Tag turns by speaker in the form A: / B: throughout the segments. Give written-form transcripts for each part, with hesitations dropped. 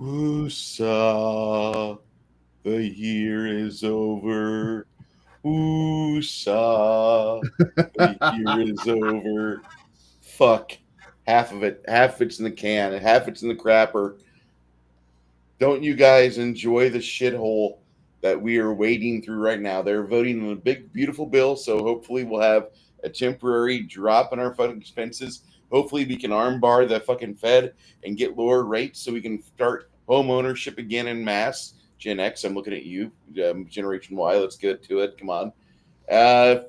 A: Woosah, the year is over. Woosah, the year is over. Fuck. Half of it. Half of it's in the can, and half it's in the crapper. Don't you guys enjoy the shithole that we are wading through right now? They're voting on a big, beautiful bill, so hopefully we'll have a temporary drop in our fucking expenses. Hopefully we can armbar the fucking Fed and get lower rates so we can start home ownership again in mass. Gen X, I'm looking at you. Generation Y, let's get to it. Come on. Uh,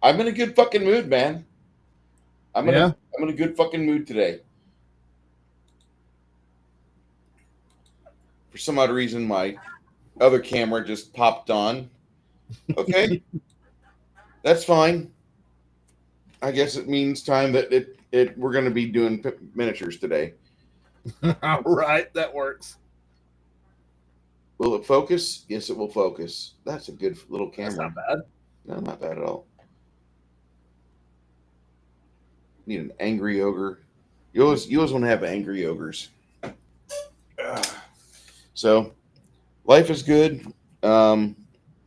A: I'm in a good fucking mood, man.
B: Yeah.
A: I'm in a good fucking mood today. For some odd reason, my other camera just popped on. Okay, that's fine. I guess it means time that we're going to be doing miniatures today.
B: All right, that works.
A: Will it focus? Yes, it will focus. That's a good little
B: That's
A: camera.
B: not bad.
A: No, not bad at all. Need an angry ogre. You always want to have angry ogres. So, life is good. Um,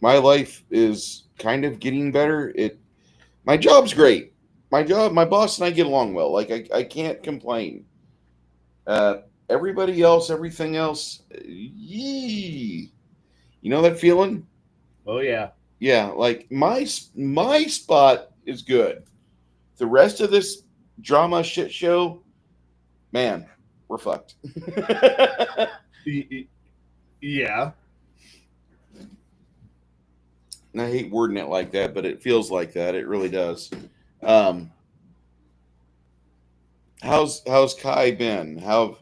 A: my life is kind of getting better. My job's great. My boss and I get along well. Like I can't complain. Uh, everybody else, everything else, yee. You know that feeling?
B: Oh yeah.
A: Yeah, like my spot is good. The rest of this drama shit show, man, we're fucked.
B: Y- y- Yeah.
A: And I hate wording it like that, but it feels like that. It really does. Um, how's Kai been? How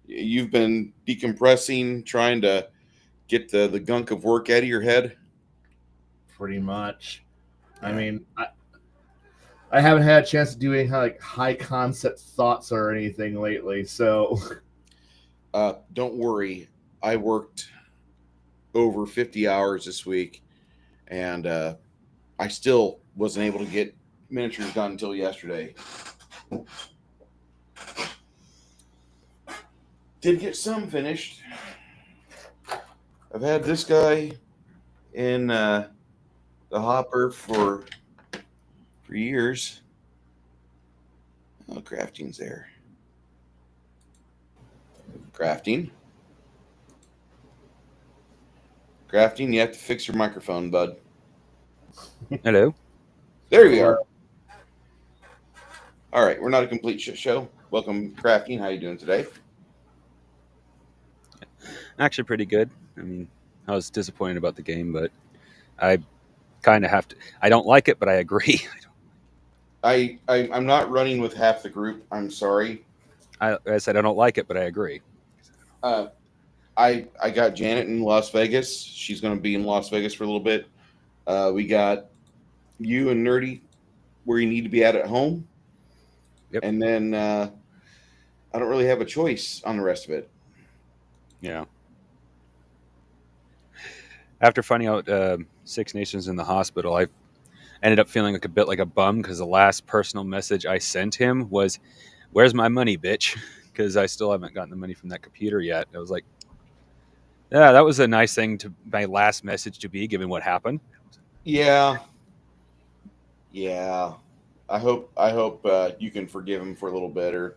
A: you've been decompressing, trying to get the gunk of work out of your head?
B: Pretty much. I
A: Yeah.
B: mean, I haven't had a chance to do any like high concept thoughts or anything lately. So
A: Don't worry. I worked over 50 hours this week, and I still wasn't able to get miniatures done until yesterday. Did get some finished. I've had this guy in the hopper for years. Oh, crafting's there. Crafting. Crafting, you have to fix your microphone, bud.
C: Hello.
A: There we
B: hello.
A: are. All right, we're not a complete shit show. Welcome, Crafting. How you doing today?
C: Actually, pretty good. I mean, I was disappointed about the game, but I kind of have to. I don't like it, but I agree.
A: I'm not running with half the group. I'm sorry.
C: I said I don't like it, but I agree.
A: Uh, I got Janet in Las Vegas. She's going to be in Las Vegas for a little bit. We got you and Nerdy where you need to be at home,
C: Yep.
A: and then I don't really have a choice on the rest of it.
C: Yeah. After finding out Six Nations in the hospital, I ended up feeling like a bit like a bum because the last personal message I sent him was, "Where's my money, bitch?" Because I still haven't gotten the money from that computer yet. I was like, "Yeah, that was a nice thing to my last message to be, given what happened."
A: Yeah, yeah. I hope you can forgive him for a little bit, or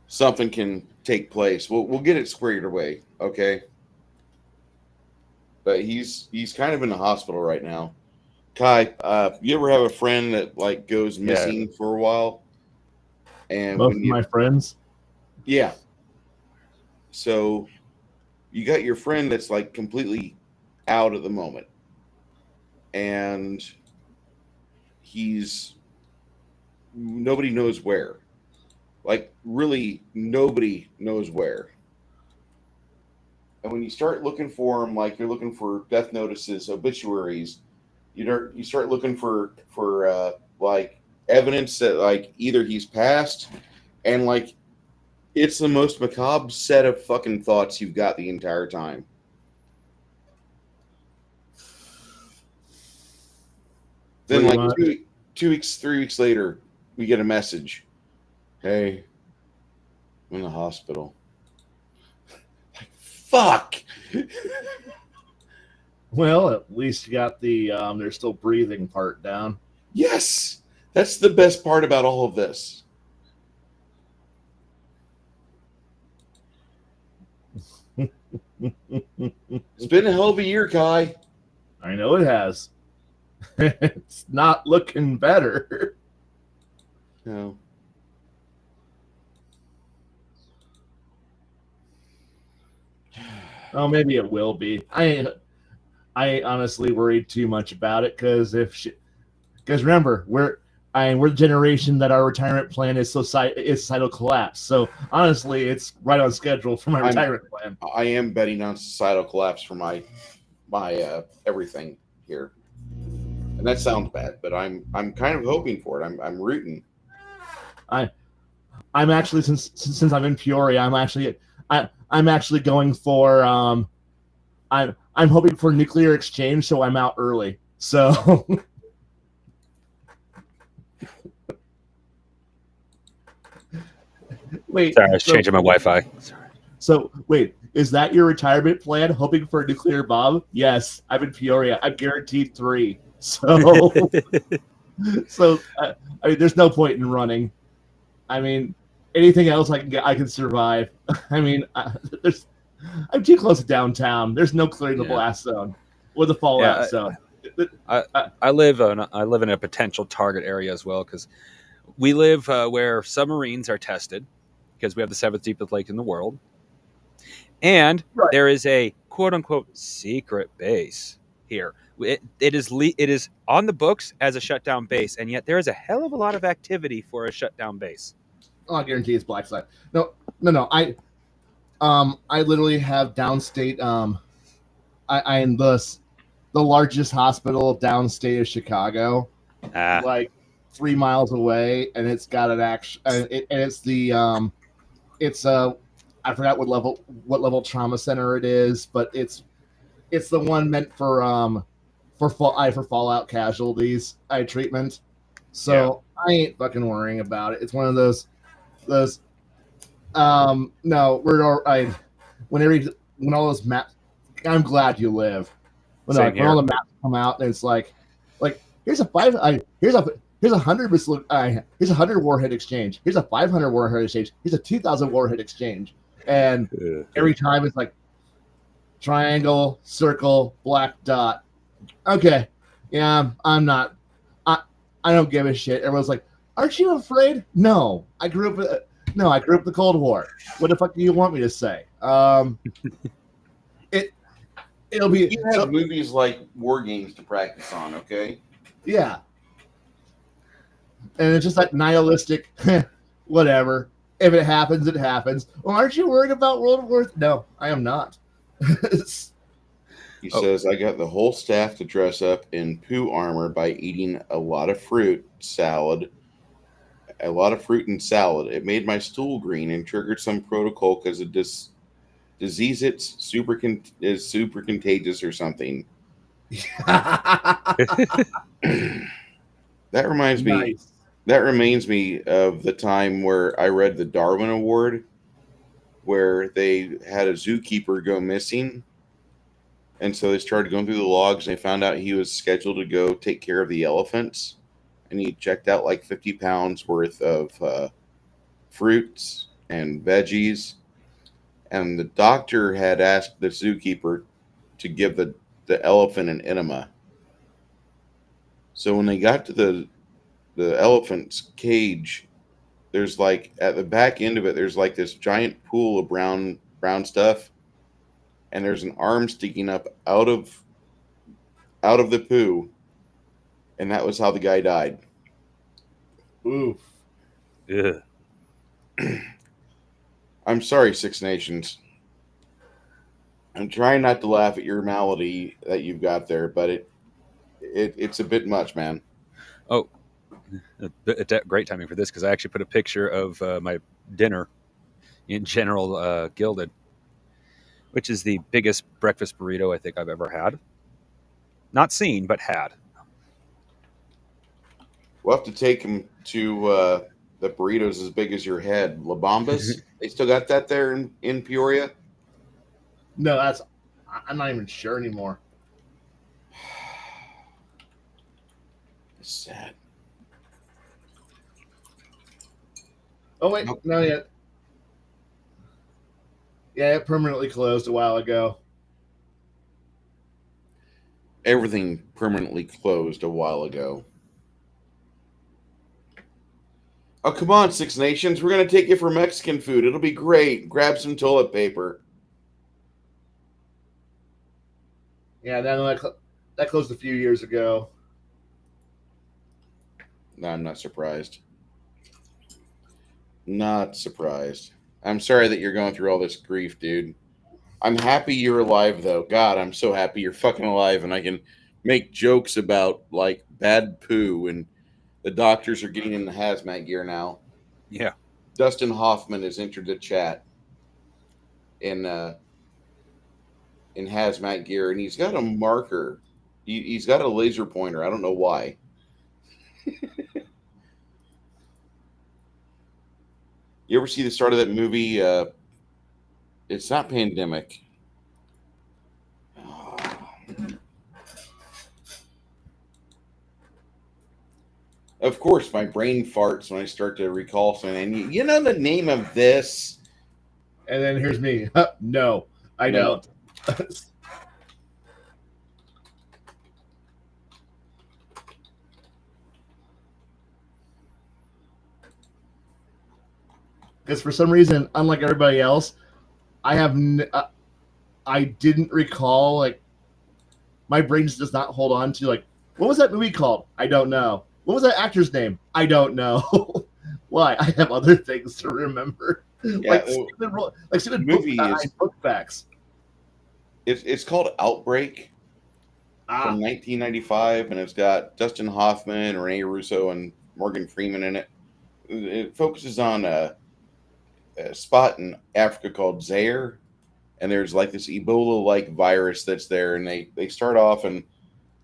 A: something can take place. We'll get it squared away, okay? But he's kind of in the hospital right now. Kai, you ever have a friend that like goes
C: Yeah.
A: missing for a while, and
B: Most
A: when
B: of
A: you
B: my friends.
A: yeah, so you got your friend that's like completely out at the moment, and he's nobody knows where. Like really, nobody knows where. And when you start looking for him, like you're looking for death notices, obituaries, you start looking for like evidence that like either he's passed, and like it's the most macabre set of fucking thoughts you've got the entire time. Then
B: Pretty
A: like
B: much.
A: 2 weeks, 3 weeks later, we get a message. Hey, I'm in the hospital. Fuck.
B: Well, at least you got the they're still breathing part down.
A: Yes, that's the best part about all of this. It's been a hell of a year, Kai.
B: I know it has. It's not looking better.
A: No.
B: Oh, maybe it will be. I honestly worried too much about it because remember we're the generation that our retirement plan is societal collapse. So honestly, it's right on schedule for my retirement plan.
A: I am betting on societal collapse for my everything here, and that sounds bad, but I'm kind of hoping for it. I'm rooting.
B: I'm actually since I'm in Peoria, I'm actually going for I'm hoping for nuclear exchange, so I'm out early. So wait,
C: Sorry, I was changing my Wi-Fi. Sorry.
B: So wait, is that your retirement plan? Hoping for a nuclear bomb? Yes, I'm in Peoria. I'm guaranteed 3. So I mean, there's no point in running. I mean, anything else I can survive. I mean, I'm too close to downtown. There's no clearing the blast zone or the fallout zone.
C: I live in a potential target area as well because we live where submarines are tested because we have the 7th deepest lake in the world, and there is a quote unquote secret base here. It is on the books as a shutdown base, and yet there is a hell of a lot of activity for a shutdown base.
B: Oh, I guarantee it's black site. No. I literally have downstate. I am the largest hospital downstate of Chicago, like 3 miles away, and it's got an I forgot what level trauma center it is, but it's the one meant for fallout casualties treatment. So I ain't fucking worrying about it. It's one of those no, we're all right. When all those maps, I'm glad you live. When all the maps come out, and it's like here's a 100 here's a 100 warhead exchange. Here's a 500 warhead exchange. Here's a 2,000 warhead exchange. And every time it's like triangle, circle, black dot. Okay, yeah, I'm not. I don't give a shit. Everyone's like, aren't you afraid? No, I grew up in the Cold War. What the fuck do you want me to say? It'll be.
A: You have movies like War Games to practice on, okay?
B: Yeah. And it's just like nihilistic, whatever. If it happens, it happens. Well, aren't you worried about World War? No, I am not.
A: He says, I got the whole staff to dress up in poo armor by eating a lot of fruit and salad. It made my stool green and triggered some protocol because of this disease. It's super contagious or something. That reminds me.
B: Nice.
A: That reminds me of the time where I read the Darwin Award, where they had a zookeeper go missing. And so they started going through the logs, and they found out he was scheduled to go take care of the elephants. And he checked out like 50 pounds worth of fruits and veggies. And the doctor had asked the zookeeper to give the elephant an enema. So when they got to the elephant's cage, there's like at the back end of it, there's like this giant pool of brown stuff, and there's an arm sticking up out of the poo, and that was how the guy died.
B: Oof.
C: Yeah.
A: I'm sorry, Six Nations. I'm trying not to laugh at your malady that you've got there, but it's a bit much, man.
C: Oh, great timing for this because I actually put a picture of my dinner in General Gilded, which is the biggest breakfast burrito I think I've ever had. Not seen, but had.
A: We'll have to take him to the burritos as big as your head. La Bombas? They still got that there in Peoria?
B: No, I'm not even sure anymore.
A: It's sad.
B: Oh wait,
A: Nope.
B: no yet. Yeah, it permanently closed a while ago.
A: Everything permanently closed a while ago. Oh, come on, Six Nations. We're going to take you for Mexican food. It'll be great. Grab some toilet paper.
B: Yeah, that closed a few years ago.
A: No, I'm not surprised. Not surprised. I'm sorry that you're going through all this grief, dude. I'm happy you're alive, though. God, I'm so happy you're fucking alive, and I can make jokes about like bad poo, and the doctors are getting in the hazmat gear now.
C: Yeah.
A: Dustin Hoffman has entered the chat in hazmat gear, and he's got a marker. He's got a laser pointer. I don't know why. You ever see the start of that movie? It's not Pandemic. Of course, my brain farts when I start to recall something. And you know the name of this?
B: And then here's me. No, I
A: No.
B: don't. Because for some reason, unlike everybody else, I didn't recall, like, my brain just does not hold on to, like, what was that movie called? I don't know. What was that actor's name? I don't know. Why? I have other things to remember.
A: Yeah,
B: stupid
A: movie
B: book facts.
A: It's called Outbreak from 1995, and it's got Dustin Hoffman, Rene Russo, and Morgan Freeman in it. It focuses on a spot in Africa called Zaire, and there's like this Ebola-like virus that's there, and they start off and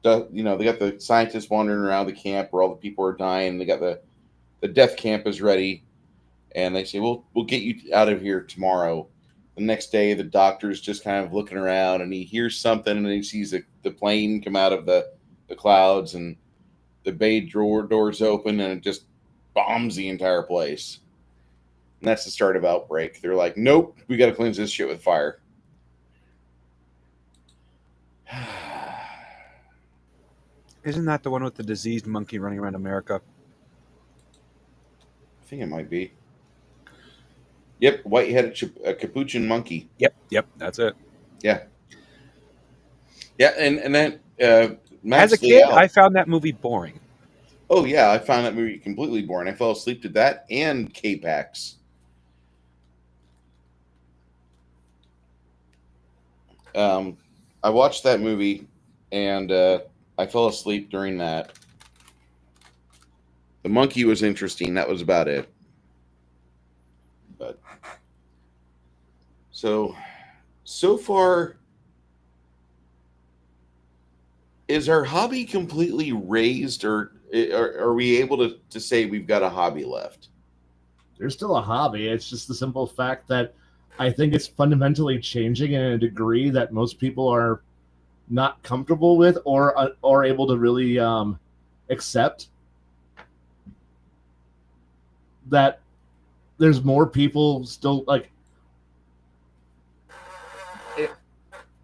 A: they got the scientists wandering around the camp where all the people are dying. They got the death camp is ready, and they say, we'll get you out of here tomorrow. The next day, the doctor's just kind of looking around, and he hears something, and he sees the plane come out of the clouds, and the bay doors open, and it just bombs the entire place. And that's the start of Outbreak. They're like, nope, we got to cleanse this shit with fire.
C: Isn't that the one with the diseased monkey running around America?
A: I think it might be. Yep, white-headed capuchin monkey.
C: Yep, that's it.
A: Yeah. Yeah, and then
C: as a kid, I found that movie boring.
A: Oh, yeah, I found that movie completely boring. I fell asleep to that and K-Pax. I watched that movie, and I fell asleep during that. The monkey was interesting. That was about it. But so far, is our hobby completely raised, or are we able to say we've got a hobby left?
B: There's still a hobby. It's just the simple fact that I think it's fundamentally changing in a degree that most people are not comfortable with or able to really accept. That there's more people still like.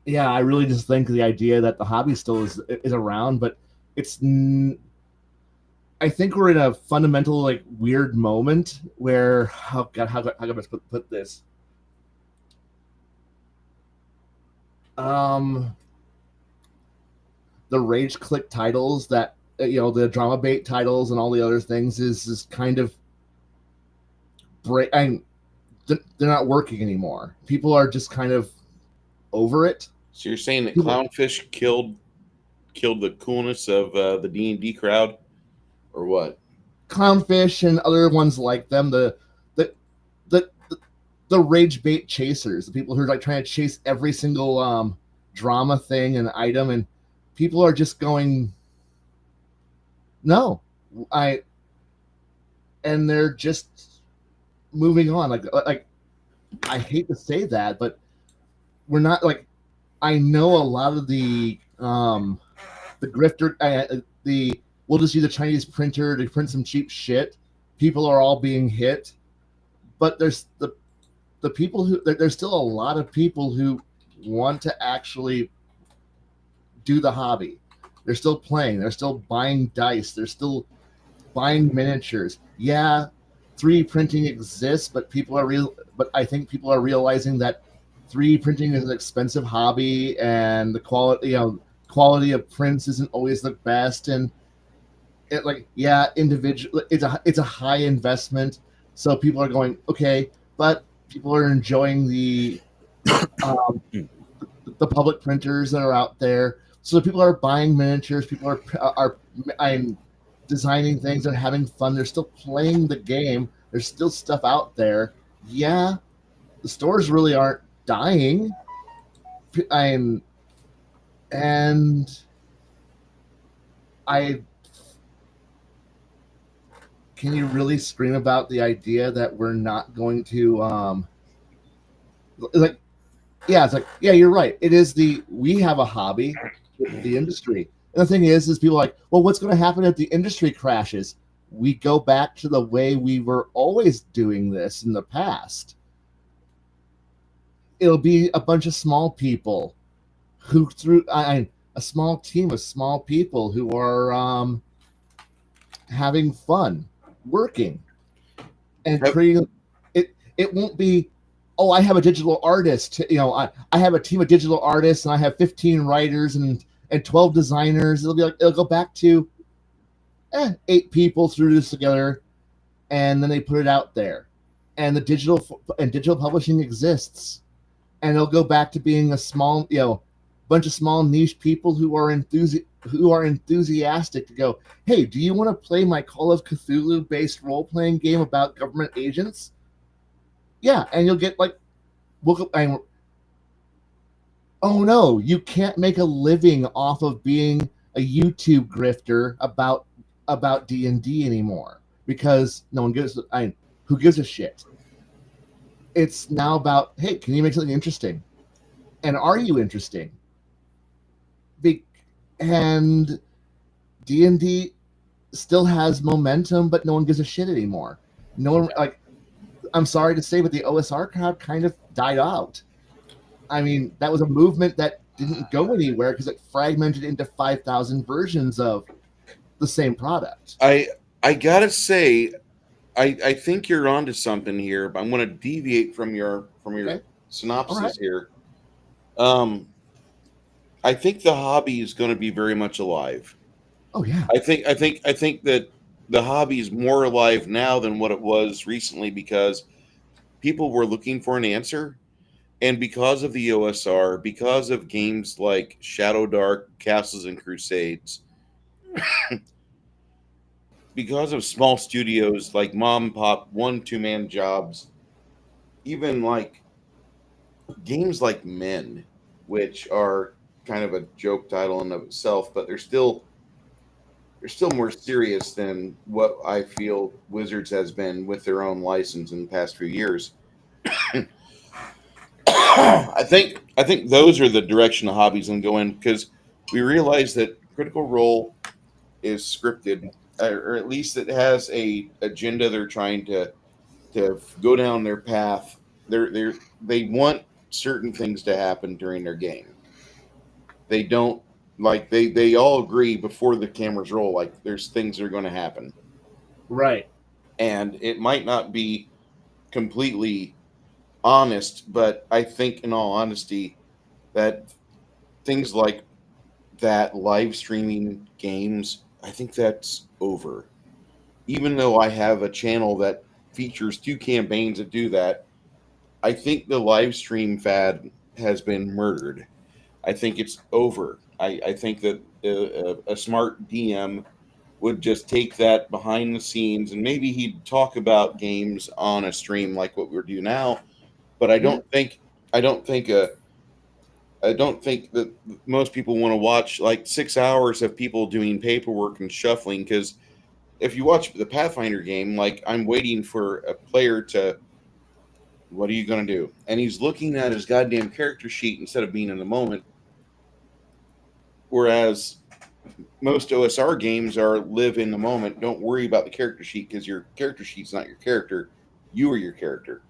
B: Yeah, I really just think the idea that the hobby still is around, but it's. I think we're in a fundamental like weird moment where how can I put this? The rage click titles that the drama bait titles and all the other things is kind of they're not working anymore. People are just kind of over it.
A: So you're saying that Clownfish killed the coolness of the D&D crowd, or what?
B: Clownfish and other ones like them, the rage bait chasers, the people who are like trying to chase every single drama thing and item, and people are just going, no, and they're just moving on. Like I hate to say that, but we're not like, I know a lot of the grifter, we'll just use a Chinese printer to print some cheap shit. People are all being hit, but there's the people who there's still a lot of people who want to actually do the hobby. They're still playing. They're still buying dice. They're still buying miniatures. Yeah, 3D printing exists, but I think people are realizing that 3D printing is an expensive hobby, and the quality of prints isn't always the best. And individual, it's a high investment. So people are going, okay, but people are enjoying the public printers that are out there. So people are buying miniatures. People are designing things and having fun. They're still playing the game. There's still stuff out there. Yeah, the stores really aren't dying. Can you really scream about the idea that we're not going to you're right. It is we have a hobby with the industry. And the thing is people are like, well, what's going to happen if the industry crashes? We go back to the way we were always doing this in the past. It'll be a bunch of small people who a small team of small people who are having fun working and creating it. It won't be, oh, I have a digital artist. I have a team of digital artists and I have 15 writers and 12 designers. It'll go back to 8 people threw this together and then they put it out there. And digital publishing exists. And it'll go back to being a small, bunch of small niche people who are enthusiastic to go, hey, do you want to play my Call of Cthulhu based role-playing game about government agents? Yeah, and you'll get oh no, you can't make a living off of being a YouTube grifter about D&D anymore because no one who gives a shit. It's now about, hey, can you make something interesting? And are you interesting? And D&D still has momentum, but no one gives a shit anymore. No one, I'm sorry to say, but the OSR crowd kind of died out. I mean, that was a movement that didn't go anywhere because it fragmented into 5,000 versions of the same product.
A: I gotta say, I think you're onto something here, but I'm going to deviate from your synopsis here. I think the hobby is going to be very much alive.
B: Oh yeah.
A: I think that the hobby is more alive now than what it was recently because people were looking for an answer, and because of the OSR, because of games like Shadow Dark, Castles and Crusades, because of small studios like mom and pop 1-2 man jobs, even like games like Men, which are kind of a joke title in of itself, but they're still more serious than what I feel Wizards has been with their own license in the past few years. I think those are the direction the hobby's going to go in because we realize that Critical Role is scripted, or at least it has a agenda they're trying to go down their path. They want certain things to happen during their game. They don't they all agree before the cameras roll there's things that are going to happen.
B: Right.
A: And it might not be completely honest, but I think in all honesty that things like that live streaming games, I think that's over. Even though I have a channel that features 2 campaigns that do that, I think the live stream fad has been murdered. I think it's over. I think that a smart DM would just take that behind the scenes and maybe he'd talk about games on a stream like what we're doing now. But I don't think that most people want to watch 6 hours of people doing paperwork and shuffling. Because if you watch the Pathfinder game, I'm waiting for a player to What are you going to do? And he's looking at his goddamn character sheet instead of being in the moment. Whereas most OSR games are live in the moment. Don't worry about the character sheet because your character sheet's not your character. You are your character.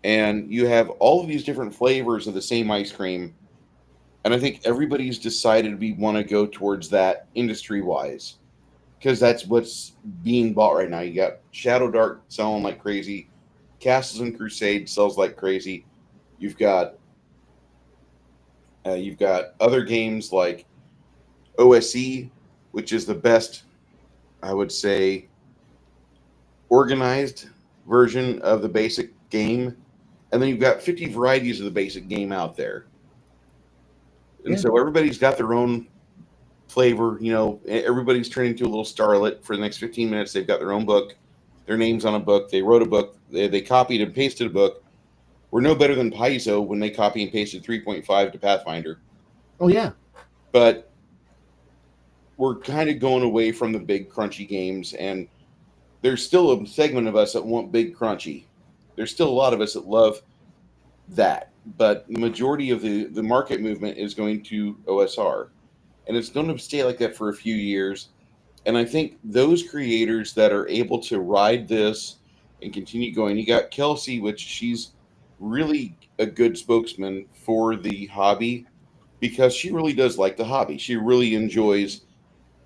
A: And you have all of these different flavors of the same ice cream. And I think everybody's decided we want to go towards that industry wise because that's what's being bought right now. You got Shadow Dark selling like crazy, Castles and Crusade sells like crazy. You've got other games like OSE, which is the best, I would say, organized version of the basic game, and then you've got 50 varieties of the basic game out there. And so everybody's got their own flavor. You know, everybody's turning into a little starlet for the next 15 minutes. They've got their own book, their name's on a book. They wrote a book. They copied and pasted a book. We're no better than Paizo when they copy and pasted 3.5 to Pathfinder.
B: Oh, yeah.
A: But we're kind of going away from the big crunchy games, and there's still a segment of us that want big crunchy. There's still a lot of us that love that, but the majority of the market movement is going to OSR, and it's going to stay like that for a few years. And I think those creators that are able to ride this and continue going, you got Kelsey, which she's really a good spokesman for the hobby because she really does like the hobby. She really enjoys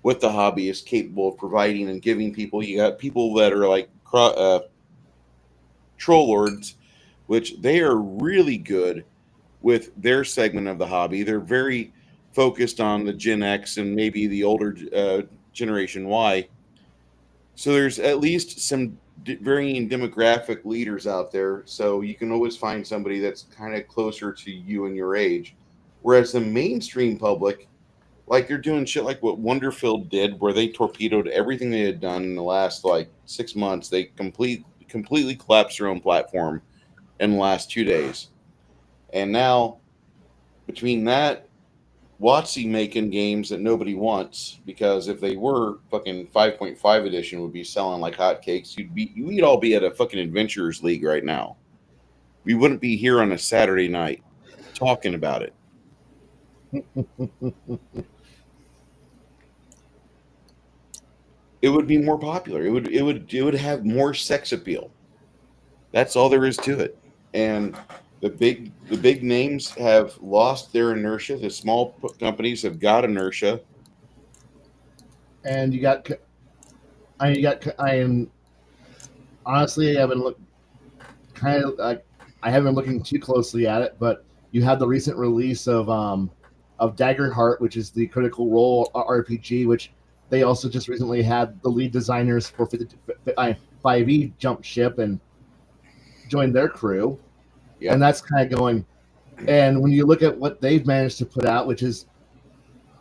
A: what the hobby is capable of providing and giving people. You got people that are like troll lords, which they are really good with their segment of the hobby. They're very focused on the Gen X and maybe the older Generation Y. So there's at least some varying demographic leaders out there. So you can always find somebody that's kind of closer to you and your age. Whereas the mainstream public, like they're doing shit like what Wonderfield did, where they torpedoed everything they had done in the last like 6 months. They completely collapsed their own platform in the last 2 days. And now, between that, WotC making games that nobody wants, because if they were, fucking 5.5 edition would be selling like hotcakes. We'd all be at a fucking Adventurers League right now. We wouldn't be here on a Saturday night talking about it. It would be more popular. It would have more sex appeal. That's all there is to it. And the big names have lost their inertia. The small companies have got inertia.
B: And I am honestly, I haven't looked I haven't been looking too closely at it, but you had the recent release of Daggerheart, which is the Critical Role RPG, which they also just recently had the lead designers for 5e jump ship and joined their crew. Yep. And that's kind of going. And when you look at what they've managed to put out, which is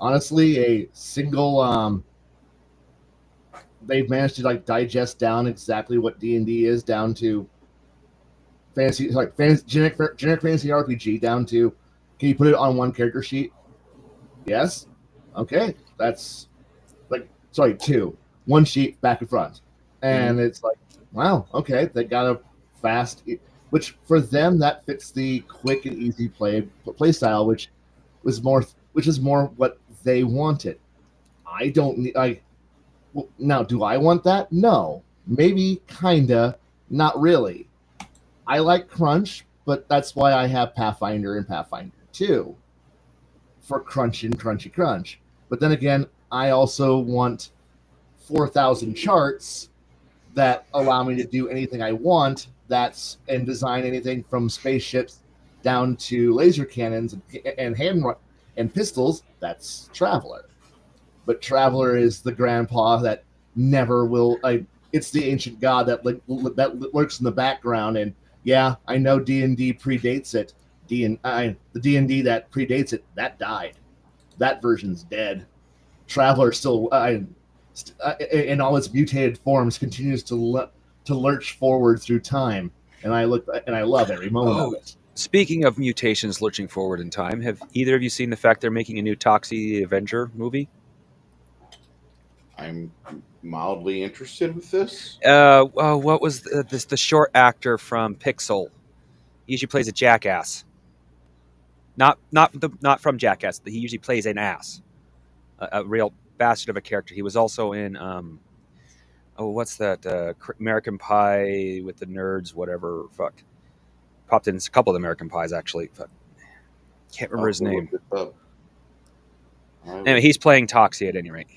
B: honestly a single, they've managed to like digest down exactly what D&D is down to generic fantasy RPG down to, can you put it on one character sheet? Yes. Okay. That's two. One sheet back and front. And it's like, wow, okay. They got a fast, which for them, that fits the quick and easy play style, which is more what they wanted. I don't need, now, do I want that? No. Maybe, kinda, not really. I like crunch, but that's why I have Pathfinder and Pathfinder 2 for crunch and crunchy crunch. But then again, I also want 4,000 charts that allow me to do anything I want. And design anything from spaceships down to laser cannons and pistols. That's Traveler. But Traveler is the grandpa that never will. It's the ancient god that lurks in the background. And yeah, I know D&D predates it. The D&D that predates it, that died. That version's dead. Traveler still, in all its mutated forms, continues to lurch forward through time, and I love every moment of it.
C: Speaking of mutations lurching forward in time, have either of you seen the fact they're making a new Toxie the Avenger movie?
A: I'm mildly interested with this.
C: What was the short actor from Pixel? He usually plays a jackass. Not from Jackass. He usually plays an ass, a real bastard of a character. He was also in what's that? American Pie with the nerds, whatever. Fuck, popped in a couple of American Pies actually. Fuck. Can't remember his name. Anyway, he's playing Toxie at any rate.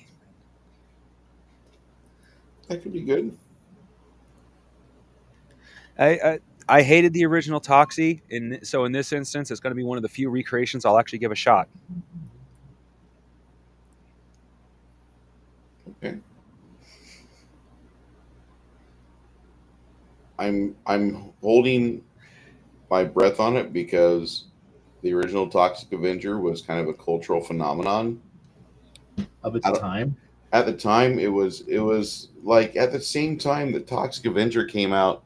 A: That could be good.
C: I hated the original Toxie, so in this instance, it's going to be one of the few recreations I'll actually give a shot.
A: Okay. I'm holding my breath on it because the original Toxic Avenger was kind of a cultural phenomenon
B: of its time.
A: At the time, it was like at the same time that Toxic Avenger came out,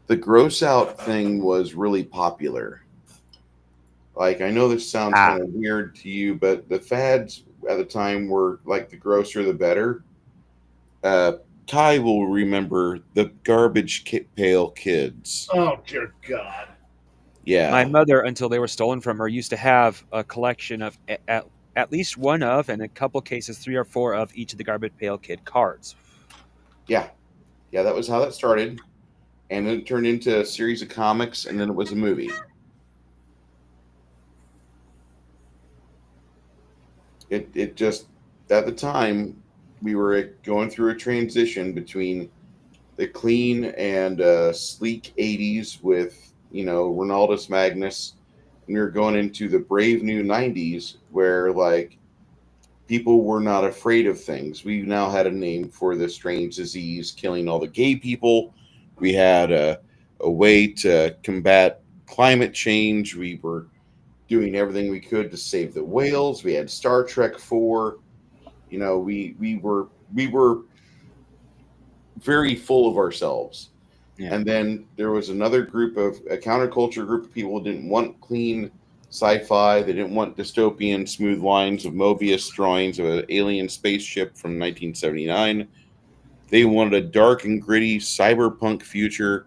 A: the gross out thing was really popular. Like, I know this sounds kind of weird to you, but the fads at the time were like the grosser the better. Ty will remember the Garbage Pail Kids.
B: Oh dear God!
A: Yeah,
C: my mother, until they were stolen from her, used to have a collection of at least one of, and in a couple cases, 3 or 4 of each of the Garbage Pail Kid cards.
A: Yeah, that was how that started, and then it turned into a series of comics, and then it was a movie. It just, at the time, we were going through a transition between the clean and sleek 80s with, Ronaldus Magnus, and we were going into the brave new 90s where, like, people were not afraid of things. We now had a name for the strange disease killing all the gay people. We had a way to combat climate change. We were doing everything we could to save the whales. We had Star Trek 4. We were very full of ourselves. Yeah. And then there was another group of a counterculture group of people who didn't want clean sci-fi. They didn't want dystopian smooth lines of Mobius drawings of an alien spaceship from 1979. They wanted a dark and gritty cyberpunk future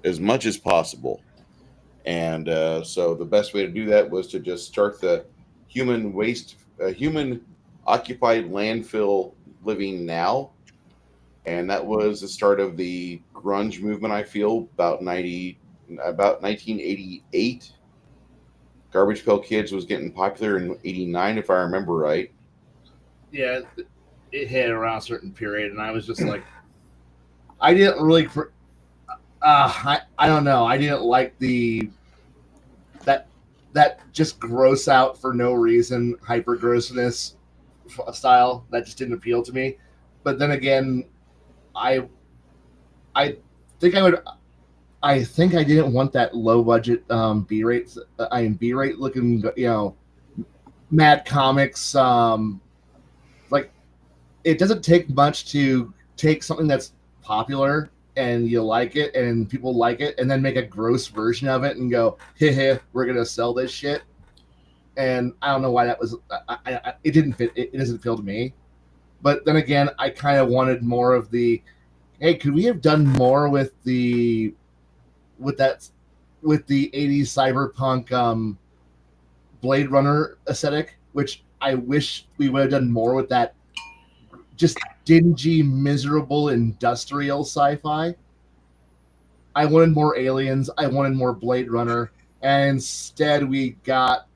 A: as much as possible. And so the best way to do that was to just start the human occupied landfill living now. And that was the start of the grunge movement, I feel, about 1988. Garbage Pail Kids was getting popular in 89, if I remember right.
B: Yeah, it hit around a certain period, and I was just like, I didn't really, I don't know, I didn't like that just gross out for no reason, hyper grossness style. That just didn't appeal to me. But then again, I think I didn't want that low budget B-rate looking, Mad Comics. Like, it doesn't take much to take something that's popular and you like it and people like it and then make a gross version of it and go, hey, we're gonna sell this shit. And I don't know why that was. It didn't fit. It doesn't appeal to me. But then again, I kind of wanted more of the, hey, could we have done more with the 80s cyberpunk Blade Runner aesthetic, which I wish we would have done more with that just dingy, miserable, industrial sci-fi. I wanted more aliens. I wanted more Blade Runner. And instead we got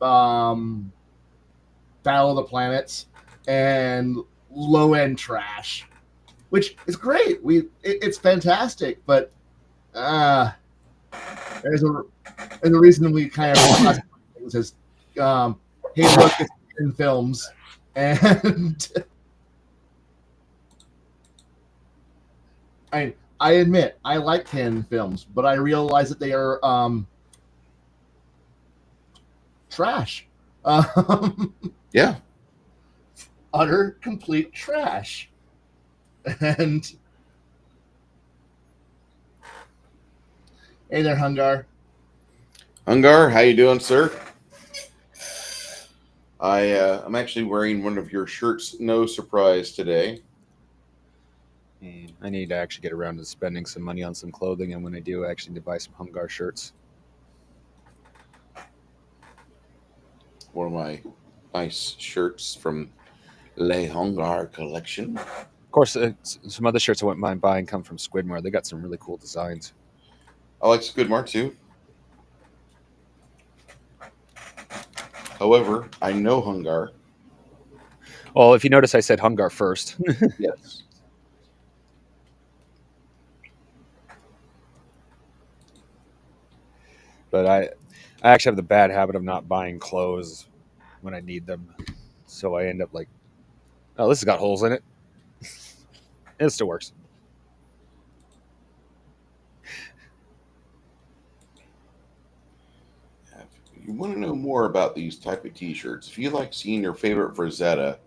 B: Battle of the Planets and low-end trash, which is great. It's fantastic, but there's a reason we kind of things as hey, look, it's in films, and I admit I like canon films, but I realize that they are trash.
A: Yeah,
B: utter complete trash. And hey there, Hungar.
A: Hungar, how you doing, sir? I'm actually wearing one of your shirts. No surprise today.
C: And I need to actually get around to spending some money on some clothing, and when I do, I actually need to buy some Hungar shirts.
A: One of my nice shirts from Le Hungar collection.
C: Of course, some other shirts I wouldn't mind buying come from Squidmore. They got some really cool designs.
A: I like Squidmart too. However, I know Hungar.
C: Well, if you notice, I said Hungar first.
A: Yes.
C: But I actually have the bad habit of not buying clothes when I need them. So I end up like, oh, this has got holes in it. It still works.
A: If you want to know more about these type of t-shirts, if you like seeing your favorite Frazetta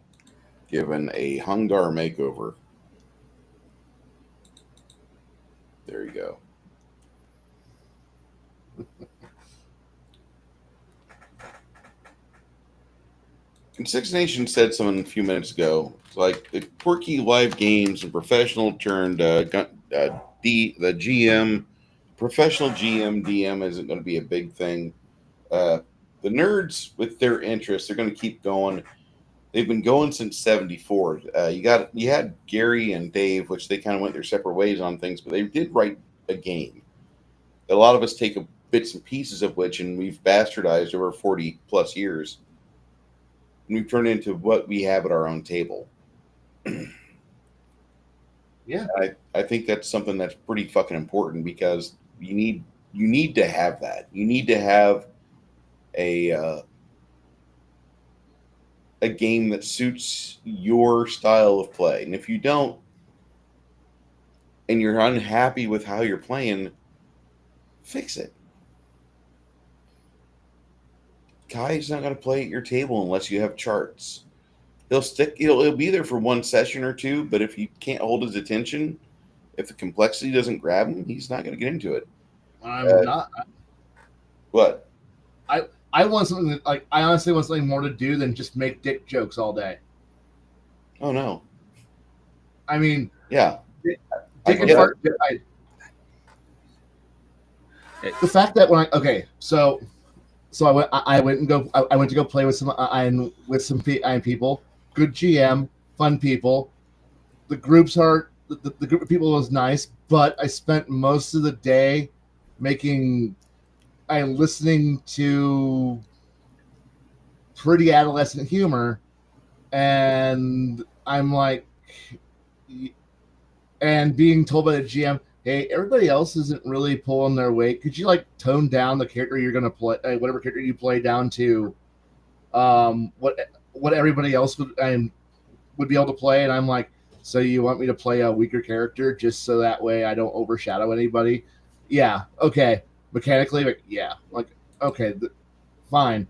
A: given a Hungar makeover, there you go. And Six Nations said something a few minutes ago. It's like the quirky live games and professional turned the GM, professional GM DM isn't going to be a big thing. The nerds with their interests, they're going to keep going. They've been going since '74. You had Gary and Dave, which they kind of went their separate ways on things, but they did write a game. A lot of us take bits and pieces of which, and we've bastardized over 40 plus years. And we've turned into what we have at our own table.
B: Yeah,
A: I think that's something that's pretty fucking important because you need to have that. You need to have a game that suits your style of play. And if you don't, and you're unhappy with how you're playing, fix it. Kai's not going to play at your table unless you have charts. He'll be there for one session or two, but if you can't hold his attention, if the complexity doesn't grab him, he's not going to get into it.
B: I'm not.
A: What?
B: I want something that, like, I honestly want something more to do than just make dick jokes all day.
A: Oh no.
B: I mean,
A: yeah.
B: Dick and fart. The fact that when I went to go play with some people, good GM, fun people. The group of people was nice, but I spent most of the day listening to pretty adolescent humor, and I'm like, and being told by the GM, hey, everybody else isn't really pulling their weight. Could you like tone down the character you're going to play, whatever character you play, down to what everybody else would be able to play? And I'm like, so you want me to play a weaker character just so that way I don't overshadow anybody? Yeah, okay. Mechanically, like, yeah, like, okay, fine.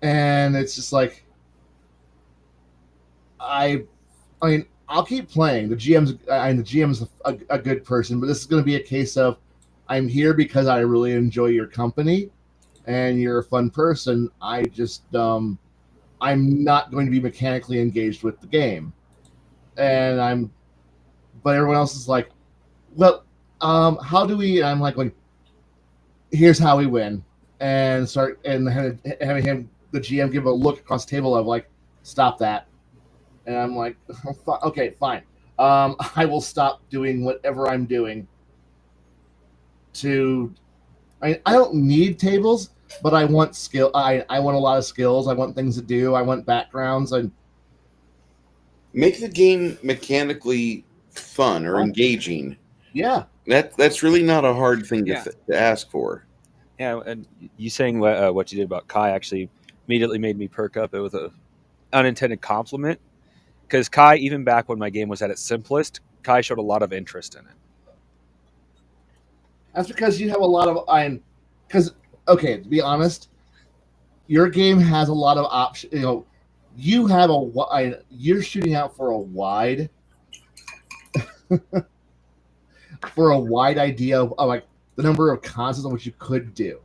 B: And it's just like, I mean, I'll keep playing. The GM's a good person, but this is going to be a case of I'm here because I really enjoy your company, and you're a fun person. I just I'm not going to be mechanically engaged with the game, but everyone else is like, well, how do we? And I'm like, here's how we win, and start and having the GM give a look across the table of like, stop that. And I'm like, okay, fine. I will stop doing whatever I'm doing. I don't need tables, but I want skill. I want a lot of skills. I want things to do. I want backgrounds. And
A: make the game mechanically fun or engaging.
B: Yeah,
A: that's really not a hard thing to ask for.
C: Yeah, and you saying what you did about Kai actually immediately made me perk up. It was an unintended compliment. Because Kai, even back when my game was at its simplest, Kai showed a lot of interest in it.
B: That's because you have a lot of okay, to be honest, your game has a lot of options. You know, you have you're shooting out for a wide, for a wide idea of like the number of concepts on which you could do.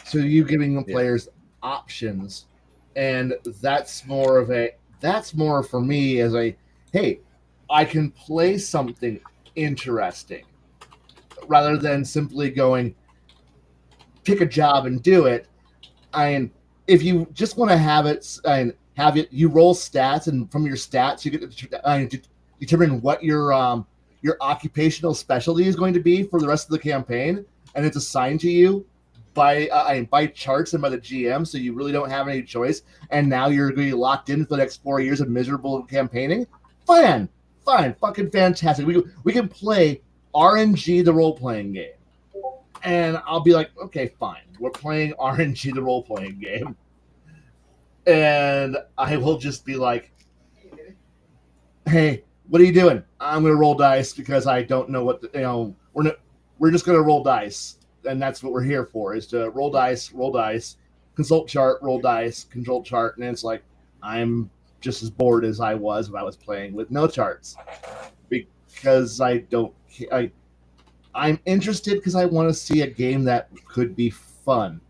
B: So you giving the players options, and that's more for me as hey, I can play something. interesting rather than simply going pick a job and do it. If you just want to have it and have it, you roll stats, and from your stats you get to determine what your occupational specialty is going to be for the rest of the campaign, and it's assigned to you by charts and by the GM, so you really don't have any choice. And now you're going to be locked in for the next 4 years of miserable campaigning. Fine, fucking fantastic. We can play RNG, the role playing game, and I'll be like, okay, fine, we're playing RNG, the role playing game, and I will just be like, hey, what are you doing? I'm going to roll dice because I don't know what we're just going to roll dice. And that's what we're here for, is to roll dice, consult chart, roll dice, consult chart. And it's like, I'm just as bored as I was when I was playing with no charts, because I'm interested because I want to see a game that could be fun.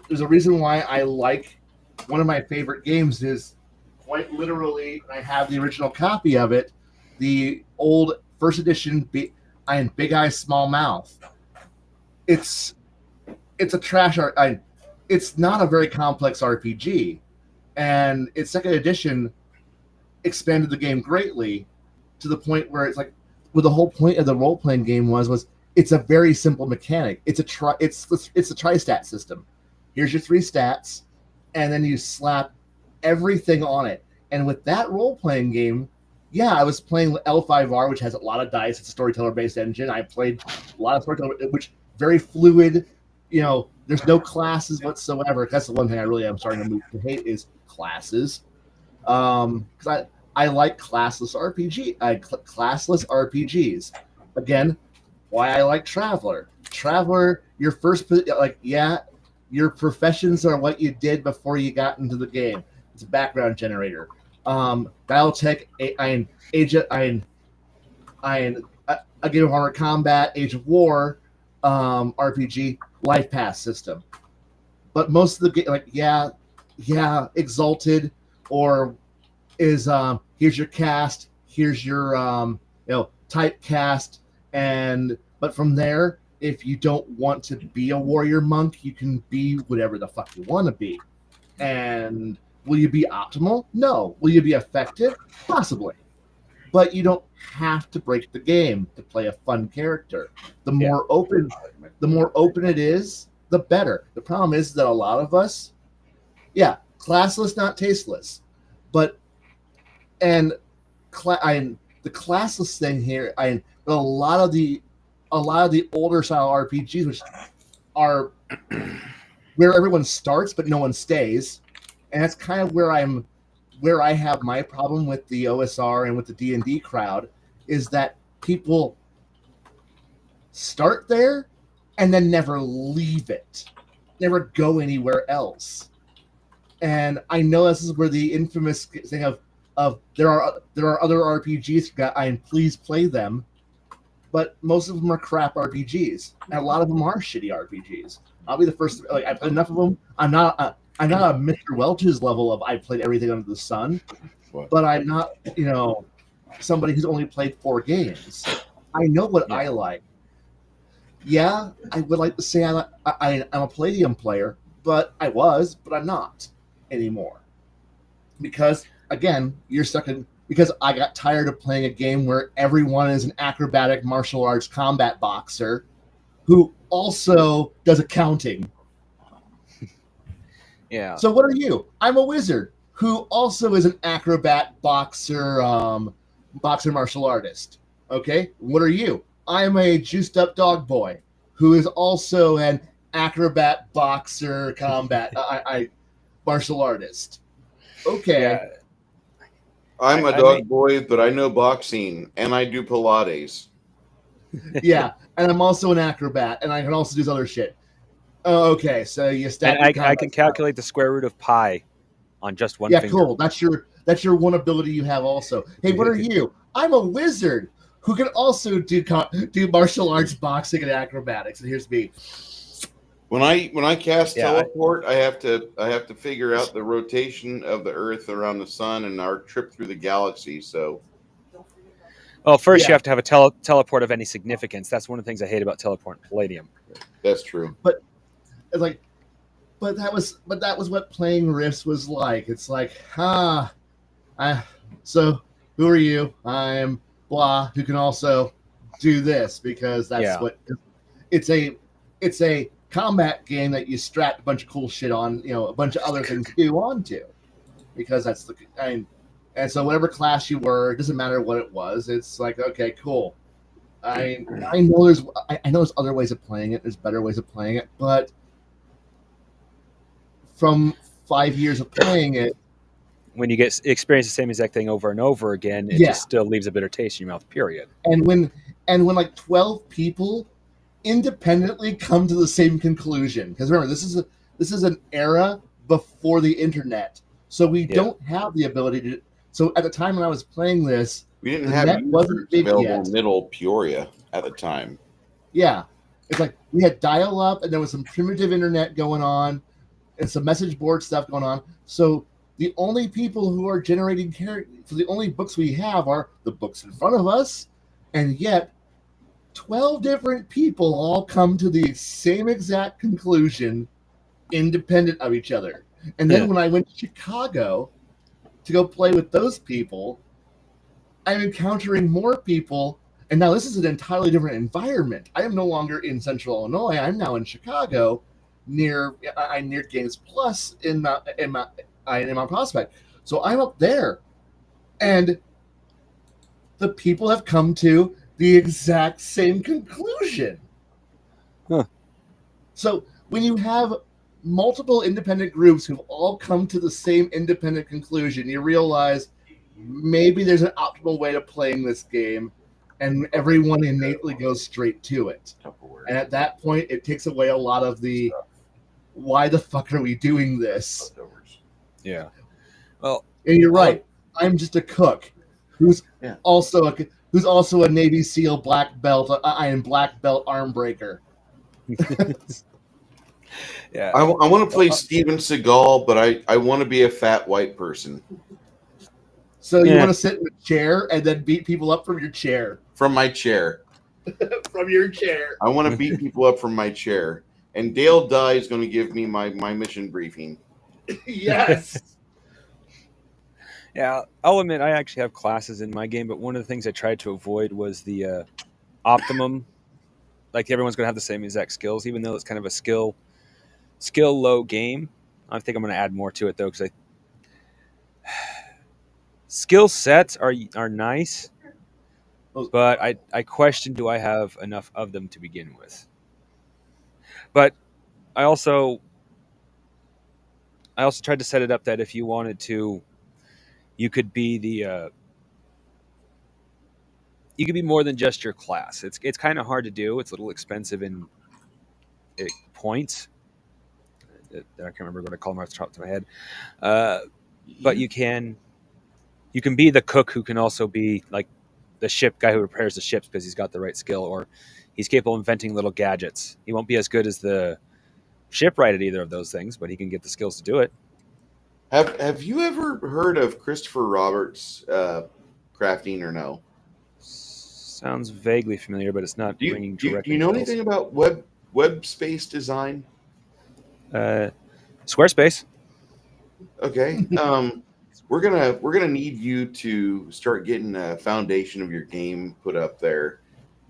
B: There's a reason why I like one of my favorite games is quite literally, I have the original copy of it, the old first edition Big Eye Small Mouth. It's a trash art. It's not a very complex RPG, and its second edition expanded the game greatly to the point where it's like, well, the whole point of the role playing game was it's a very simple mechanic. It's a tri-stat system. Here's your 3 stats, and then you slap everything on it. And with that role playing game, yeah, I was playing L5R, which has a lot of dice. It's a storyteller based engine. I played a lot of storyteller, which very fluid. There's no classes whatsoever. That's the one thing I really am starting to move to hate is classes. Because I like classless RPGs. Again, why I like Traveler. Traveler, your first, your professions are what you did before you got into the game. It's a background generator. Battletech, A Game of Armored Combat, Age of War, RPG, life path system. But most of the game, Exalted, or is here's your cast, here's your typecast, but from there, if you don't want to be a warrior monk, you can be whatever the fuck you want to be. And will you be optimal? No. Will you be effective? Possibly. But you don't have to break the game to play a fun character. The more open it is, the better. The problem is that a lot of us, classless, not tasteless. But the classless thing here, a lot of the older style RPGs, which are where everyone starts but no one stays, and that's kind of where I have my problem with the OSR and with the D&D crowd, is that people start there and then never leave it, never go anywhere else. And I know this is where the infamous thing of there are other RPGs, and please play them, but most of them are crap RPGs, and a lot of them are shitty RPGs. I'll be the first. I've played enough of them. I'm not a Mr. Welch's level of I've played everything under the sun, but I'm not somebody who's only played 4 games. I know what I like. Yeah, I would like to say I'm a Palladium player, but I'm not anymore. Because, again, you're stuck in... Because I got tired of playing a game where everyone is an acrobatic martial arts combat boxer who also does accounting.
C: Yeah.
B: So what are you? I'm a wizard who also is an acrobat boxer martial artist. Okay? What are you? I'm a juiced up dog boy who is also an acrobat boxer combat martial artist. Okay.
C: Yeah.
A: I'm a dog boy, but I know boxing and I do Pilates.
B: Yeah, and I'm also an acrobat, and I can also do other shit. Oh, okay, so you stat.
C: And I can calculate the square root of pi on just one finger.
B: Yeah, cool. That's your one ability you have also. Hey, what are you? I'm a wizard who can also do martial arts, boxing, and acrobatics. And here's me.
A: When I cast teleport, I have to figure out the rotation of the Earth around the sun and our trip through the galaxy. So,
C: Well, first
B: Yeah.
C: you have to have a teleport of any significance. That's one of the things I hate about teleport in Palladium.
A: That's true.
B: But it's like, but that was what playing Rifts was like. It's like, so who are you? I'm blah, who can also do this, because that's what it's a combat game that you strap a bunch of cool shit on, a bunch of other things to do onto, because that's and so whatever class you were, it doesn't matter what it was. It's like, okay, cool. I know there's other ways of playing it. There's better ways of playing it, but from 5 years of playing it,
C: when you experience the same exact thing over and over again, it just still leaves a bitter taste in your mouth. Period.
B: And when like 12 people independently come to the same conclusion, because remember, this is an era before the internet, so we don't have the ability to. So at the time when I was playing this,
A: we didn't have
B: net wasn't big
A: available
B: yet.
A: in Middle Peoria at the time.
B: Yeah, it's like we had dial-up, and there was some primitive internet going on, and some message board stuff going on. So the only people who are generating characters, so the only books we have are the books in front of us, and yet 12 different people all come to the same exact conclusion, independent of each other. And then when I went to Chicago to go play with those people, I'm encountering more people, and now this is an entirely different environment. I am no longer in Central Illinois. I'm now in Chicago, near Games Plus in Mount Prospect. So I'm up there, and the people have come to the exact same conclusion. So when you have multiple independent groups who've all come to the same independent conclusion, you realize maybe there's an optimal way to playing this game, and everyone innately goes straight to it. And at that point, it takes away a lot of the why the fuck are we doing this?
C: Yeah. Well,
B: and you're right. I'm just a cook who's also a Navy SEAL black belt, black belt arm breaker.
A: Yeah. I want to play Steven Seagal, but I want to be a fat white person.
B: So you want to sit in a chair and then beat people up from your chair?
A: From my chair.
B: From your chair.
A: I want to beat people up from my chair. And Dale Dye is going to give me my mission briefing.
B: Yes.
C: Yeah, I'll admit I actually have classes in my game, but one of the things I tried to avoid was the optimum. Like everyone's going to have the same exact skills, even though it's kind of a skill low game. I think I'm going to add more to it though, because skill sets are nice, but I question, do I have enough of them to begin with? But I also tried to set it up that if you wanted to, you could be you could be more than just your class. It's kind of hard to do. It's a little expensive in points. I can't remember what I call them off the top of my head. But you can be the cook who can also be like the ship guy who repairs the ships because he's got the right skill, or he's capable of inventing little gadgets. He won't be as good as the shipwright at either of those things, but he can get the skills to do it.
A: Have you ever heard of Christopher Roberts crafting or no?
C: Sounds vaguely familiar, but it's not ringing directly.
A: Do you know anything about web space design?
C: Squarespace.
A: Okay. We're gonna need you to start getting a foundation of your game put up there,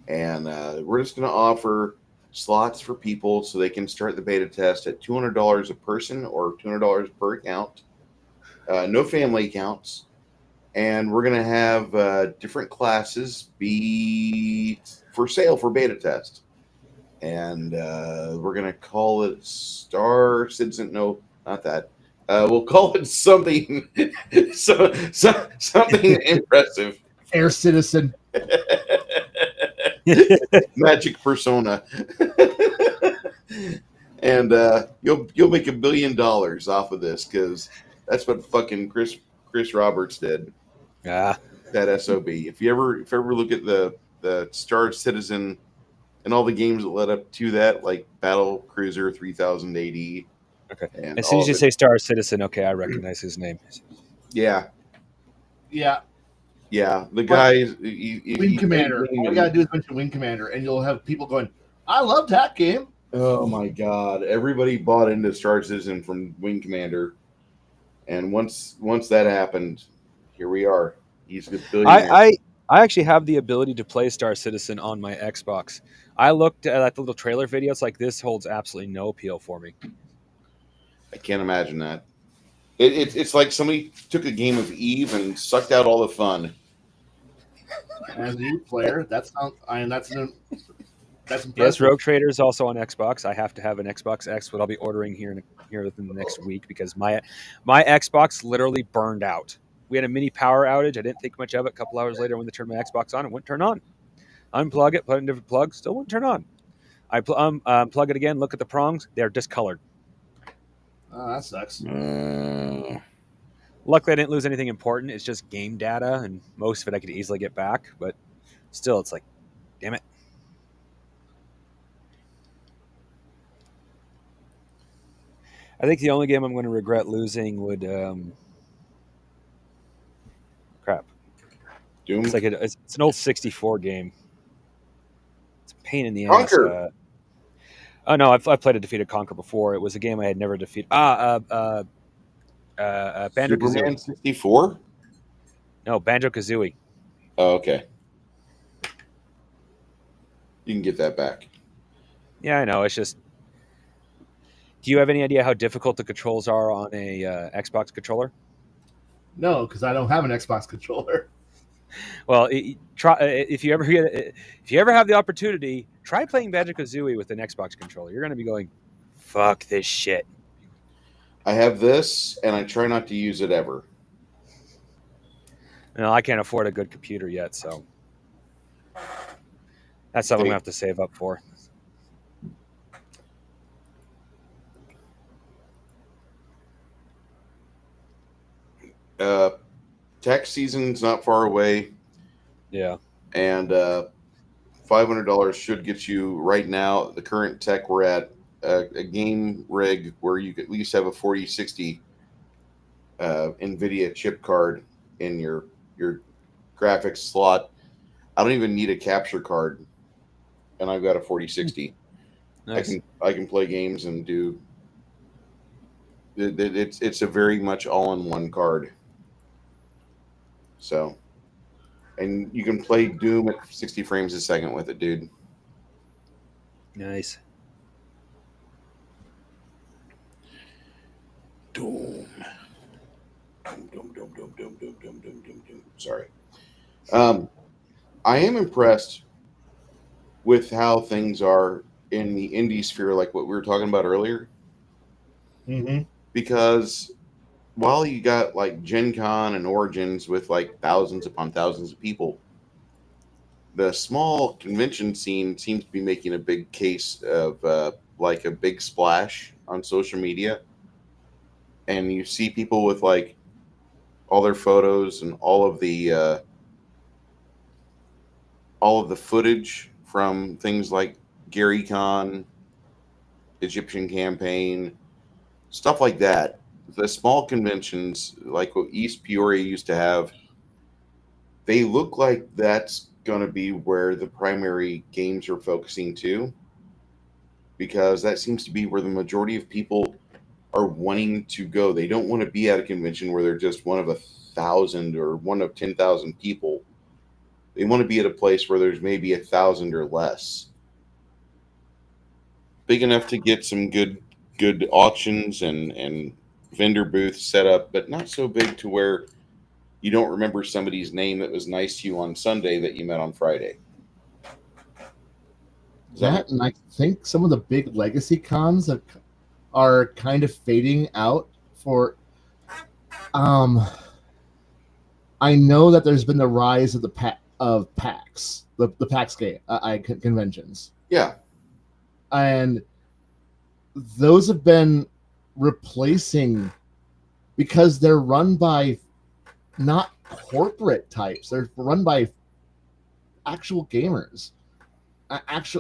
A: and we're just gonna offer slots for people so they can start the beta test at $200 a person or $200 per account. No family accounts. And we're going to have different classes be for sale for beta test. And we're going to call it Star Citizen. No, not that. We'll call it something something impressive.
B: Air Citizen.
A: Magic Persona. And you'll make $1 billion off of this, because that's what fucking Chris Roberts did.
C: Yeah,
A: that SOB. If you ever look at the Star Citizen and all the games that led up to that, like Battle Cruiser 3000 AD.
C: Okay. As soon as you say Star Citizen, okay, I recognize his name.
A: Yeah.
B: Yeah.
A: Yeah, the guy
B: Wing Commander. All you gotta do is mention Wing Commander, and you'll have people going, "I love that game."
A: Oh my god! Everybody bought into Star Citizen from Wing Commander, and once that happened, here we are. He's a billionaire.
C: I actually have the ability to play Star Citizen on my Xbox. I looked at the little trailer videos. Like, this holds absolutely no appeal for me.
A: I can't imagine that. It's like somebody took a game of Eve and sucked out all the fun.
C: As a new player, that's impressive. Yes, Rogue Trader is also on Xbox. I have to have an Xbox X, what I'll be ordering here within the next week, because my Xbox literally burned out. We had a mini power outage. I didn't think much of it. A couple hours later, when they turned my Xbox on, it wouldn't turn on. Unplug it, put in a different plug, still wouldn't turn on. I plug it again, look at the prongs, they're discolored.
B: Oh, that sucks.
C: Luckily, I didn't lose anything important. It's just game data, and most of it I could easily get back. But still, it's like, damn it. I think the only game I'm going to regret losing would crap.
A: Doom.
C: It's like it's an old 64 game. It's a pain in the
A: Conquer.
C: ass. Oh no, I've played a defeated Conquer before. It was a game I had never defeated. Banjo
A: Superman 64.
C: No, Banjo Kazooie.
A: Oh, okay. You can get that back.
C: Yeah, I know. It's just. Do you have any idea how difficult the controls are on a Xbox controller?
B: No, because I don't have an Xbox controller.
C: Well, try if you ever have the opportunity, try playing Banjo-Kazooie with an Xbox controller. You're going to be going, "Fuck this shit."
A: I have this, and I try not to use it ever.
C: No, I can't afford a good computer yet, so that's something I'm going to have to save up for.
A: Tax season's not far away.
C: Yeah.
A: And $500 should get you right now. The current tech we're at, a game rig where you could at least have a 4060 NVIDIA chip card in your graphics slot. I don't even need a capture card, and I've got a 4060. Nice. I can play games and do. It's a very much all-in-one card. So, and you can play Doom at 60 frames a second with it, dude.
C: Nice.
A: Doom. Sorry. I am impressed with how things are in the indie sphere, like what we were talking about earlier.
B: Mm-hmm.
A: Because while you got like Gen Con and Origins with like thousands upon thousands of people, the small convention scene seems to be making a big case of like a big splash on social media. And you see people with like all their photos and all of the footage from things like Gary Con, Egyptian Campaign, stuff like that. The small conventions, like what East Peoria used to have, they look like that's going to be where the primary games are focusing to, because that seems to be where the majority of people are wanting to go. They don't want to be at a convention where they're just one of 1,000 or one of 10,000 people. They want to be at a place where there's maybe 1,000 or less, big enough to get some good auctions and vendor booths set up, but not so big to where you don't remember somebody's name that was nice to you on Sunday that you met on Friday.
B: That, and I think some of the big legacy cons are kind of fading out for. I know that there's been the rise of PAX, the PAX game conventions.
A: Yeah,
B: and those have been replacing, because they're run by not corporate types. They're run by actual gamers.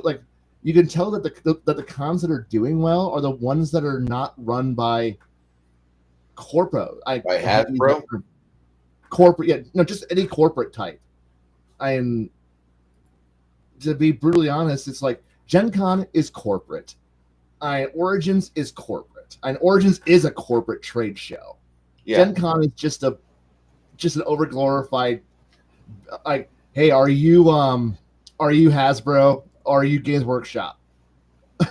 B: Like, you can tell that the cons that are doing well are the ones that are not run by corpo.
A: By Hasbro?
B: corporate, yeah, no, just any corporate type. And to be brutally honest, it's like Gen Con is corporate. Origins is corporate. And Origins is a corporate trade show. Yeah. Gen Con is just an overglorified, like, hey, are you Hasbro? Are you Games Workshop?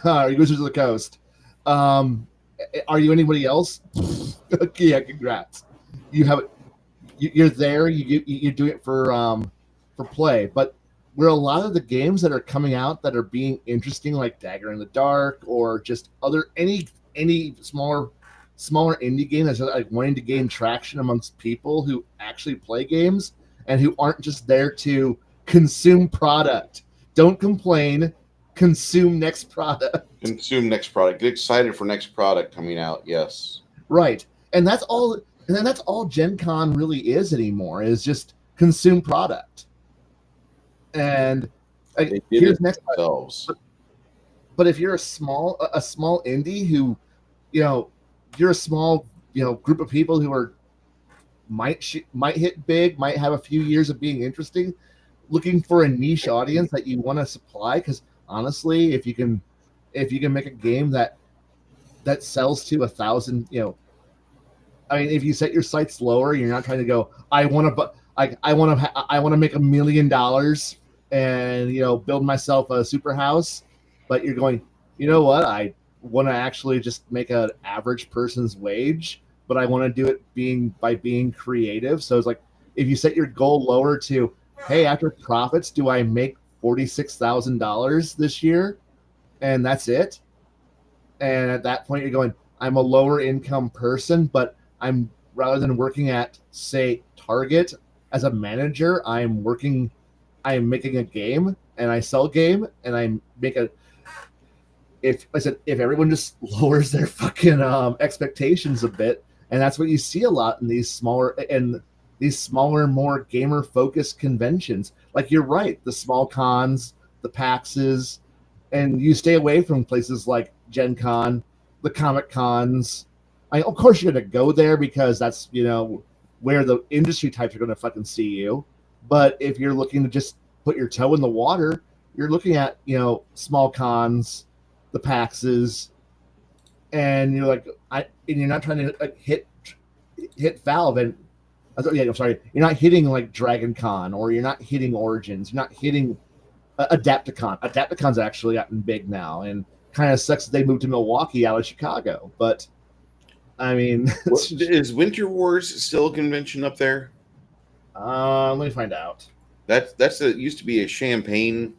B: Are you Wizards of the Coast? Are you anybody else? Yeah, congrats. You're there. You do it for play. But where a lot of the games that are coming out that are being interesting, like Dagger in the Dark, or just any smaller indie game that's like wanting to gain traction amongst people who actually play games and who aren't just there to consume product. Don't complain. Consume next product.
A: Consume next product. Get excited for next product coming out. Yes.
B: Right. And that's all. And then that's all Gen Con really is anymore, is just consume product. And here's next. But if you're a small indie who, you're a small, group of people who are might hit big, might have a few years of being interesting, looking for a niche audience that you want to supply. Because honestly, if you can make a game that sells to 1,000, I mean, if you set your sights lower, you're not trying to go, I want to make $1 million and build myself a super house, but you're going, you know what? I want to actually just make an average person's wage, but I want to do it by being creative. So it's like, if you set your goal lower to, hey, after profits, do I make $46,000 this year? And that's it. And at that point, you're going, I'm a lower income person, but I'm, rather than working at, say, Target as a manager, I am making a game, and I sell game, and I make if everyone just lowers their fucking expectations a bit, and that's what you see a lot in these smaller, more gamer focused conventions. Like, you're right, the small cons, the PAXs, and you stay away from places like Gen Con, the Comic Cons. Of course you're gonna go there because that's where the industry types are gonna fucking see you. But if you're looking to just put your toe in the water, you're looking at small cons, the PAXs, and you're like, and you're not trying to hit Valve, and I'm sorry, you're not hitting like Dragon Con, or you're not hitting Origins, you're not hitting Adapticon. Adapticon's actually gotten big now, and kind of sucks that they moved to Milwaukee out of Chicago. But I mean,
A: is Winter Wars still a convention up there?
B: Let me find out.
A: It used to be a Champanagon.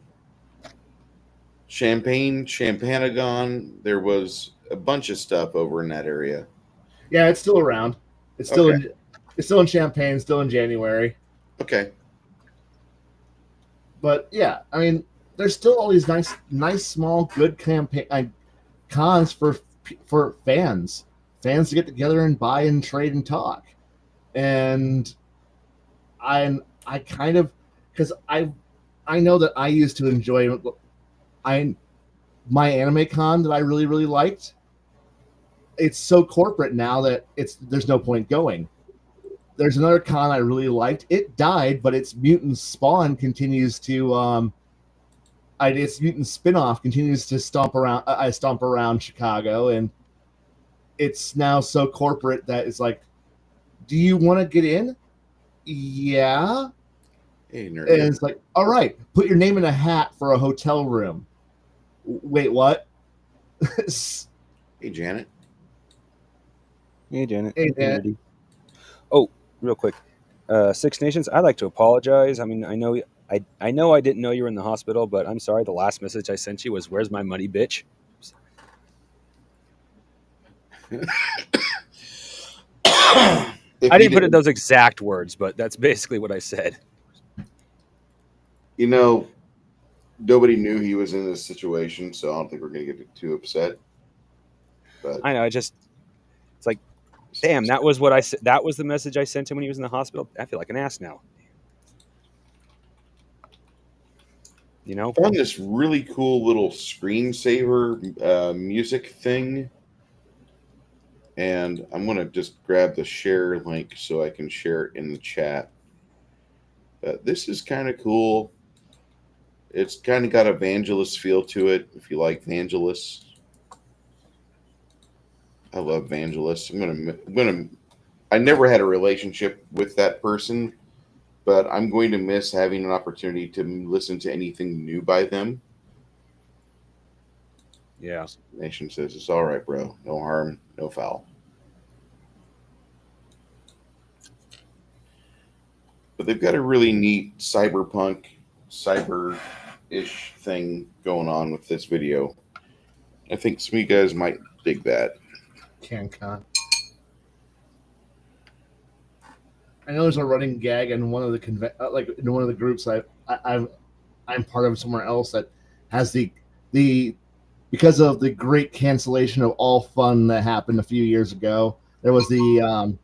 A: There was a bunch of stuff over in that area.
B: Yeah, it's still around. It's still in Champaign, still in January.
A: Okay.
B: But yeah, I mean, there's still all these nice small good cons for fans to get together and buy and trade and talk. And I kind of, because I know that I used to enjoy my anime con that I really, really liked. It's so corporate now that there's no point going. There's another con I really liked. It died, but its mutant spawn continues to its mutant spinoff continues to stomp around Chicago, and it's now so corporate that it's like, do you want to get in? Yeah.
A: Hey, nerd.
B: And it's like, all right, put your name in a hat for a hotel room. Wait, what?
A: Hey, Janet.
C: Hey, Janet.
B: Hey, Janet.
C: Oh, real quick. Six Nations, I'd like to apologize. I mean, I know I didn't know you were in the hospital, but I'm sorry. The last message I sent you was, "Where's my money, bitch?" I didn't put it those exact words, but that's basically what I said.
A: Nobody knew he was in this situation, so I don't think we're going to get too upset. But
C: I know. It's like, damn, that was what I said. That was the message I sent him when he was in the hospital. I feel like an ass now. I
A: found this really cool little screensaver music thing And I'm going to just grab the share link so I can share it in the chat. This is kind of cool. It's kind of got a Vangelis feel to it, if you like Vangelis. I love Vangelis. I never had a relationship with that person, but I'm going to miss having an opportunity to listen to anything new by them.
C: Yeah.
A: Nation says it's all right, bro. No harm, no foul. But they've got a really neat cyber-ish thing going on with this video. I think some of you guys might dig that.
B: CanCon. I know there's a running gag in one of the in one of the groups I'm part of somewhere else that has the because of the great cancellation of all fun that happened a few years ago. There was the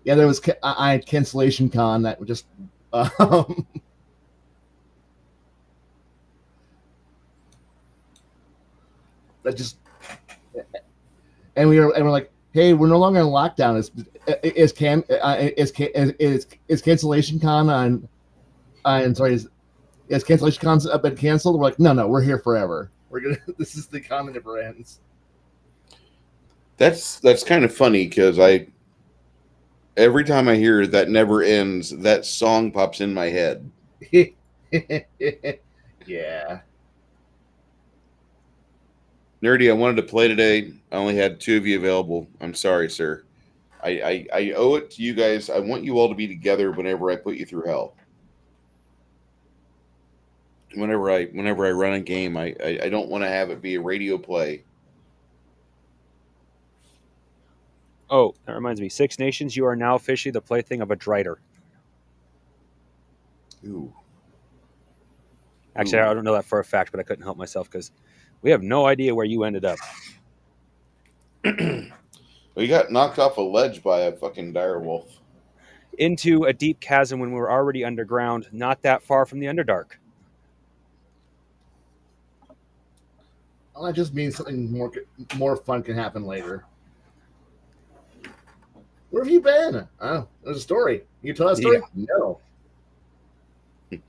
B: there was cancellation con that just that just and we're like, hey, we're no longer in lockdown. Is cancellation con on is cancellation con's been canceled? We're like, no, we're here forever. This is the con that never ends.
A: That's kind of funny because every time I hear that never ends, that song pops in my head.
B: Yeah.
A: Nerdy, I wanted to play today. I only had 2 of you available. I'm sorry, sir. I owe it to you guys. I want you all to be together whenever I put you through hell. Whenever I run a game, I don't want to have it be a radio play.
C: Oh, that reminds me. Six Nations, you are now officially the plaything of a Drider.
A: Ooh.
C: Actually, I don't know that for a fact, but I couldn't help myself because we have no idea where you ended up.
A: Well, you got knocked off a ledge by a fucking direwolf.
C: Into a deep chasm when we were already underground, not that far from the Underdark.
B: Well, that just means something more fun can happen later. Where have you been? Oh, there's a story. Can you tell that story? Yeah. No.
A: It'd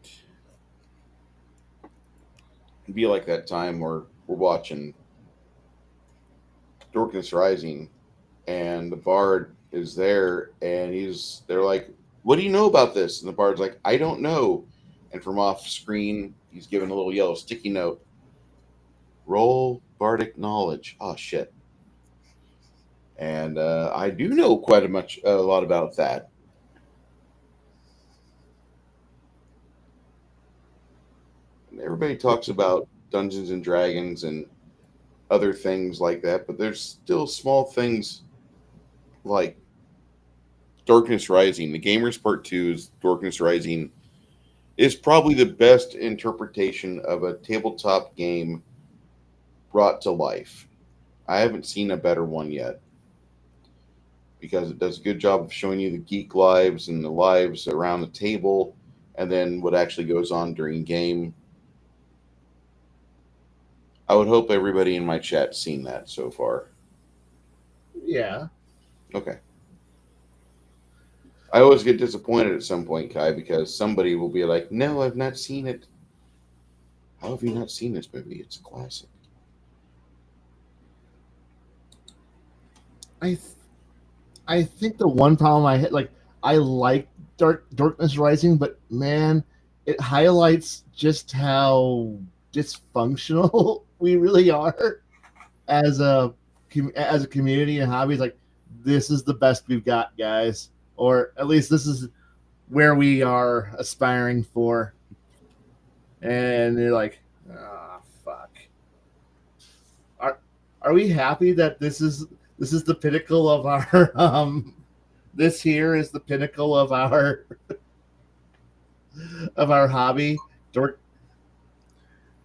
A: be like that time where we're watching Darkness Rising, and the bard is there, and they're like, "What do you know about this?" And the bard's like, "I don't know." And from off screen, he's given a little yellow sticky note. Roll bardic knowledge. Oh shit. And I do know quite a lot about that. And everybody talks about Dungeons and Dragons and other things like that, but there's still small things like Darkness Rising. The Gamers Part 2's Darkness Rising is probably the best interpretation of a tabletop game brought to life. I haven't seen a better one yet, because it does a good job of showing you the geek lives and the lives around the table, and then what actually goes on during game. I would hope everybody in my chat's seen that so far.
B: Yeah.
A: Okay. I always get disappointed at some point, Kai, because somebody will be like, "No, I've not seen it." How have you not seen this movie? It's a classic.
B: I think the one problem I had, I like Darkness Rising, but man, it highlights just how dysfunctional we really are as a community and hobbies. Like, this is the best we've got, guys, or at least this is where we are aspiring for. And they're like, fuck. Are we happy that this is the pinnacle of our this here is the pinnacle of our hobby?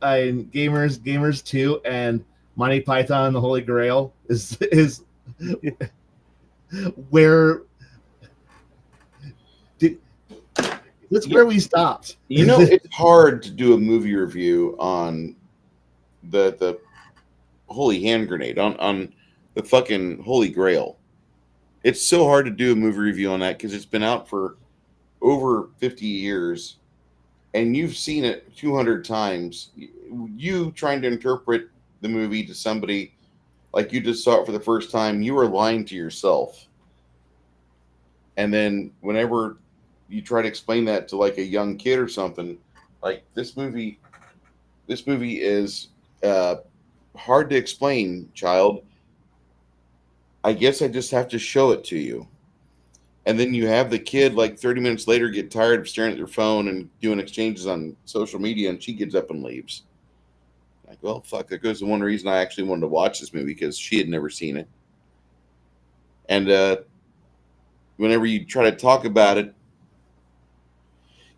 B: Gamers 2 and Monty Python and the Holy Grail is where that's where we stopped.
A: You know, it's hard to do a movie review on the Holy Hand Grenade on the fucking Holy Grail. It's so hard to do a movie review on that because it's been out for over 50 years and you've seen it 200 times. You trying to interpret the movie to somebody like you just saw it for the first time, you are lying to yourself. And then whenever you try to explain that to like a young kid or something, like this movie is hard to explain, child. I guess I just have to show it to you. And then you have the kid like 30 minutes later get tired of staring at their phone and doing exchanges on social media, and she gets up and leaves. Like, well, fuck, that goes to one reason I actually wanted to watch this movie, because she had never seen it. And whenever you try to talk about it,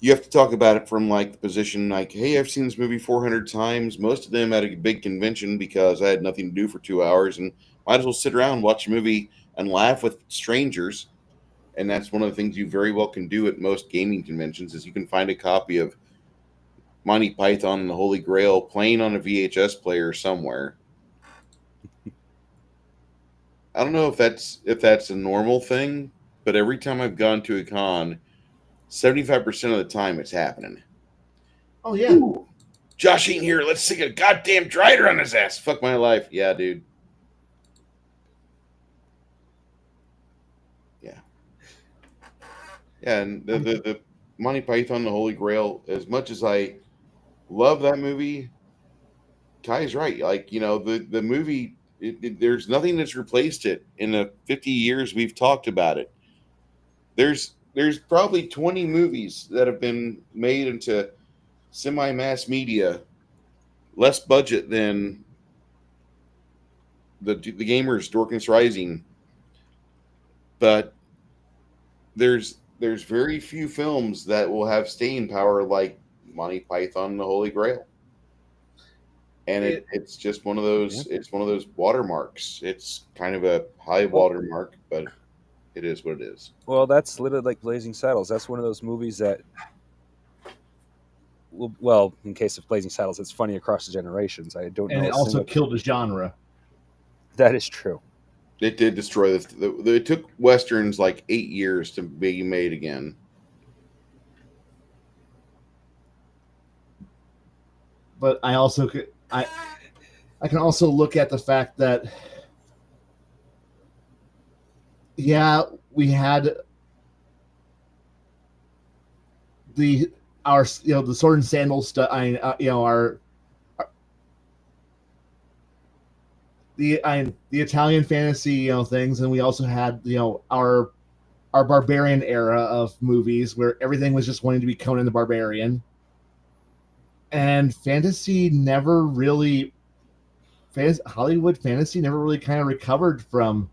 A: you have to talk about it from like the position like, hey, I've seen this movie 400 times, most of them at a big convention because I had nothing to do for 2 hours and might as well sit around, watch a movie, and laugh with strangers. And that's one of the things you very well can do at most gaming conventions is you can find a copy of Monty Python and the Holy Grail playing on a VHS player somewhere. I don't know if that's a normal thing, but every time I've gone to a con, 75% of the time it's happening.
B: Oh yeah.
A: Ooh, Josh ain't here. Let's stick a goddamn drider on his ass. Fuck my life. Yeah, dude. Yeah. Yeah, and the Monty Python, the Holy Grail, as much as I love that movie, Kai's right. Like, you know, the movie, there's nothing that's replaced it in the 50 years we've talked about it. There's probably 20 movies that have been made into semi-mass media, less budget than the Gamers Dorcas Rising, but there's very few films that will have staying power like Monty Python and the Holy Grail. And it's just one of those. Yeah. It's one of those watermarks. It's kind of a high watermark, but it is what it is.
C: Well, that's literally like Blazing Saddles. That's one of those movies that, well, in case of Blazing Saddles, it's funny across the generations. I don't know.
B: And it also killed the genre.
C: That is true.
A: It did destroy it took Westerns like 8 years to be made again.
B: But I also could. I can also look at the fact that, yeah, we had the sword and sandal stuff. The Italian fantasy things, and we also had our barbarian era of movies where everything was just wanting to be Conan the Barbarian. And Hollywood fantasy never really kind of recovered from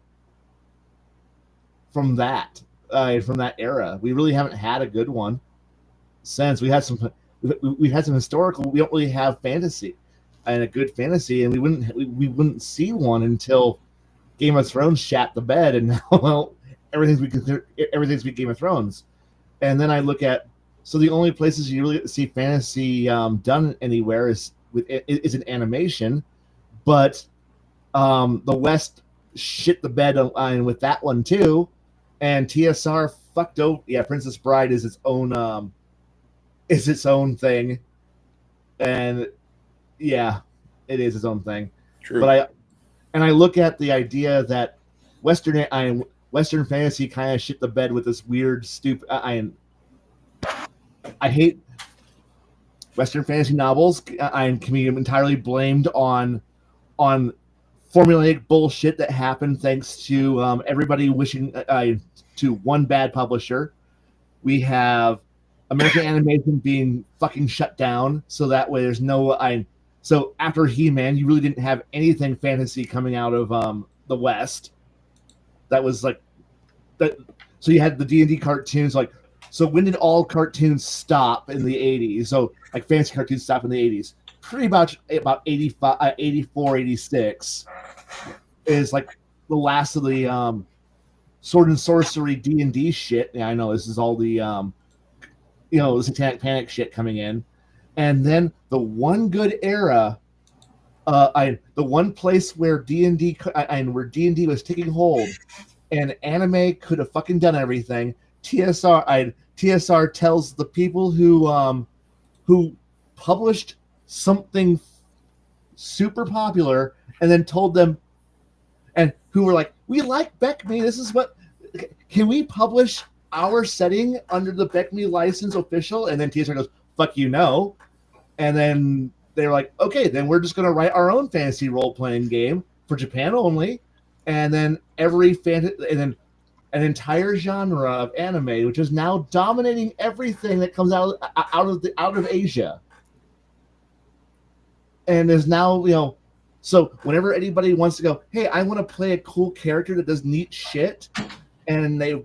B: that era. We really haven't had a good one since. We've had some historical. We don't really have fantasy and a good fantasy, and we wouldn't see one until Game of Thrones shat the bed, and now everything's Game of Thrones. And then I look at. So the only places you really see fantasy done anywhere is in animation, but the West shit the bed with that one too, and TSR fucked over. Yeah, Princess Bride is its own thing, and yeah, it is its own thing.
A: True.
B: But I look at the idea that Western fantasy kind of shit the bed with this weird stupid. I hate Western fantasy novels. I can be entirely blamed on formulaic bullshit that happened thanks to everybody wishing to one bad publisher. We have American animation being fucking shut down, so that way there's no. So after He-Man, you really didn't have anything fantasy coming out of the West. That was like that. So you had the D&D cartoons like. So when did all cartoons stop in the 80s? So like fantasy cartoons stop in the 80s. Pretty much about 85, 84, 86 is like the last of the sword and sorcery D&D shit. Yeah, I know this is all the the Satanic Panic shit coming in. And then the one good era the one place where D&D and where D&D was taking hold, and anime could have fucking done everything. TSR tells the people who published something super popular and then told them, and who were like, we like Beckme. This is what, can we publish our setting under the Beckme license official? And then TSR goes, fuck you, no. And then they're like, okay, then we're just going to write our own fantasy role-playing game for Japan only. And then and then an entire genre of anime, which is now dominating everything that comes out of Asia. And is now, so whenever anybody wants to go, hey, I want to play a cool character that does neat shit, and they,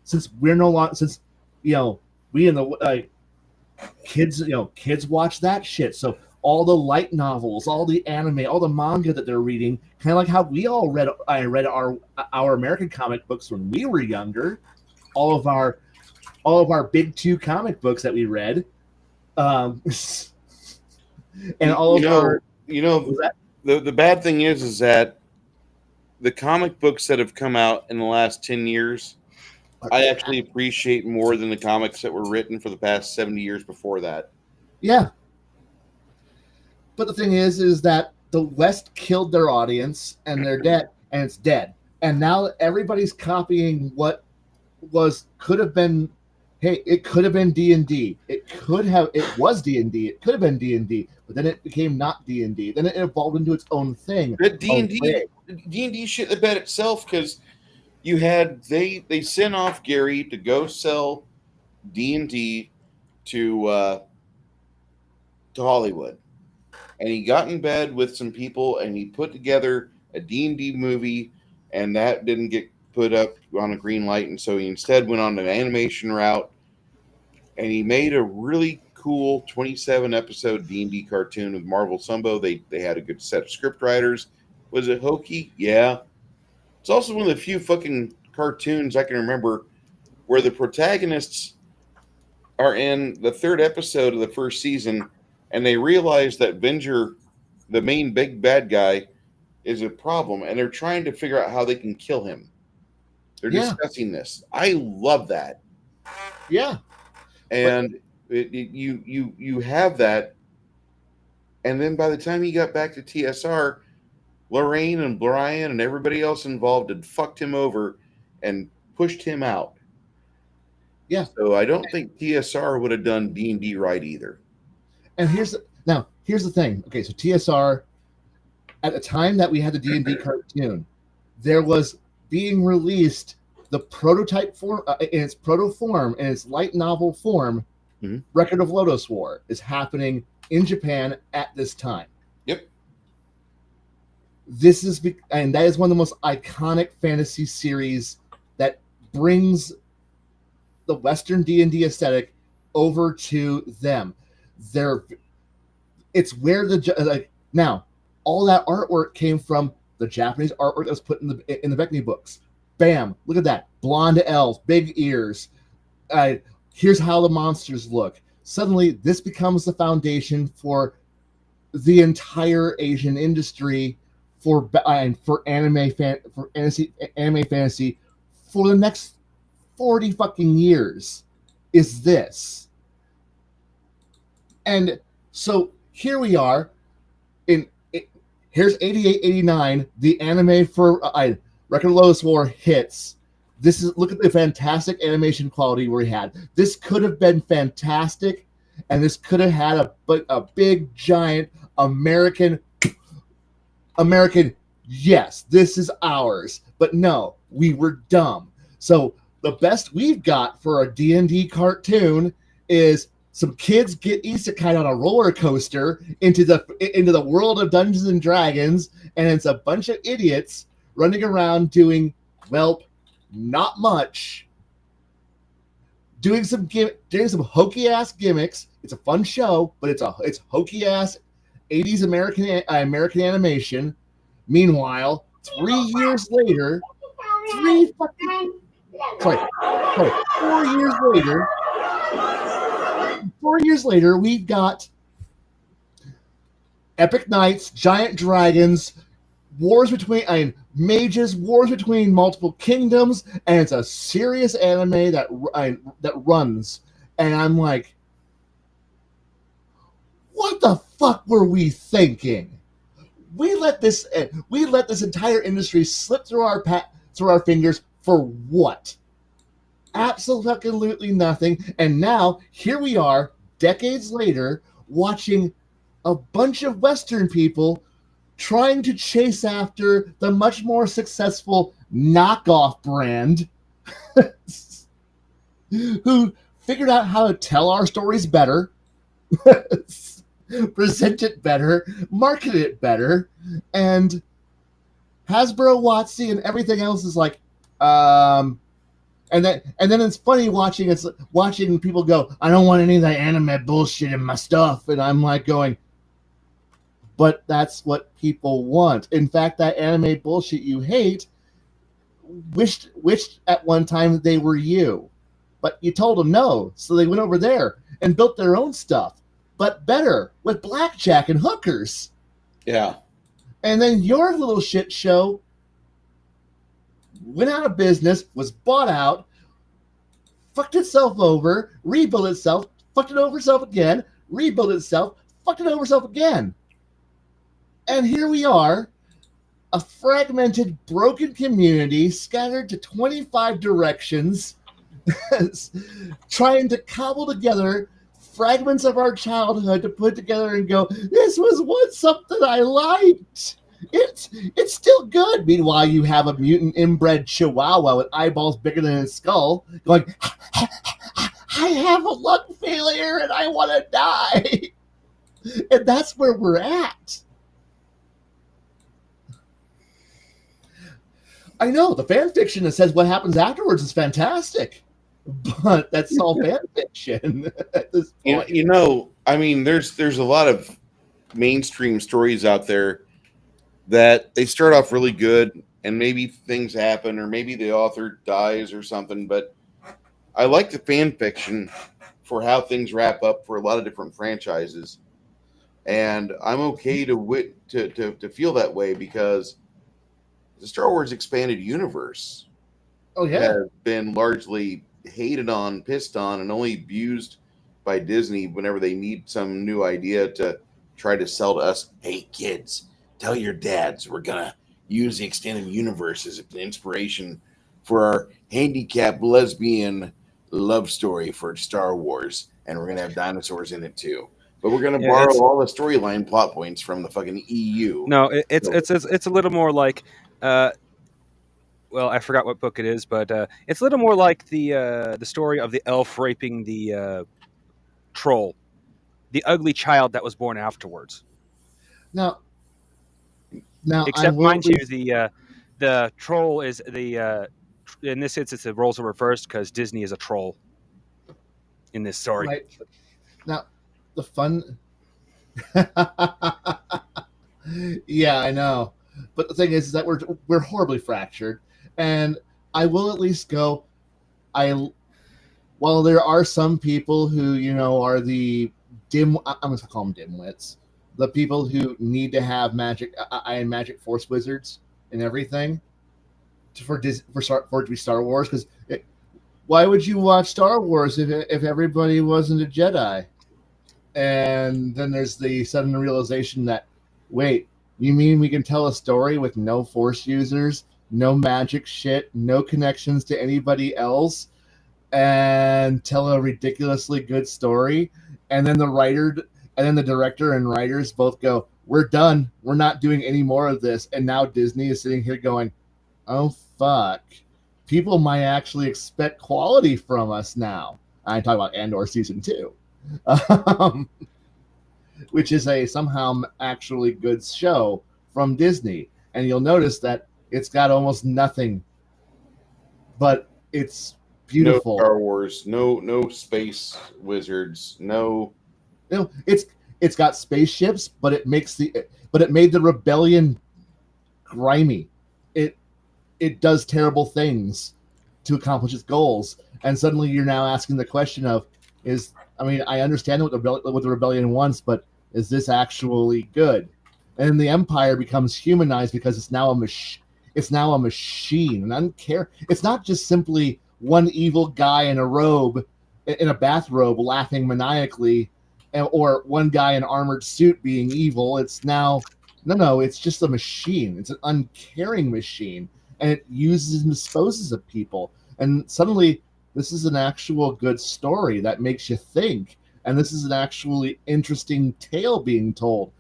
B: since we're no longer, since, we in the kids watch that shit. So all the light novels, all the anime, all the manga that they're reading, kind of like how we all read our American comic books when we were younger. All of our big two comic books that we read, and all of our.
A: The bad thing is that the comic books that have come out in the last 10 years, I actually appreciate more than the comics that were written for the past 70 years before that.
B: Yeah. But the thing is that the West killed their audience, and they're dead, and it's dead. And now everybody's copying what could have been. Hey, it could have been D&D. It was D&D. It could have been D&D, but then it became not D&D. Then it evolved into its own thing.
A: That D&D shit the bed itself, because you had they sent off Gary to go sell D&D to Hollywood, and he got in bed with some people and he put together a D&D movie, and that didn't get put up on a green light, and so he instead went on an animation route, and he made a really cool 27 episode D&D cartoon with Marvel Sumbo. They had a good set of script writers. Was it hokey? Yeah. It's also one of the few fucking cartoons I can remember where the protagonists are in the third episode of the first season, and they realize that Venger, the main big bad guy, is a problem, and they're trying to figure out how they can kill him. They're discussing this. I love that.
B: Yeah.
A: And you have that, and then by the time he got back to TSR, Lorraine and Brian and everybody else involved had fucked him over and pushed him out.
B: Yeah.
A: So I don't think TSR would have done D&D right either.
B: And here's the thing. Okay, so TSR, at the time that we had the D&D cartoon, there was being released the prototype form in its proto form, in its light novel form.
A: Mm-hmm.
B: Record of Lodoss War is happening in Japan at this time.
A: Yep.
B: And that is one of the most iconic fantasy series that brings the Western D&D aesthetic over to them. It's where now all that artwork came from the Japanese artwork that was put in the Beckme books. Bam! Look at that, blonde elves, big ears. Here's how the monsters look. Suddenly, this becomes the foundation for the entire Asian industry for anime fantasy for the next 40 fucking years. Is this? And so here we are. Here's 88, 89. The anime for Record of Lodoss War hits. Look at the fantastic animation quality we had. This could have been fantastic, and this could have had a big giant American. Yes, this is ours. But no, we were dumb. So the best we've got for a D&D cartoon is some kids get isekai on a roller coaster into the world of Dungeons and Dragons, and it's a bunch of idiots running around doing, well, not much, doing some hokey ass gimmicks. It's a fun show, but it's hokey ass 80s American animation. Meanwhile, 4 years later, we've got epic knights, giant dragons, wars between mages, wars between multiple kingdoms, and it's a serious anime that runs. And I'm like, what the fuck were we thinking? We let this entire industry slip through our fingers for what? Absolutely nothing. And now here we are, decades later, watching a bunch of Western people trying to chase after the much more successful knockoff brand who figured out how to tell our stories better, present it better, market it better, and Hasbro, WotC, and everything else is like, and then it's funny watching people go, I don't want any of that anime bullshit in my stuff, and I'm like going, but that's what people want. In fact, that anime bullshit you hate wished at one time that they were you. But you told them no, so they went over there and built their own stuff, but better, with blackjack and hookers.
A: Yeah.
B: And then your little shit show went out of business, was bought out, fucked itself over, rebuilt itself, fucked it over itself again, rebuilt itself, fucked it over itself again. And here we are, a fragmented, broken community scattered to 25 directions, trying to cobble together fragments of our childhood to put together and go, this was once something I liked. It's still good. Meanwhile, you have a mutant inbred chihuahua with eyeballs bigger than his skull going, I have a lung failure and I want to die. And that's where we're at. I know, the fan fiction that says what happens afterwards is fantastic, but that's all fan fiction at this point.
A: You know, I mean, there's a lot of mainstream stories out there that they start off really good, and maybe things happen, or maybe the author dies or something, but I like the fan fiction for how things wrap up for a lot of different franchises, and I'm okay to feel that way because the Star Wars expanded universe has been largely hated on, pissed on, and only abused by Disney whenever they need some new idea to try to sell to us. Hey, kids, tell your dads we're going to use the extended universe as an inspiration for our handicapped lesbian love story for Star Wars, and we're going to have dinosaurs in it too. But we're going to borrow all the storyline plot points from the fucking EU.
C: No, it's a little more like, well, I forgot what book it is, but it's a little more like the story of the elf raping the troll, the ugly child that was born afterwards.
B: Now,
C: except mind you, the troll is in this instance the roles are reversed because Disney is a troll in this story.
B: Right. Now, the fun. Yeah, I know, but the thing is that we're horribly fractured, and I will at least go. While there are some people who are the I'm going to call them dimwits, the people who need to have magic force wizards and everything for it to be Star Wars. Because why would you watch Star Wars if everybody wasn't a Jedi? And then there's the sudden realization that, wait, you mean we can tell a story with no force users, no magic shit, no connections to anybody else, and tell a ridiculously good story? And then the director and writers both go, we're done. We're not doing any more of this. And now Disney is sitting here going, oh, fuck. People might actually expect quality from us now. I'm talking about Andor Season 2. Which is a somehow actually good show from Disney. And you'll notice that it's got almost nothing, but it's beautiful.
A: No Star Wars, no space wizards, no.
B: It's got spaceships, but it made the rebellion grimy. It does terrible things to accomplish its goals, and suddenly you're now asking the question of I understand what the rebellion wants, but Is this actually good? And the Empire becomes humanized because it's now a machine. It's now a machine, and I don't care. It's not just simply one evil guy in a robe, in a bathrobe, laughing maniacally, or one guy in an armored suit being evil. It's now no. It's just a machine. It's an uncaring machine, and it uses and disposes of people. And suddenly, this is an actual good story that makes you think. And this is an actually interesting tale being told.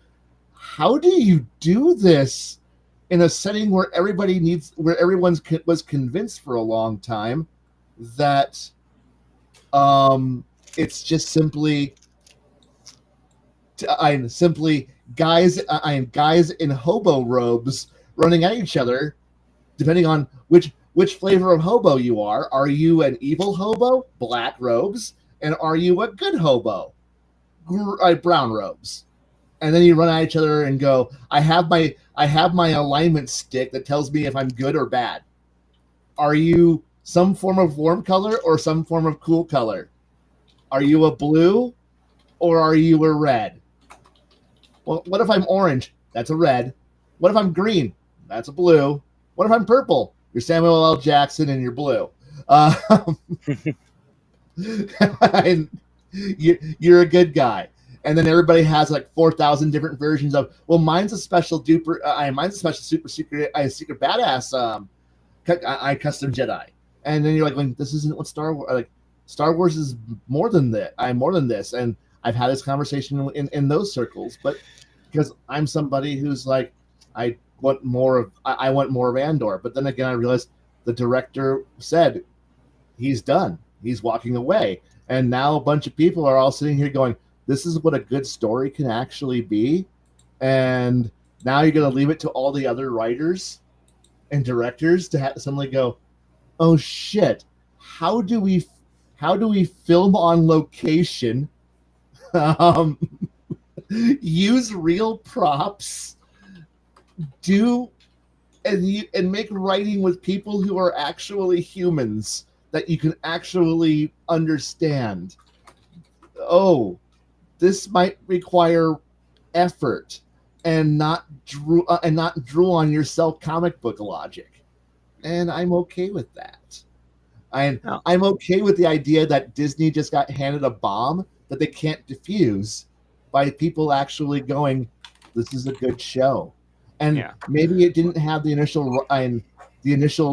B: How do you do this in a setting where everyone was convinced for a long time that it's just simply guys in hobo robes running at each other, depending on which flavor of hobo you are. Are you an evil hobo, black robes, and are you a good hobo, brown robes? And then you run at each other and go, I have my alignment stick that tells me if I'm good or bad. Are you some form of warm color or some form of cool color? Are you a blue or are you a red? Well, what if I'm orange? That's a red. What if I'm green? That's a blue. What if I'm purple? You're Samuel L. Jackson and you're blue. And you're a good guy. And then everybody has like 4,000 different versions of, well, mine's a special duper, mine's a special super secret, secret badass, custom Jedi. And then you're like, this isn't what Star Wars, like, Star Wars is more than that. I'm more than this. And I've had this conversation in those circles, but because I'm somebody who's like, I want more of Andor. But then again, I realized the director said he's done. He's walking away. And now a bunch of people are all sitting here going, this is what a good story can actually be. And now you're going to leave it to all the other writers and directors to suddenly go, oh shit, how do we film on location, use real props, and make writing with people who are actually humans that you can actually understand. Oh, this might require effort and not drew on your comic book logic. And I'm okay with that. I'm okay with the idea that Disney just got handed a bomb that they can't defuse by people actually going, this is a good show. And maybe it didn't have the initial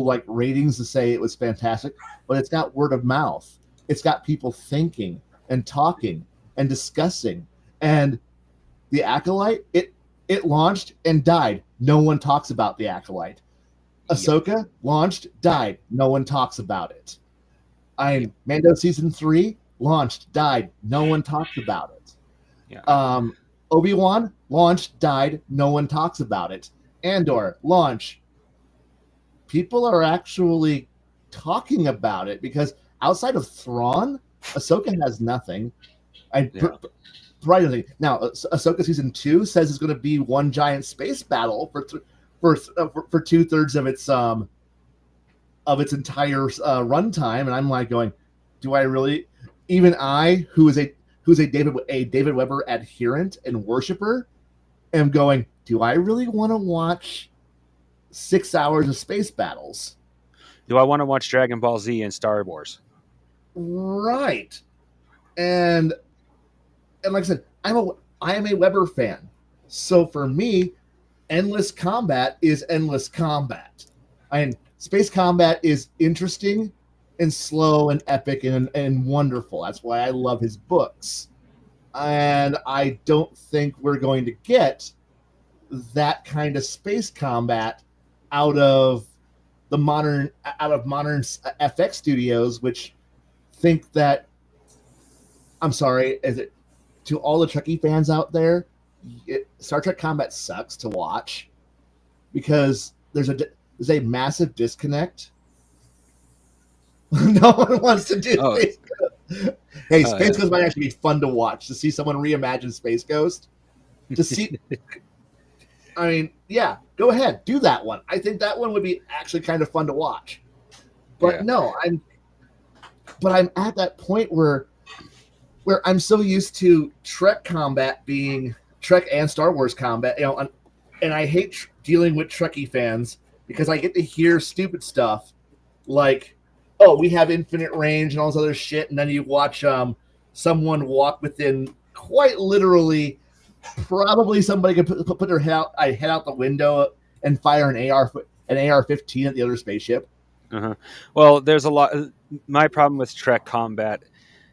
B: like ratings to say it was fantastic, but it's got word of mouth. It's got people thinking and talking and discussing. And the Acolyte, it launched and died. No one talks about the Acolyte. Ahsoka launched, died. No one talks about it. Mando season 3 launched, died. No one talks about it. Obi-Wan launched, died. No one talks about it. Andor launch. People are actually talking about it because outside of Thrawn, Ahsoka has nothing. Now, Ahsoka season 2 says it's going to be one giant space battle for 2/3 of its entire runtime, and I'm like going, do I really? Even I, who's a David Weber adherent and worshiper, am going, do I really want to watch 6 hours of space battles?
C: Do I want to watch Dragon Ball Z and Star Wars?
B: Right. And like I said, I am a Weber fan. So for me, endless combat is endless combat. Space combat is interesting and slow and epic and wonderful. That's why I love his books. And I don't think we're going to get that kind of space combat out of modern FX studios, which think that, I'm sorry, to all the Trekkie fans out there, Star Trek combat sucks to watch because there's a massive disconnect. No one wants to do Space Ghost. Hey, Space Ghost might actually be fun to watch, to see someone reimagine Space Ghost. To see, I mean, yeah, go ahead, do that one. I think that one would be actually kind of fun to watch. But I'm at that point where I'm so used to Trek combat being Trek and Star Wars combat, and I hate dealing with Trekkie fans because I get to hear stupid stuff like, "Oh, we have infinite range" and all this other shit, and then you watch someone walk within quite literally, probably somebody could put their head out the window and fire an AR-15 at the other spaceship.
C: Uh-huh. Well, there's a lot. My problem with Trek combat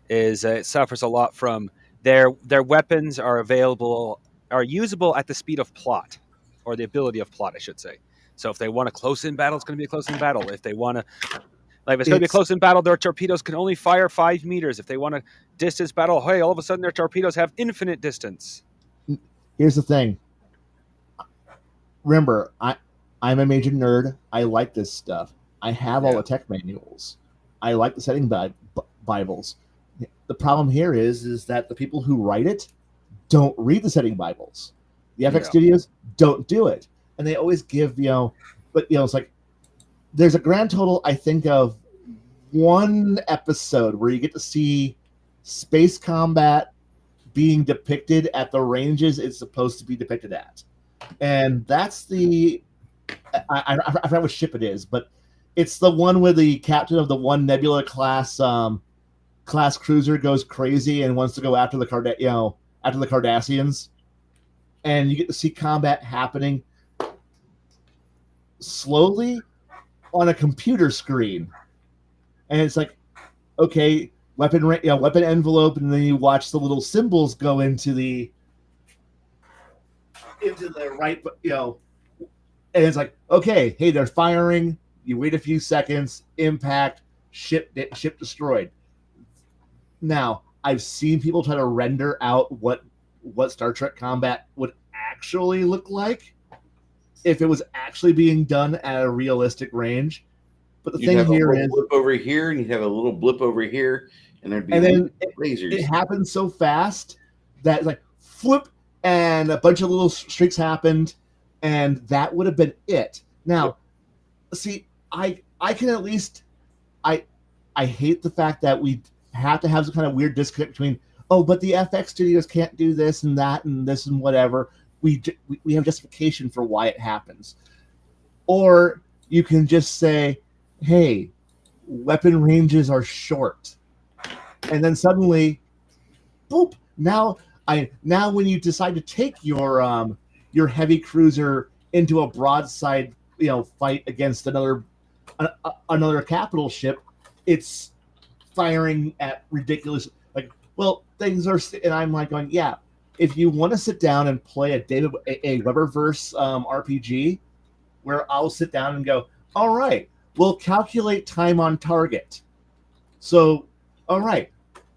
C: is it suffers a lot from their weapons are usable at the speed of plot, or the ability of plot, I should say. So if they want a close-in battle, it's going to be a close-in battle. If they want to, if it's going to be a close-in battle, their torpedoes can only fire 5 meters. If they want a distance battle, hey, all of a sudden their torpedoes have infinite distance.
B: Here's the thing. Remember, I'm a major nerd. I like this stuff. I have all the tech manuals. I like the setting Bibles. The problem here is that the people who write it don't read the setting Bibles. The FX studios don't do it. And they always give, but it's like there's a grand total, I think, of one episode where you get to see space combat being depicted at the ranges it's supposed to be depicted at. And that's I forgot what ship it is, but it's the one where the captain of the one Nebula class cruiser goes crazy and wants to go after the Cardassians, and you get to see combat happening slowly on a computer screen, and it's like, okay, weapon envelope, and then you watch the little symbols go into the right, and it's like, okay, hey, they're firing. You wait a few seconds, impact, ship destroyed. Now, I've seen people try to render out what Star Trek combat would actually look like if it was actually being done at a realistic range. But the thing here is,
A: blip over here, and you have a little blip over here, and there'd be lasers.
B: It happens so fast that it's like flip, and a bunch of little streaks happened, and that would have been it. Now, see, I can at least I hate the fact that we have to have some kind of weird disconnect between, but the FX studios can't do this and that and this and whatever. We have justification for why it happens. Or you can just say, hey, weapon ranges are short. And then suddenly, boop, now when you decide to take your heavy cruiser into a broadside, fight against another capital ship, it's firing at ridiculous, things are, and I'm like going, yeah, if you want to sit down and play a Weberverse RPG, where I'll sit down and go, all right, we'll calculate time on target. So, all right,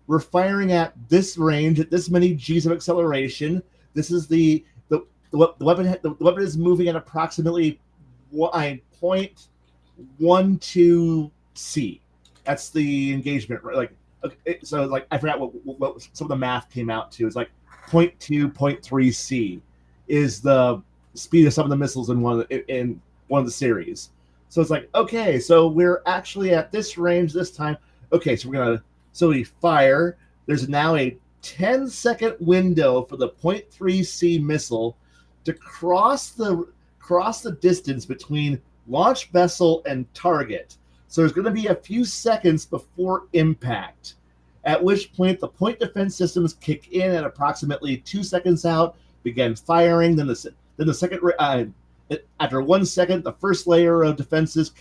B: we're firing at this range at this many G's of acceleration. This is the weapon. The weapon is moving at approximately 0.12 C. That's the engagement, right? So I forgot what some of the math came out to. It's like 0.2, 0.3 C is the speed of some of the missiles in one of the series. So it's like, okay, so we're actually at this range this time. Okay, so we fire. There's now a 10-second window for the 0.3 C missile to cross the distance between launch vessel and target. So there's going to be a few seconds before impact, at which point the point defense systems kick in at approximately 2 seconds out, begin firing. Then the second, after 1 second, the first layer of defenses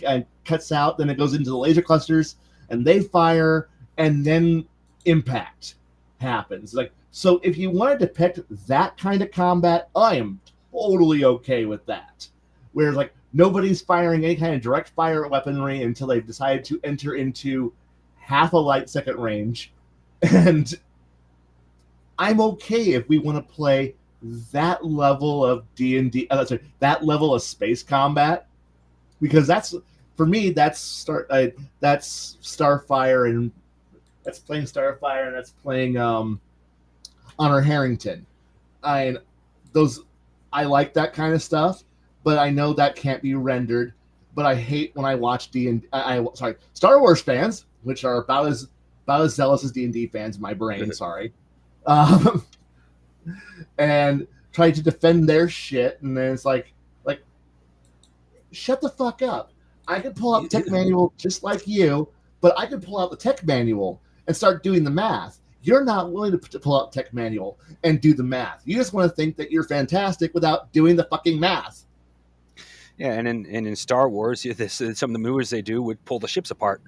B: cuts out. Then it goes into the laser clusters, and they fire, and then impact happens. So if you want to depict that kind of combat, I am totally okay with that. Whereas nobody's firing any kind of direct fire weaponry until they've decided to enter into half a light second range. And I'm okay if we want to play that level of D&D, that level of space combat, because that's, for me, that's Starfire, and that's playing Starfire, and that's playing Honor Harrington. I like that kind of stuff. But I know that can't be rendered. But I hate when I watch Star Wars fans, which are about as zealous as D&D fans in my brain. Sorry, and try to defend their shit, and then it's like shut the fuck up. I could pull out the tech manual just like you, but I could pull out the tech manual and start doing the math. You're not willing to pull out the tech manual and do the math. You just want to think that you're fantastic without doing the fucking math.
C: Yeah, and in Star Wars, some of the movies they do would pull the ships apart.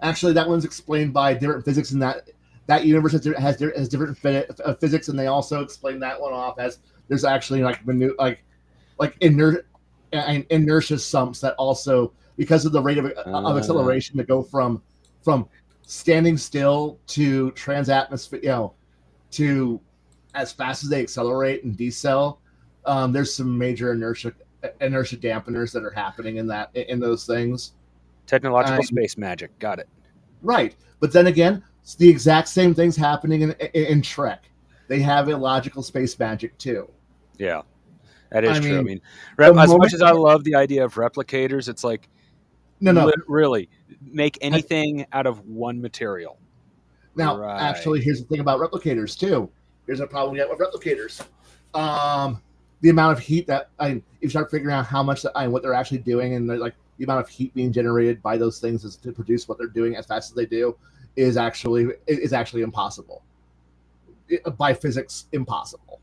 B: Actually, that one's explained by different physics in that universe has different physics, and they also explain that one off as there's actually inertia sumps that also, because of the rate of acceleration to go from standing still to transatmosphere, to as fast as they accelerate and decel, there's some major inertia dampeners that are happening in those things.
C: Technological space magic, got it.
B: Right, but then again, it's the exact same things happening in Trek. They have illogical space magic too.
C: Yeah, that is true. I mean, as much as I love the idea of replicators, it's like, no, really, make anything out of one material.
B: Now, actually, here's the thing about replicators too. Here's a problem we have with replicators. The amount of heat that if you start figuring out how much what they're actually doing, and the amount of heat being generated by those things is to produce what they're doing as fast as they do is actually impossible. By physics, impossible.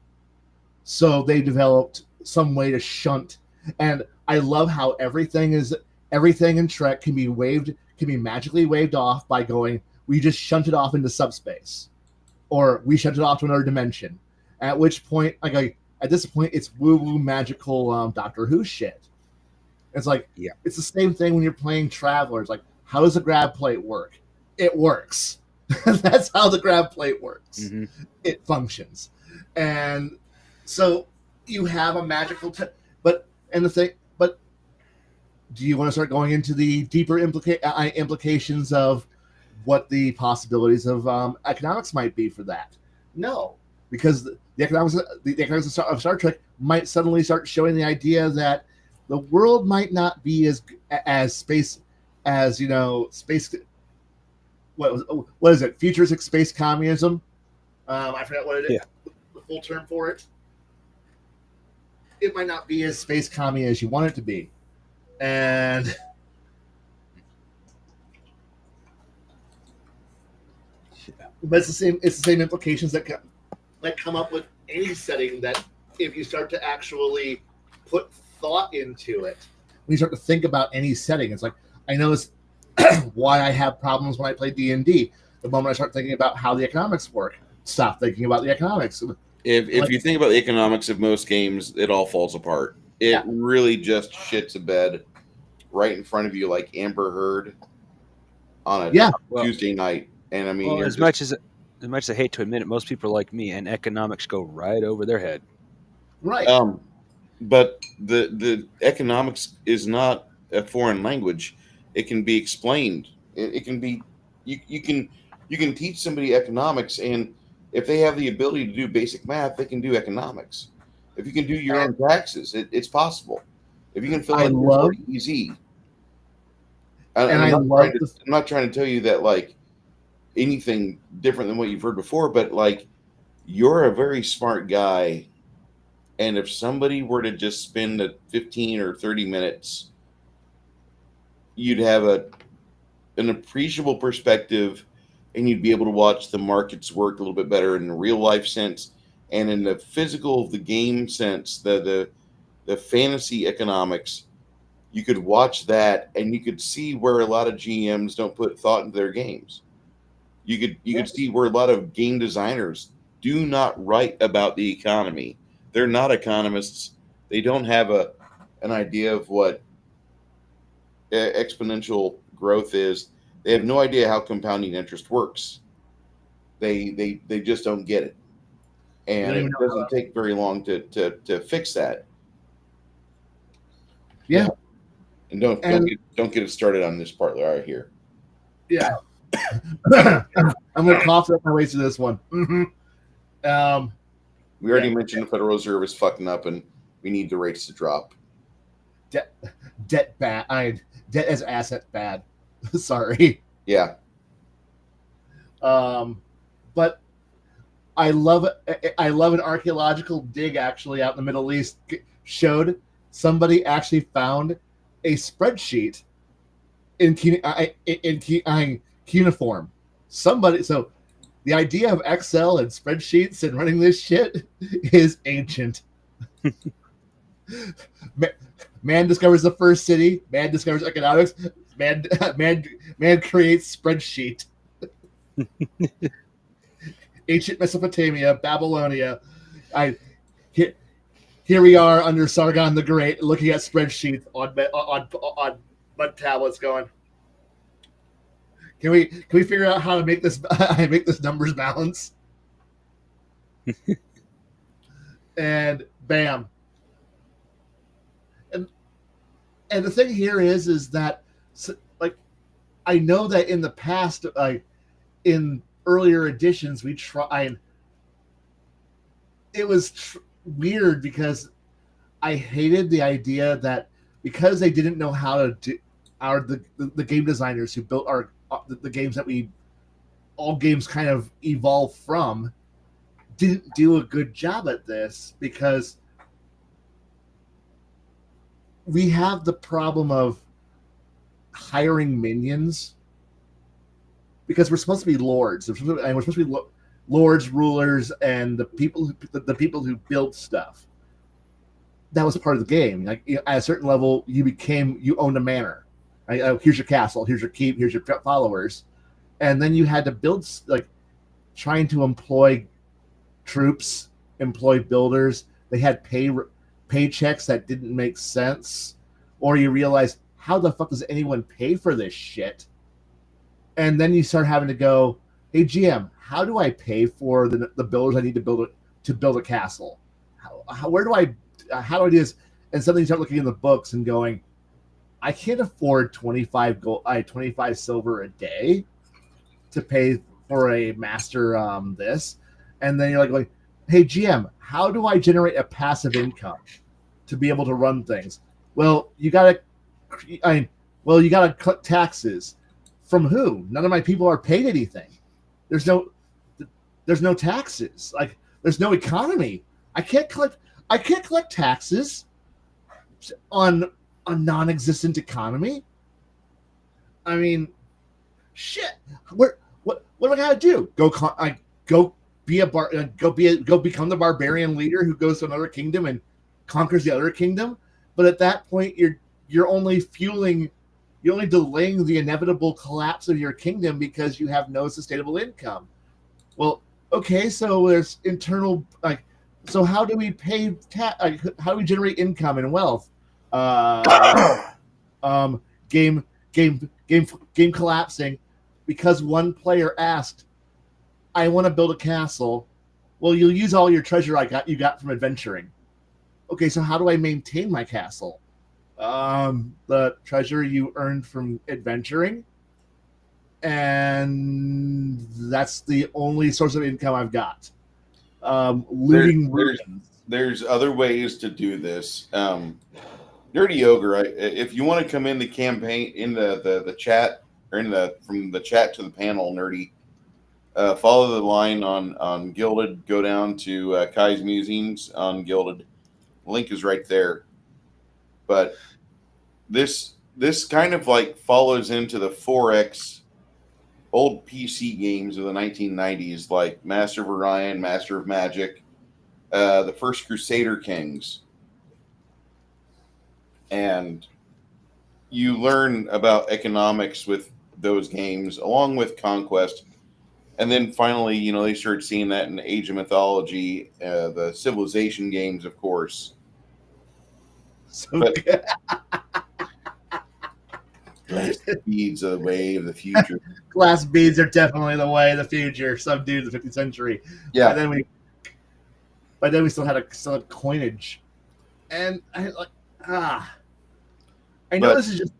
B: So they developed some way to shunt, and I love how everything in Trek can be magically waved off by going, we just shunt it off into subspace, or we shunt it off to another dimension. At which point, at this point, it's woo-woo magical Doctor Who shit. It's it's the same thing when you're playing Travelers. How does the grab plate work? It works. That's how the grab plate works. Mm-hmm. It functions. And so you have a magical but do you want to start going into the deeper implications of what the possibilities of economics might be for that? No, because the economics of Star Trek might suddenly start showing the idea that the world might not be as space as space. What is it? Futuristic space communism. I forgot what it is.
C: Yeah.
B: The full term for it. It might not be as space commie as you want it to be, and but it's the same. It's the same implications that come up with any setting. That if you start to actually put thought into it, when you start to think about any setting, it's I know it's why I have problems when I play D&D. The moment I start thinking about how the economics work, stop thinking about the economics.
A: If you think about the economics of most games, it all falls apart. It really just shits a bed right in front of you, like Amber Heard on a Tuesday night. And I mean,
C: as much as I hate to admit it, most people are like me, and economics go right over their head.
B: Right.
A: But the economics is not a foreign language. It can be explained. It can be you can teach somebody economics, and if they have the ability to do basic math, they can do economics. If you can do your own taxes, it's possible. If you can fill out easy. I'm not trying to tell you that anything different than what you've heard before, but you're a very smart guy, and if somebody were to just spend 15 or 30 minutes, you'd have an appreciable perspective, and you'd be able to watch the markets work a little bit better in the real life sense, and in the physical of the game sense, the fantasy economics. You could watch that, and you could see where a lot of GMs don't put thought into their games. You could see where a lot of game designers do not write about the economy. They're not economists. They don't have an idea of what exponential growth is. They have no idea how compounding interest works. They just don't get it, and it doesn't take very long to fix that.
B: Yeah.
A: And don't get it started on this part right here.
B: Yeah. I'm going to cough up my way through this one. Mm-hmm.
A: We already mentioned the Federal Reserve is fucking up, and we need the rates to drop.
B: Debt bad. Debt as asset bad. Sorry.
A: Yeah.
B: But I love an archaeological dig actually out in the Middle East showed somebody actually found a spreadsheet in cuneiform. Somebody, so the idea of Excel and spreadsheets and running this shit is ancient. Man discovers the first city. Man discovers economics. Man creates spreadsheet. Ancient Mesopotamia, Babylonia. Here we are under Sargon the Great, looking at spreadsheets on mud tablets, going, Can we figure out how to make this numbers balance? And bam. And the thing here is that, like, I know that in the past, in earlier editions, we tried. It was weird because I hated the idea that because they didn't know how to do the game designers who built the games that all games kind of evolve from, didn't do a good job at this, because we have the problem of hiring minions, because we're supposed to be lords, and we're supposed to be lords, rulers, and the people who build stuff. That was part of the game. Like, at a certain level, you owned a manor. Right? Here's your castle. Here's your keep. Here's your followers, and then you had to build, like, trying to employ troops, employ builders. They had paychecks that didn't make sense, or you realize, how the fuck does anyone pay for this shit? And then you start having to go, hey GM, how do I pay for the builders I need to build a castle? How do I do this? And suddenly you start looking in the books and going, I can't afford 25 silver a day to pay for a master this. And then you're like going, hey GM, how do I generate a passive income to be able to run things? Well, you gotta collect taxes. From who? None of my people are paid anything. There's no taxes. Like, there's no economy. I can't collect taxes on a non-existent economy. I mean, shit. What am I gonna do? Go become the barbarian leader who goes to another kingdom and conquers the other kingdom? But at that point, you're only delaying the inevitable collapse of your kingdom because you have no sustainable income. Well, okay, so there's internal, like, so how do we pay how do we generate income and wealth? Game collapsing because one player asked, I want to build a castle. Well, you'll use all your treasure you got from adventuring. Okay, so how do I maintain my castle? The treasure you earned from adventuring, and that's the only source of income I've got. Looting ruins.
A: There's other ways to do this. Nerdy Ogre, if you want to come in the campaign, in the chat, or from the chat to the panel, Nerdy, follow the line on Gilded. Go down to Kai's Musings on Gilded. Link is right there. But this kind of like follows into the 4X old PC games of the 1990s, like Master of Orion, Master of Magic, the first Crusader Kings. And you learn about economics with those games, along with Conquest. And then finally, they started seeing that in Age of Mythology, the Civilization games, of course. Glass beads are the way of the future.
B: Glass beads are definitely the way of the future. Some dude in the 15th century.
A: Yeah.
B: But then we still had coinage, and I know this is just.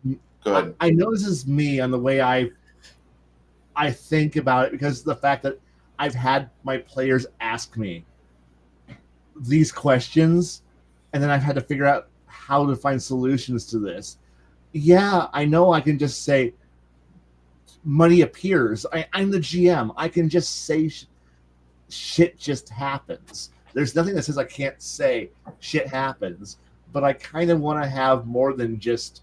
A: Go ahead.
B: I know this is me on the way I think about it, because of the fact that I've had my players ask me these questions, and then I've had to figure out how to find solutions to this. Yeah, I know I can just say money appears. I'm the GM. I can just say shit just happens. There's nothing that says I can't say shit happens, but I kind of want to have more than just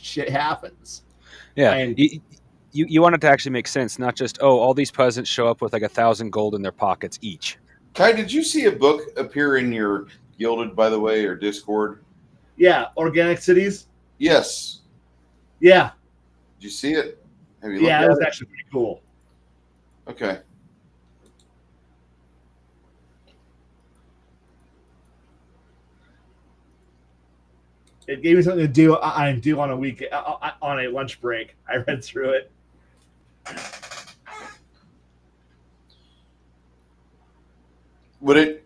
B: shit happens.
C: Yeah.
B: And
C: You want it to actually make sense, not just, oh, all these peasants show up with like 1,000 gold in their pockets each.
A: Kai, did you see a book appear in your Gilded, by the way, or Discord?
B: yeah, Organic Cities.
A: Yes.
B: Yeah.
A: Did you see it? Have you
B: Yeah,
A: looked
B: it
A: at
B: was
A: it?
B: actually pretty cool.
A: Okay.
B: It gave me something to do. I do on a week on a lunch break. I read through it.
A: Would it?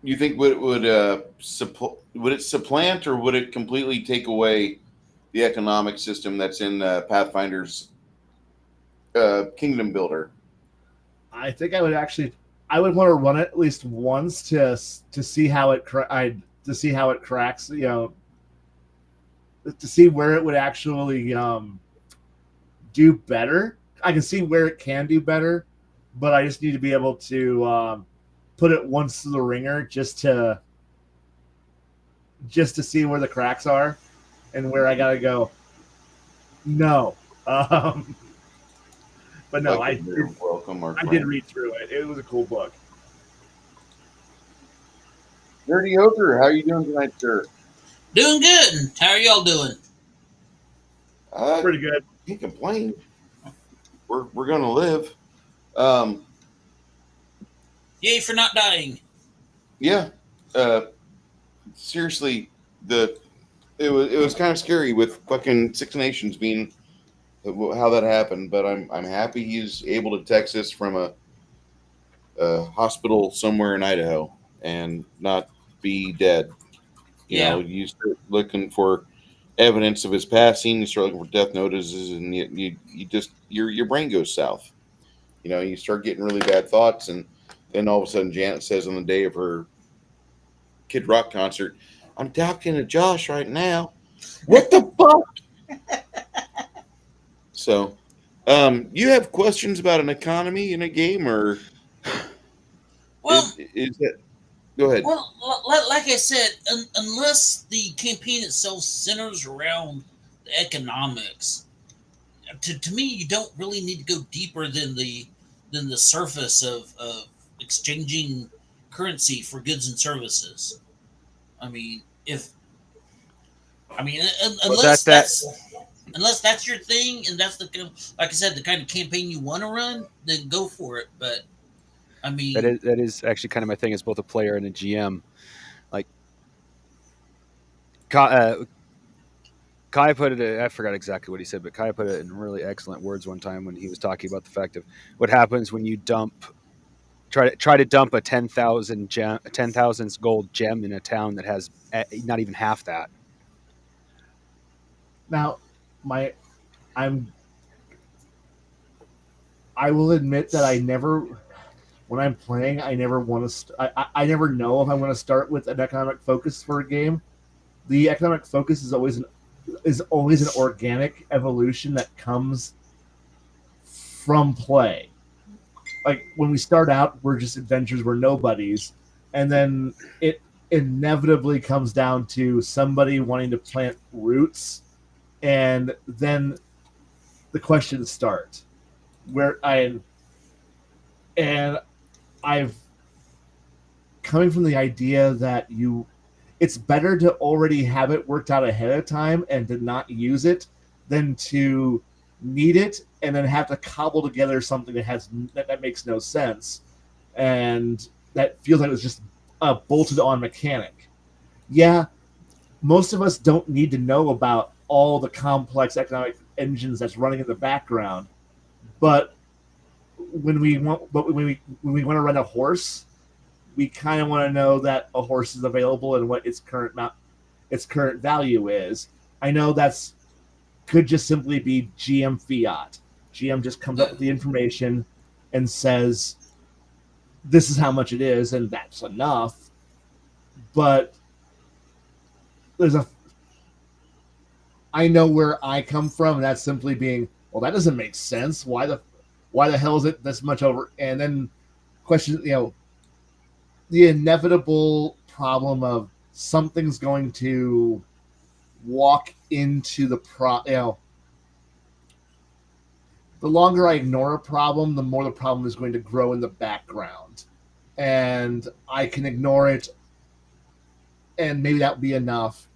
A: You think would it supplant, or would it completely take away the economic system that's in Pathfinder's Kingdom Builder?
B: I think I would want to run it at least once to see how it to see how it cracks. You know, to see where it would actually do better. I can see where it can do better, but I just need to be able to put it once through the ringer just to see where the cracks are and where I gotta go. No, but no,
A: Like welcome our
B: I did read through it. It was a cool book.
A: Dirty Ogre, how are you doing tonight, sir?
D: Doing good. How are y'all doing?
B: Pretty good.
A: Can't complain. We're gonna live.
D: Yay for not dying.
A: Yeah. Seriously, it was kind of scary with fucking Six Nations being how that happened, but I'm happy he's able to text us from a hospital somewhere in Idaho and not be dead. You know, you start looking for evidence of his passing, you start looking for death notices, and you just your brain goes south. You know, you start getting really bad thoughts, and then all of a sudden Janet says on the day of her Kid Rock concert, "I'm talking to Josh right now." What the fuck? So, you have questions about an economy in a game, or
D: Well,
A: is that? Go ahead.
D: Well, like I said, unless the campaign itself centers around the economics, to me, you don't really need to go deeper than the surface of exchanging currency for goods and services. I mean, unless that's your thing, and that's like I said, the kind of campaign you want to run, then go for it. But I mean,
C: that is actually kind of my thing as both a player and a GM. Like, Kai put it, I forgot exactly what he said, but Kai put it in really excellent words one time when he was talking about the fact of what happens when you try to dump a 10,000 gold gem in a town that has not even half that.
B: Now, I will admit that when I'm playing, I never want to. I never know if I'm going to start with an economic focus for a game. The economic focus is always an organic evolution that comes from play. Like when we start out, we're just adventurers, we're nobodies, and then it inevitably comes down to somebody wanting to plant roots, and then the questions start. I've coming from the idea that it's better to already have it worked out ahead of time and to not use it than to need it and then have to cobble together something that makes no sense and that feels like it was just a bolted on mechanic. Yeah, most of us don't need to know about all the complex economic engines that's running in the background, but when we want to run a horse, we kind of want to know that a horse is available and what its current value is. I know that's could just simply be GM fiat. GM just comes up with the information and says, "This is how much it is," and that's enough. But I know where I come from, and that's simply being, well, that doesn't make sense. Why why the hell is it this much over? And then question, the inevitable problem of something's going to walk into the the longer I ignore a problem, the more the problem is going to grow in the background. And I can ignore it, and maybe that would be enough.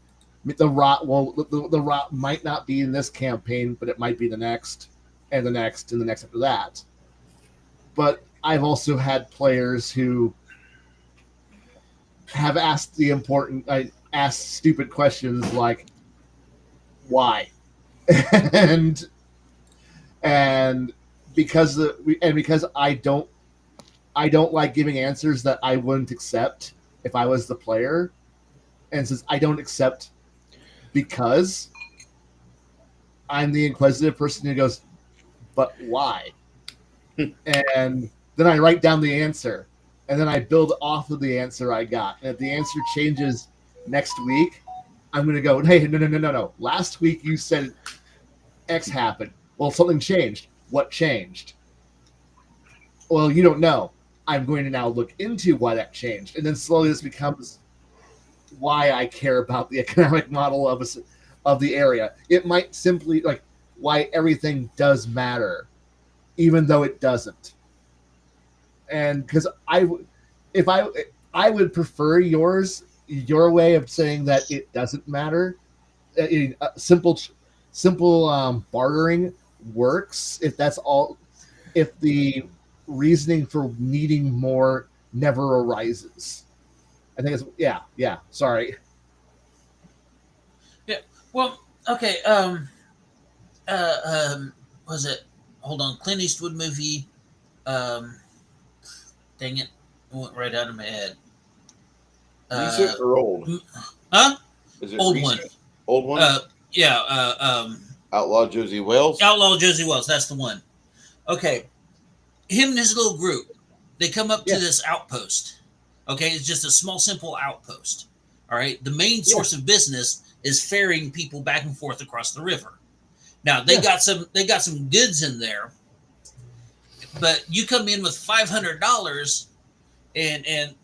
B: The rot might not be in this campaign, but it might be the next, and the next, and the next after that. But I've also had players who have asked asked stupid questions like, why? and because I don't like giving answers that I wouldn't accept if I was the player, and since I don't accept because I'm the inquisitive person who goes, but why? And then I write down the answer, and then I build off of the answer I got. And if the answer changes next week, I'm going to go, hey, no. Last week you said X happened. Well, something changed. What changed? Well, you don't know. I'm going to now look into why that changed. And then slowly this becomes why I care about the economic model of the area. It might simply, like, why everything does matter, even though it doesn't. And because I would prefer your way of saying that it doesn't matter. Simple bartering works if that's all. If the reasoning for needing more never arises, I think it's yeah. Sorry.
D: Yeah. Well, okay. Was it? Hold on. Clint Eastwood movie. Dang it! It went right out of my head.
A: Recent or old?
D: Huh?
A: Is it
D: old
A: recent?
D: one?
A: Old one?
D: Yeah.
A: Outlaw Josie Wales?
D: Outlaw Josie Wells. That's the one. Okay. Him and his little group, they come up to this outpost. Okay, it's just a small, simple outpost. All right. The main source of business is ferrying people back and forth across the river. Now they got some goods in there, but you come in with $500, and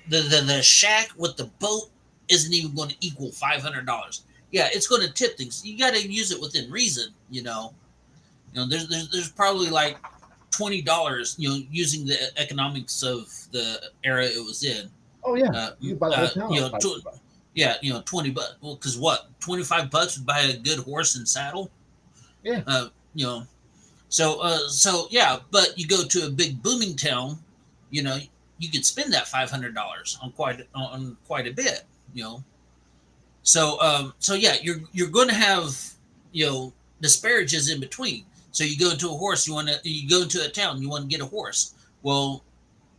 D: the shack with the boat isn't even going to equal $500. Yeah, it's going to tip things. You got to use it within reason. There's probably like $20. Using the economics of the era it was in.
B: Oh yeah, you buy the whole town.
D: 20 bucks. Well, because what? $25 would buy a good horse and saddle.
B: Yeah.
D: So yeah, but you go to a big booming town, you could spend that $500 on quite a bit. So yeah, you're going to have disparages in between. So you go into a horse, you go into a town, you want to get a horse. Well,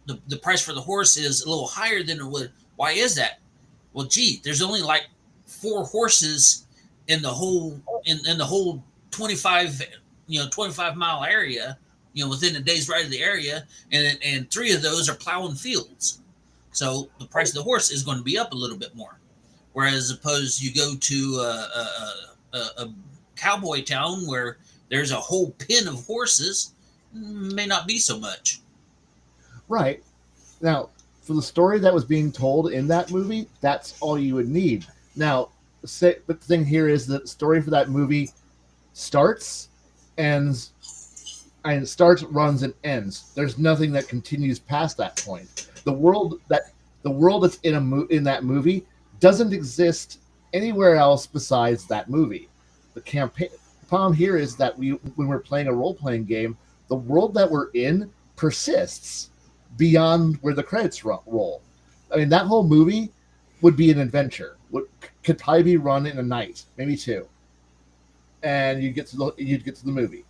D: the price for the horse is a little higher than it would. Why is that? Well, gee, there's only like 4 horses in the whole 25 mile area, within a day's ride of the area, and 3 of those are plowing fields. So the price of the horse is going to be up a little bit more. Whereas opposed you go to a cowboy town where there's a whole pen of horses, may not be so much.
B: Right. Now, for the story that was being told in that movie, that's all you would need. Now, but the thing here is that the story for that movie starts, ends, and starts, runs, and ends. There's nothing that continues past that point. The world that's in that movie doesn't exist anywhere else besides that movie. The problem here is that when we're playing a role-playing game, the world that we're in persists beyond where the credits roll. I mean, that whole movie would be an adventure. Could probably be run in a night, maybe 2, and you'd get to the movie,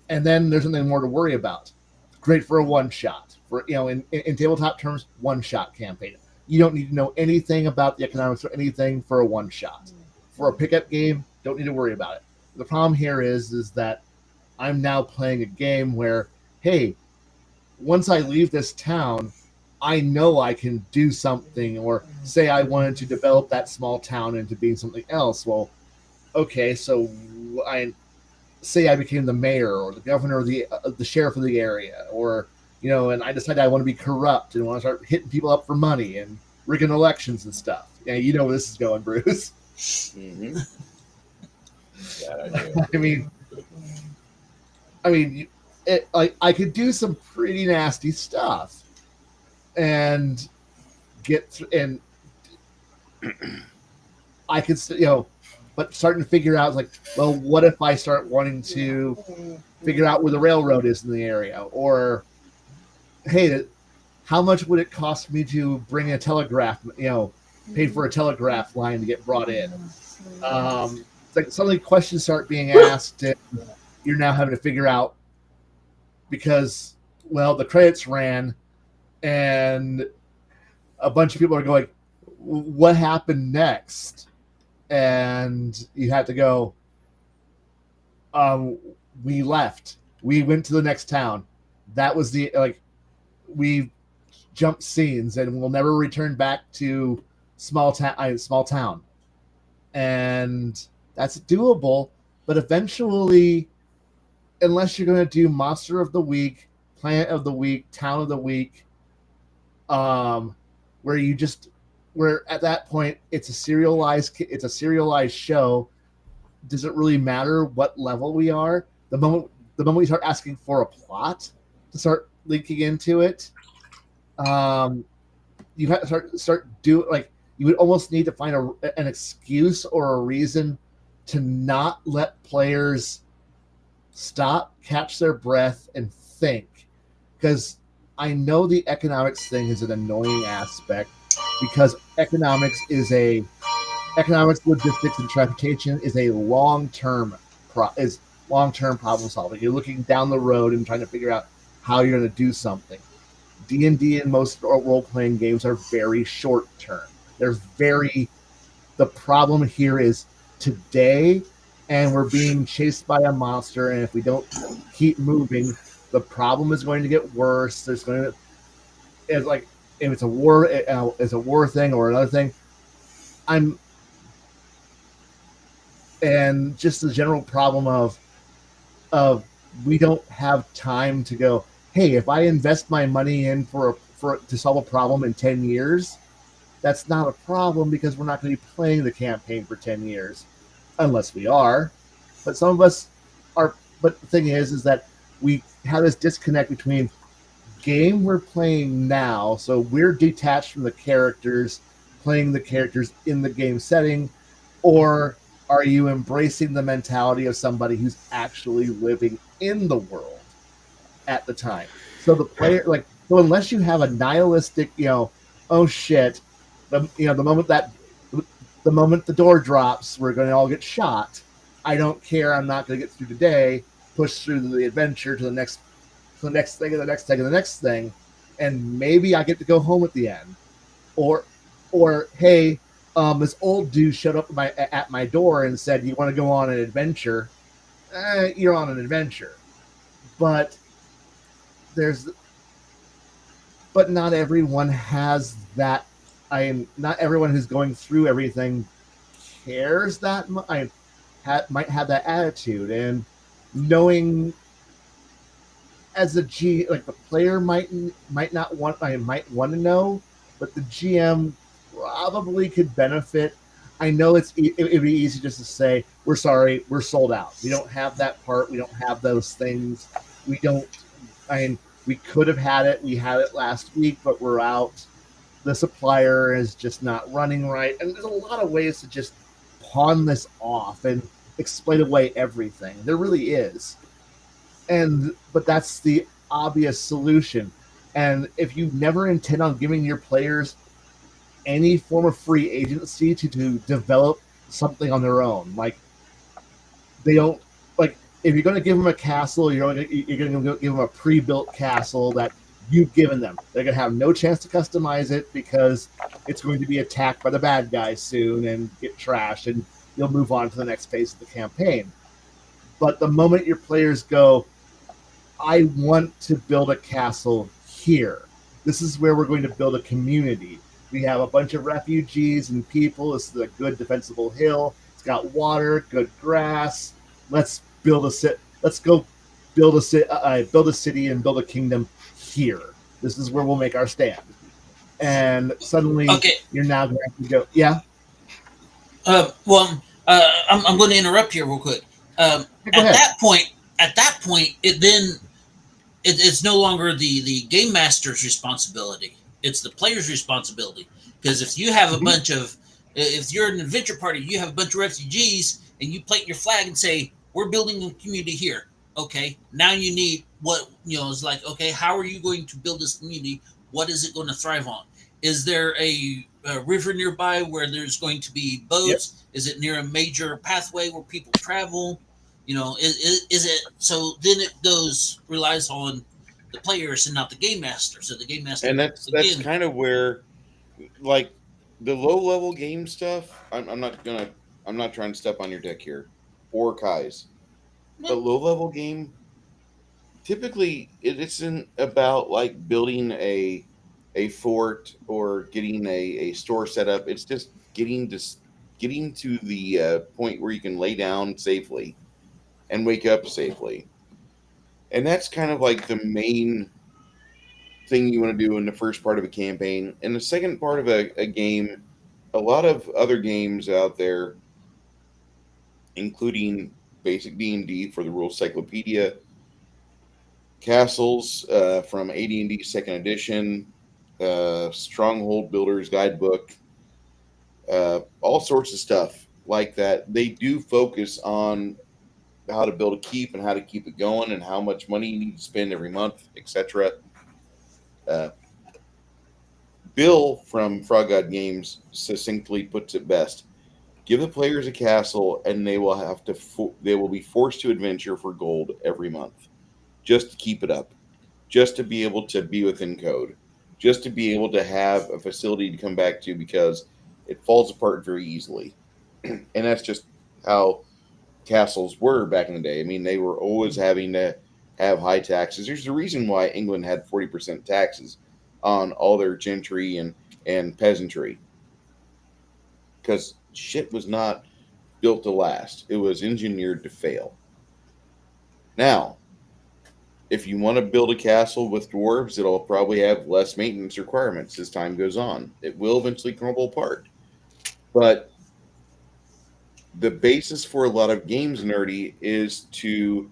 B: and then there's nothing more to worry about. Great for a one-shot. For in tabletop terms, one-shot campaign. You don't need to know anything about the economics or anything for a one-shot. For a pickup game, don't need to worry about it. The problem here is that I'm now playing a game where, hey, once I leave this town, I know I can do something, or say I wanted to develop that small town into being something else. Well, okay, so say I became the mayor or the governor or the sheriff of the area, or and I decided I want to be corrupt and want to start hitting people up for money and rigging elections and stuff. Yeah, you know where this is going, Bruce.
A: Mm-hmm.
B: I mean, I could do some pretty nasty stuff and and I could, but starting to figure out like, well, what if I start wanting to figure out where the railroad is in the area, or hey, how much would it cost me to bring a telegraph, paid for a telegraph line to get brought in? It's like suddenly questions start being asked, and you're now having to figure out because, well, the credits ran, and a bunch of people are going, what happened next? And you have to go, we left. We went to the next town. That was we jumped scenes, and we'll never return back to small town. And that's doable, but eventually, unless you're going to do Monster of the Week, Planet of the Week, Town of the Week, where at that point it's a serialized show. Does it really matter what level we are? The moment we start asking for a plot to start linking into it, you have to start do like you would almost need to find an excuse or a reason to not let players stop, catch their breath, and think. Because I know the economics thing is an annoying aspect, because economics, logistics, and transportation is a long-term problem solving. You're looking down the road and trying to figure out how you're going to do something. D&D and most role-playing games are very short-term. The problem here is today, and we're being chased by a monster, and if we don't keep moving, the problem is going to get worse. If it's a war thing or another thing, and just the general problem of we don't have time to go, hey, if I invest my money in to solve a problem in 10 years, that's not a problem because we're not going to be playing the campaign for 10 years unless we are. But some of us are. But the thing is that we have this disconnect between game we're playing now, so we're detached from the characters, playing the characters in the game setting, or are you embracing the mentality of somebody who's actually living in the world at the time? So the player, so unless you have a nihilistic, oh shit, the moment the door drops, we're going to all get shot. I don't care. I'm not going to get through today. Push through the adventure to the next thing, and the next thing, and the next thing, and maybe I get to go home at the end. Or hey, this old dude showed up at my door and said, "You want to go on an adventure?" You're on an adventure, but not everyone has that. Not everyone who's going through everything cares that much. Might have that attitude, and knowing as a the player might not want. I might want to know, but the GM probably could benefit. I know it'd be easy just to say, we're sorry, we're sold out. We don't have that part. We don't have those things. We don't. We could have had it. We had it last week, but we're out. The supplier is just not running right, and there's a lot of ways to just pawn this off and explain away everything. There really is. But that's the obvious solution. And if you never intend on giving your players any form of free agency to develop something on their own, they don't, if you're going to give them a castle, you're going to give them a pre-built castle that you've given them. They're going to have no chance to customize it because it's going to be attacked by the bad guys soon and get trashed, and you'll move on to the next phase of the campaign. But the moment your players go, I want to build a castle here. This is where we're going to build a community. We have a bunch of refugees and people. This is a good defensible hill. It's got water, good grass. Let's build a city. Let's go build a city and build a kingdom here. This is where we'll make our stand. And suddenly,
D: Okay.
B: you're now going to go. Yeah.
D: I'm going to interrupt here real quick.
B: Go
D: At
B: ahead.
D: that point, it's no longer the game master's responsibility. It's the player's responsibility. Because if you have if you're an adventure party, you have a bunch of refugees, and you plant your flag and say, "We're building a community here." Okay, now you need it's like, okay, how are you going to build this community? What is it going to thrive on? Is there a river nearby where there's going to be boats? Yep. Is it near a major pathway where people travel? Is it so? Then it relies on the players and not the game master. So the game master,
A: and that's kind of where, like, the low level game stuff. I'm not trying to step on your deck here, or Kai's. The low level game, typically it isn't about like building a fort or getting a store set up. It's just getting to the point where you can lay down safely and wake up safely. And that's kind of like the main thing you want to do in the first part of a campaign. In the second part of a game, a lot of other games out there, including basic D&D for the Rules Cyclopedia, Castles from AD&D Second Edition, Stronghold Builders Guidebook, all sorts of stuff like that. They do focus on how to build a keep and how to keep it going and how much money you need to spend every month, etc. Bill from Frog God Games succinctly puts it best: give the players a castle, and they will be forced to adventure for gold every month, just to keep it up, just to be able to be within code, just to be able to have a facility to come back to, because it falls apart very easily. And that's just how castles were back in the day. I mean, they were always having to have high taxes. There's a reason why England had 40% taxes on all their gentry and peasantry, because shit was not built to last. It was engineered to fail. Now, if you want to build a castle with dwarves, it'll probably have less maintenance requirements as time goes on. It will eventually crumble apart. But the basis for a lot of games, nerdy, is to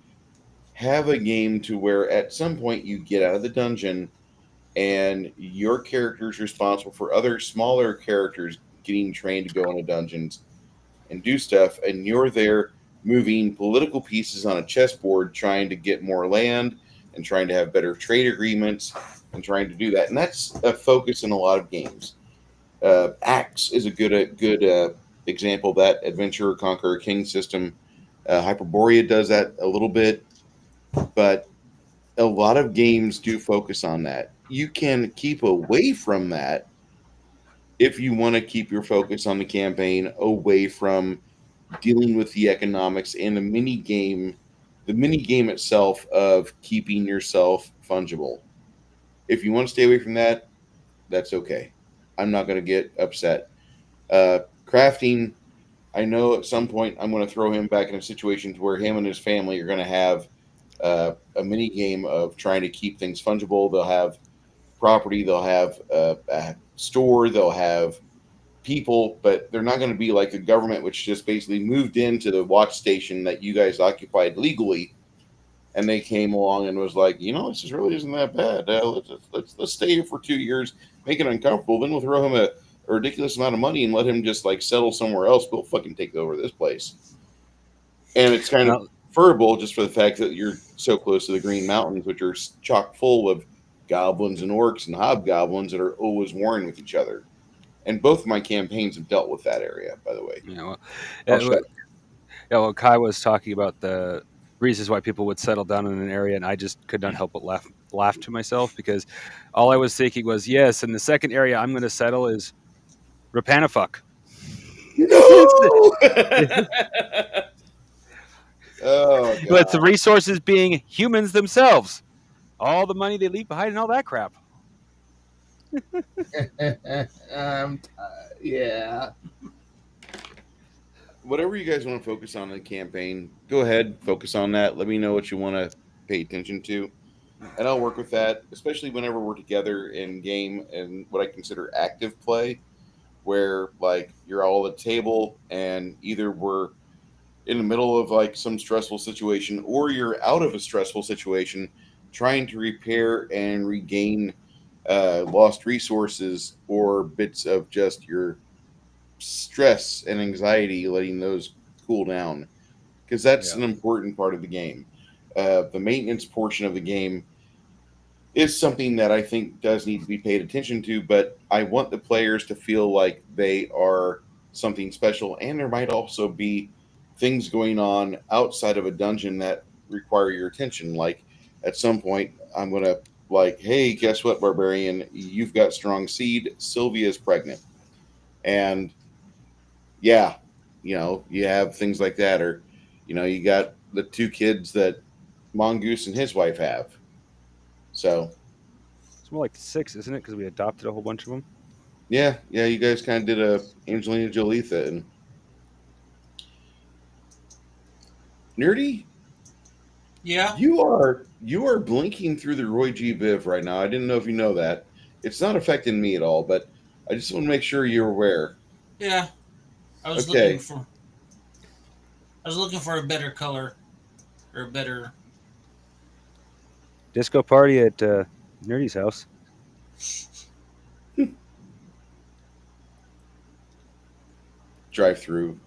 A: have a game to where at some point you get out of the dungeon and your character is responsible for other smaller characters getting trained to go into dungeons and do stuff, and you're there moving political pieces on a chessboard, trying to get more land and trying to have better trade agreements and trying to do that. And that's a focus in a lot of games. Axe is a good example of that. Adventure, Conquer, King system. Hyperborea does that a little bit, but a lot of games do focus on that. You can keep away from that if you want to keep your focus on the campaign, away from dealing with the economics and the mini game itself of keeping yourself fungible. If you want to stay away from that, that's okay. I'm not going to get upset. Crafting, I know at some point I'm going to throw him back in a situation where him and his family are going to have a mini game of trying to keep things fungible. They'll have property, they'll have a store, they'll have people, but they're not going to be like the government, which just basically moved into the watch station that you guys occupied legally, and they came along and was like, this really isn't that bad. Let's stay here for 2 years, make it uncomfortable, then we'll throw him a ridiculous amount of money and let him just like settle somewhere else. We'll fucking take over this place. And it's kind of preferable just for the fact that you're so close to the Green Mountains, which are chock full of goblins and orcs and hobgoblins that are always warring with each other. And both of my campaigns have dealt with that area, by the way.
C: Well, Kai was talking about the reasons why people would settle down in an area, and I just could not help but laugh to myself, because all I was thinking was, yes, and the second area I'm going to settle is Rapanafuck.
A: No! Oh, God.
C: But the resources being humans themselves. All the money they leave behind and all that crap.
B: Yeah.
A: whatever you guys want to focus on in the campaign, go ahead, focus on that. Let me know what you want to pay attention to, and I'll work with that. Especially whenever we're together in game and what I consider active play, where like you're all at the table and either we're in the middle of like some stressful situation or you're out of a stressful situation trying to repair and regain lost resources or bits of just your stress and anxiety, letting those cool down, because that's
C: Yeah.
A: an important part of the game. The maintenance portion of the game is something that I think does need to be paid attention to, but I want the players to feel like they are something special. And there might also be things going on outside of a dungeon that require your attention. Like at some point, I'm going to, like, hey, guess what, barbarian? You've got strong seed. Sylvia's pregnant. And yeah, you have things like that. Or, you got the two kids that Mongoose and his wife have. So
C: It's more like 6, isn't it? Because we adopted a whole bunch of them.
A: yeah, you guys kind of did a Angelina Jolie thing. Nerdy,
D: Yeah.
A: you are blinking through the Roy G. Biv right now. I didn't know if you know that. It's not affecting me at all, but I just want to make sure you're aware.
D: Yeah. I was looking
A: Okay,
D: for. I was looking for a better color, or a better.
C: Disco party at Nerdy's house.
A: drive through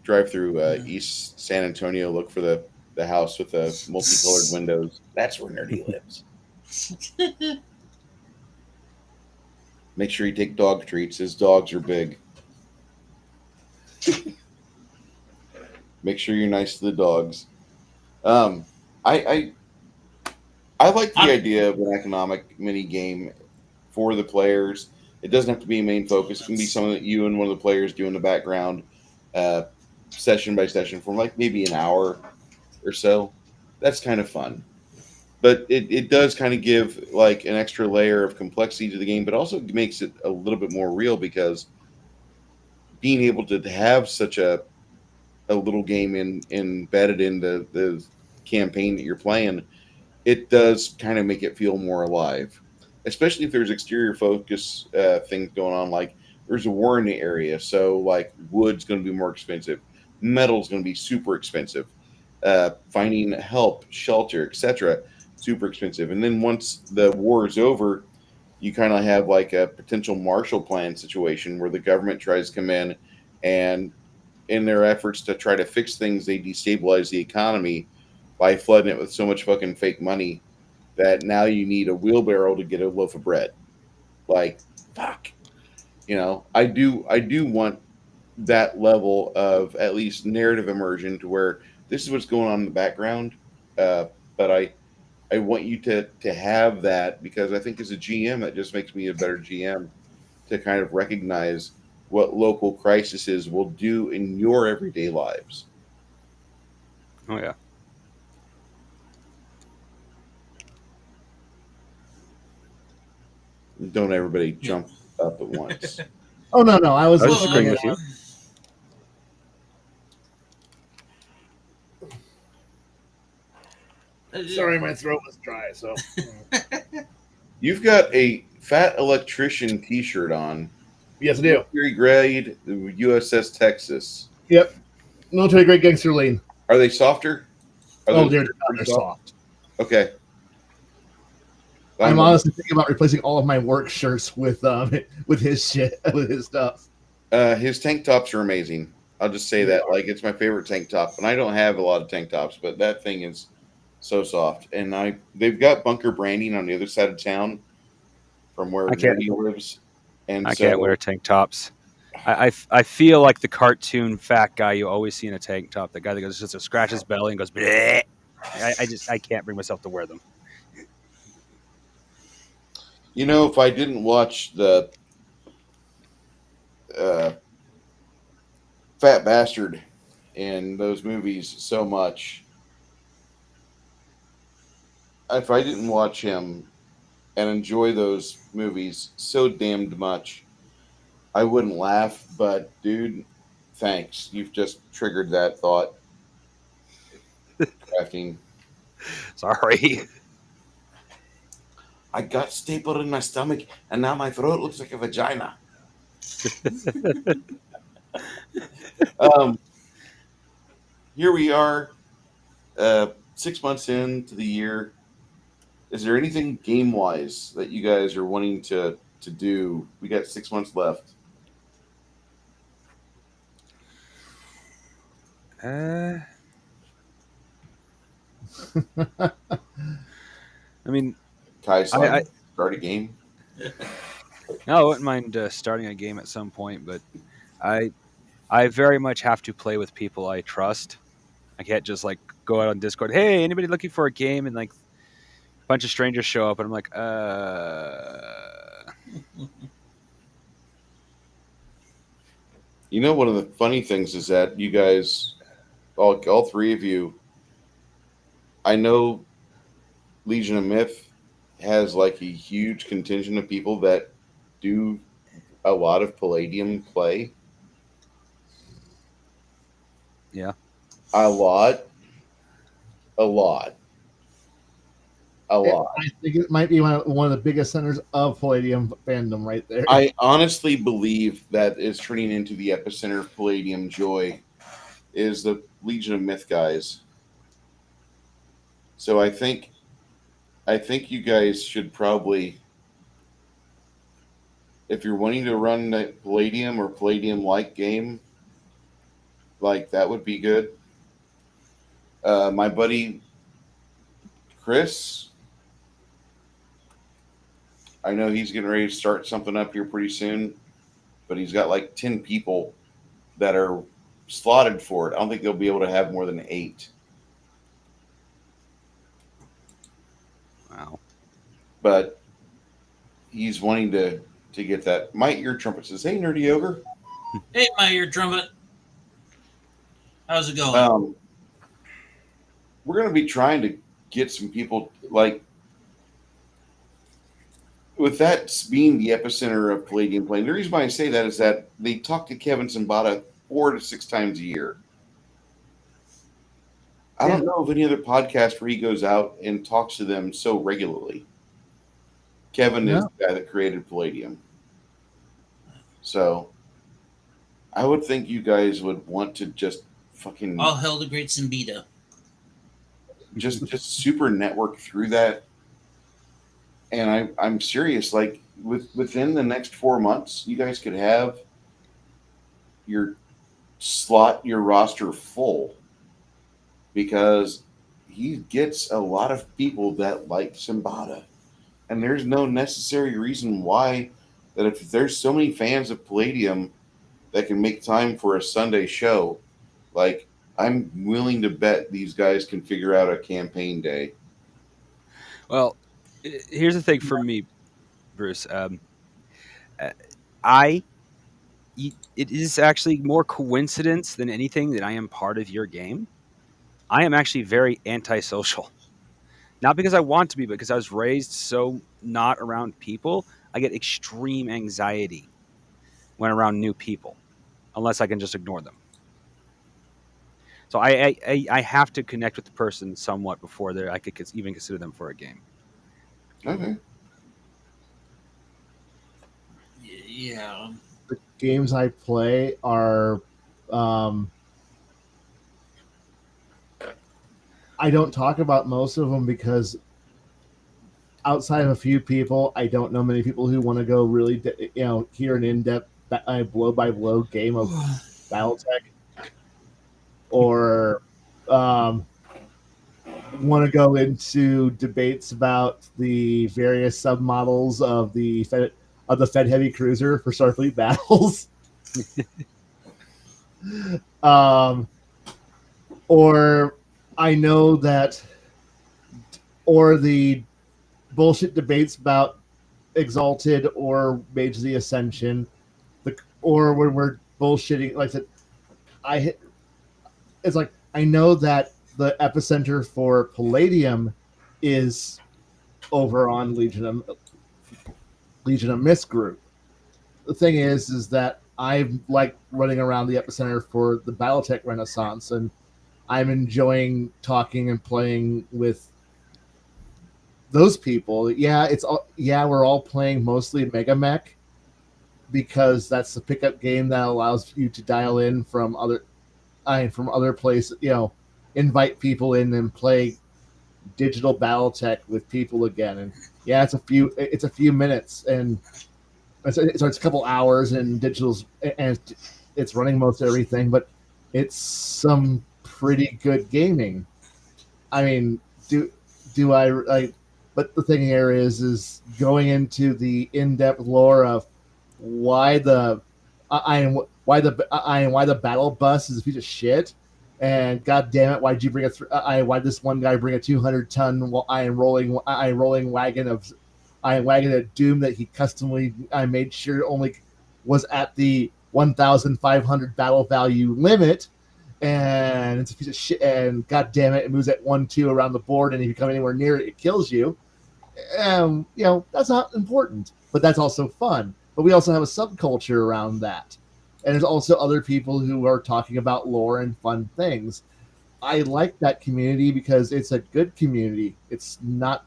D: Yeah.
A: East San Antonio. Look for the house with the multicolored windows. That's where Nerdy lives. Make sure you take dog treats. His dogs are big. Make sure you're nice to the dogs. Um, I I like the
D: I'm.
A: idea of an economic mini game for the players. It doesn't have to be a main focus. It can be something that you and one of the players do in the background, uh, session by session, for like maybe an hour or so. That's kind of fun. But it does kind of give like an extra layer of complexity to the game, but also makes it a little bit more real because being able to have such a little game embedded in the campaign that you're playing, it does kind of make it feel more alive, especially if there's exterior focus things going on. Like there's a war in the area, so like wood's going to be more expensive, metal's going to be super expensive, finding help, shelter, etc., super expensive. And then once the war is over, you kind of have like a potential Marshall Plan situation where the government tries to come in in their efforts to try to fix things, they destabilize the economy by flooding it with so much fucking fake money that now you need a wheelbarrow to get a loaf of bread. Like, fuck. I do want that level of at least narrative immersion to where this is what's going on in the background. But I want you to have that because I think as a GM, that just makes me a better GM to kind of recognize what local crises will do in your everyday lives.
C: Oh yeah.
A: Don't everybody
D: Yeah.
A: jump up at once.
B: Oh no, I was
C: I was just
B: listening.
C: agreeing with you.
B: Sorry, my throat was dry. So
A: You've got a Fat Electrician T-shirt on.
B: yes, I do.
A: Military grade, the USS Texas.
B: Yep, military grade gangster lean.
A: Are they softer? Are
B: Oh,
A: they
B: dear, they're soft.
A: Okay.
B: I'm honestly thinking about replacing all of my work shirts with his shit, with his stuff.
A: His tank tops are amazing. I'll just say that. Like, it's my favorite tank top, and I don't have a lot of tank tops, but that thing is so soft. And they've got bunker branding on the other side of town from where
C: I can't.
A: Nerdy lives, and
C: I
A: so
C: can't wear tank tops. I feel like the cartoon fat guy you always see in a tank top. The guy that goes just to scratch his belly and goes. Bleh. I can't bring myself to wear them.
A: if I didn't watch the uh, Fat Bastard in those movies so much, if I didn't watch him and enjoy those movies so damned much, I wouldn't laugh. But dude, Thanks. You've just triggered that thought. Crafting.
C: Sorry.
A: I got stapled in my stomach, and now my throat looks like a vagina. Here we are, 6 months into the year. Is there anything game-wise that you guys are wanting to do? We got 6 months left.
C: I mean,
A: Kai-san, start a game.
C: no, I wouldn't mind starting a game at some point, but I very much have to play with people I trust. I can't just like go out on Discord. Hey, anybody looking for a game? And like a bunch of strangers show up, and I'm like,
A: You know, one of the funny things is that you guys, all three of you, I know Legion of Myth has like a huge contingent of people that do a lot of Palladium play.
C: Yeah.
A: A lot.
B: I think it might be one of the biggest centers of Palladium fandom right there.
A: I honestly believe that is turning into the epicenter of Palladium joy is the Legion of Myth guys. So I think you guys should probably, if you're wanting to run the Palladium or Palladium-like game, like that would be good. My buddy Chris, I know he's getting ready to start something up here pretty soon, but he's got like 10 people that are slotted for it. I don't think they'll be able to have more than 8.
C: wow.
A: But he's wanting to get that. My ear trumpet says, "Hey, Nerdy Ogre."
D: Hey, my ear trumpet. How's it going?
A: We're going to be trying to get some people, like, with that being the epicenter of Palladium playing. The reason why I say that is that they talk to Kevin Zambada 4 to 6 times a year. I don't know of any other podcast where he goes out and talks to them so regularly. Kevin is the guy that created Palladium. So I would think you guys would want to just fucking
D: all hell the great Zambita.
A: Just super network through that. And I'm serious, like within the next 4 months, you guys could have your roster full, because he gets a lot of people that like Zambada. And there's no necessary reason why that if there's so many fans of Palladium that can make time for a Sunday show, like I'm willing to bet these guys can figure out a campaign day.
C: Well, here's the thing for me, Bruce. It is actually more coincidence than anything that I am part of your game. I am actually very antisocial. Not because I want to be, but because I was raised so not around people. I get extreme anxiety when around new people, unless I can just ignore them. So I have to connect with the person somewhat before I could even consider them for a game.
A: Okay.
D: Yeah.
B: The games I play are I don't talk about most of them because outside of a few people, I don't know many people who want to go really, hear an in-depth blow-by-blow game of Battletech, or want to go into debates about the various submodels of the Fed Heavy Cruiser for Starfleet battles. Or I know that, or the bullshit debates about Exalted or Mage of the Ascension, or when we're bullshitting, like that, it's like I know that the epicenter for Palladium is over on Legion of Myth group. The thing is that I'm like running around the epicenter for the BattleTech Renaissance, and I'm enjoying talking and playing with those people. Yeah, we're all playing mostly Mega Mech because that's the pickup game that allows you to dial in from other places. Invite people in and play digital BattleTech with people again. And yeah, it's a few minutes, and so it's a couple hours, and digital's and it's running most everything, but it's some pretty good gaming. I mean, do I like? But the thing here is going into the in-depth lore of why the why the battle bus is a piece of shit, and god damn it, why'd you bring why this one guy bring a 200-ton rolling wagon of wagon of doom that he customly made sure only was at the 1,500 battle value limit, and it's a piece of shit, and god damn it, it moves at 1-2 around the board, and if you come anywhere near it, it kills you. That's not important, but that's also fun. But we also have a subculture around that. And there's also other people who are talking about lore and fun things. I like that community because it's a good community. It's not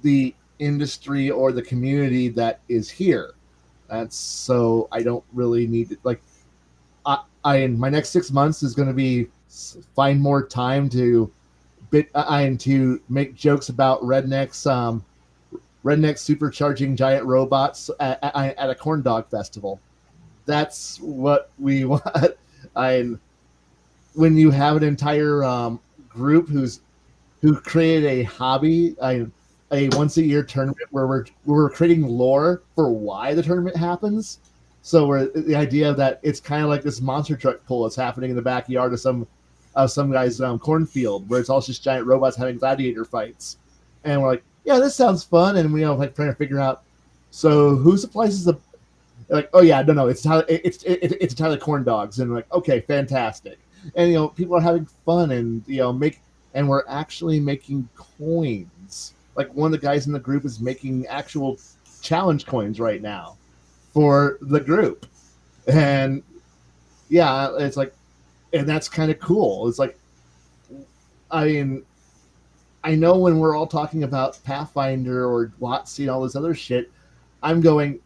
B: the industry or the community that is here. And so I don't really need to, like, in my next 6 months is going to be find more time to make jokes about rednecks supercharging giant robots at a corn dog festival. That's what we want. When you have an entire group who created a hobby, a once a year tournament where we're creating lore for why the tournament happens. So the idea that it's kind of like this monster truck pull that's happening in the backyard of some guy's cornfield, where it's all just giant robots having gladiator fights, and we're like, yeah, this sounds fun, and we like trying to figure out, so who supplies the, like, oh yeah, no, it's entirely corn dogs, and we're like, okay, fantastic, and people are having fun, and and we're actually making coins. Like one of the guys in the group is making actual challenge coins right now for the group, and yeah, it's like, and that's kind of cool. It's like, I mean, I know when we're all talking about Pathfinder or WotC and all this other shit, I'm going,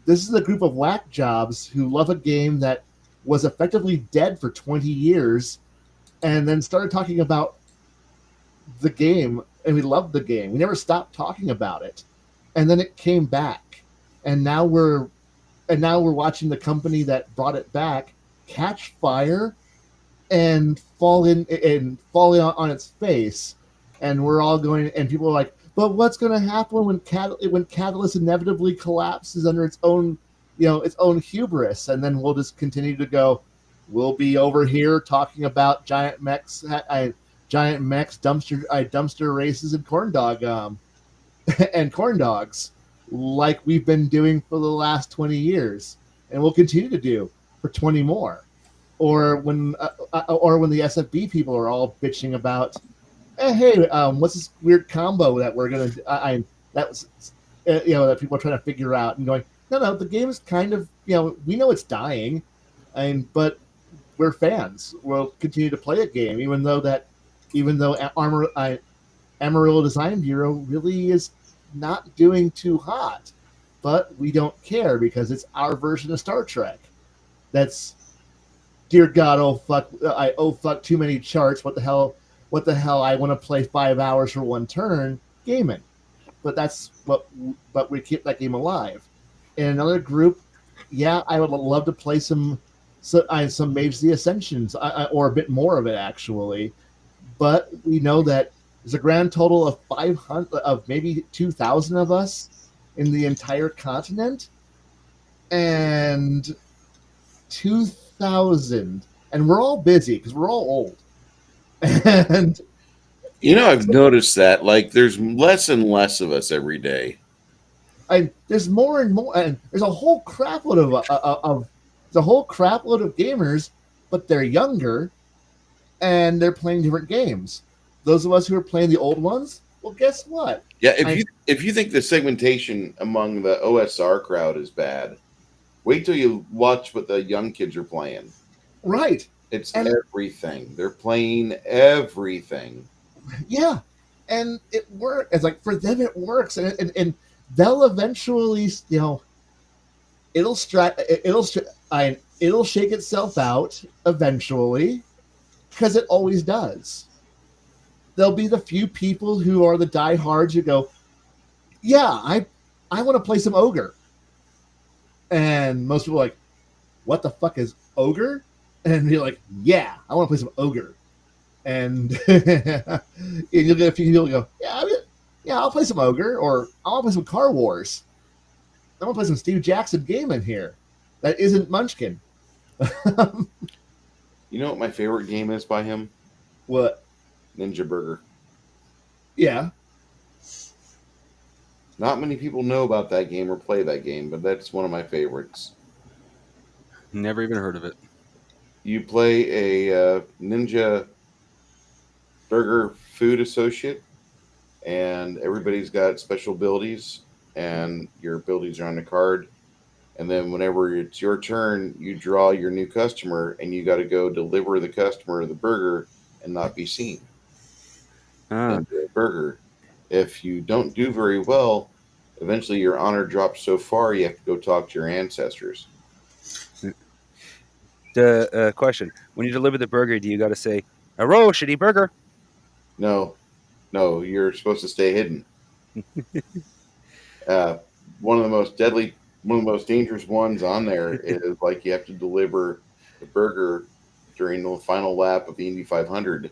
B: this is a group of whack jobs who love a game that was effectively dead for 20 years and then started talking about the game, and we loved the game. We never stopped talking about it. And then it came back. And now we're watching the company that brought it back catch fire and fall on its face, and we're all going, and people are like, but what's going to happen when Catalyst inevitably collapses under its own hubris? And then we'll just continue to go, we'll be over here talking about giant mechs, dumpster races, and corn dogs, like we've been doing for the last 20 years, and we'll continue to do for 20 more. Or when the SFB people are all bitching about, hey, what's this weird combo that we're gonna that people are trying to figure out, and going, no, the game is kind of, we know it's dying, but we're fans. We'll continue to play a game, even though Amarillo Design Bureau really is not doing too hot, but we don't care because it's our version of Star Trek. That's, dear God, fuck, too many charts. What the hell? I want to play 5 hours for one turn gaming, but we keep that game alive. In another group, yeah, I would love to play some Mage the Ascensions, or a bit more of it actually, but we know that there's a grand total of 500, of maybe 2,000 of us in the entire continent, and 2,000, and we're all busy because we're all old. And
A: I've noticed that, like, there's less and less of us every day.
B: There's more and more, and there's a whole crapload of gamers, but they're younger, and they're playing different games. Those of us who are playing the old ones, Well, guess what?
A: Yeah, if you think the segmentation among the OSR crowd is bad, wait till you watch what the young kids are playing.
B: Right.
A: It's
B: And
A: everything. They're playing everything.
B: yeah, and it works. It's like for them it works, and they'll eventually, it'll it'll shake itself out eventually, because it always does. There'll be the few people who are the diehards who go, yeah, I want to play some ogre, and most people are like, what the fuck is ogre? And you're like, yeah, I want to play some ogre. And, and you'll get a few people who go, yeah, I'll play some ogre, or I want to play some Car Wars. I want to play some Steve Jackson game in here that isn't Munchkin.
A: You know what my favorite game is by him?
B: What?
A: Ninja Burger.
B: Yeah.
A: Not many people know about that game or play that game, but that's one of my favorites.
C: Never even heard of it.
A: You play a Ninja Burger food associate, and everybody's got special abilities, and your abilities are on the card. And then whenever it's your turn, you draw your new customer, and you got to go deliver the customer the burger and not be seen. And the burger. If you don't do very well, eventually your honor drops so far you have to go talk to your ancestors.
C: The question: when you deliver the burger, do you got to say "Hello, shitty burger"?
A: No, you're supposed to stay hidden. One of the most dangerous ones on there is like you have to deliver the burger during the final lap of the Indy 500,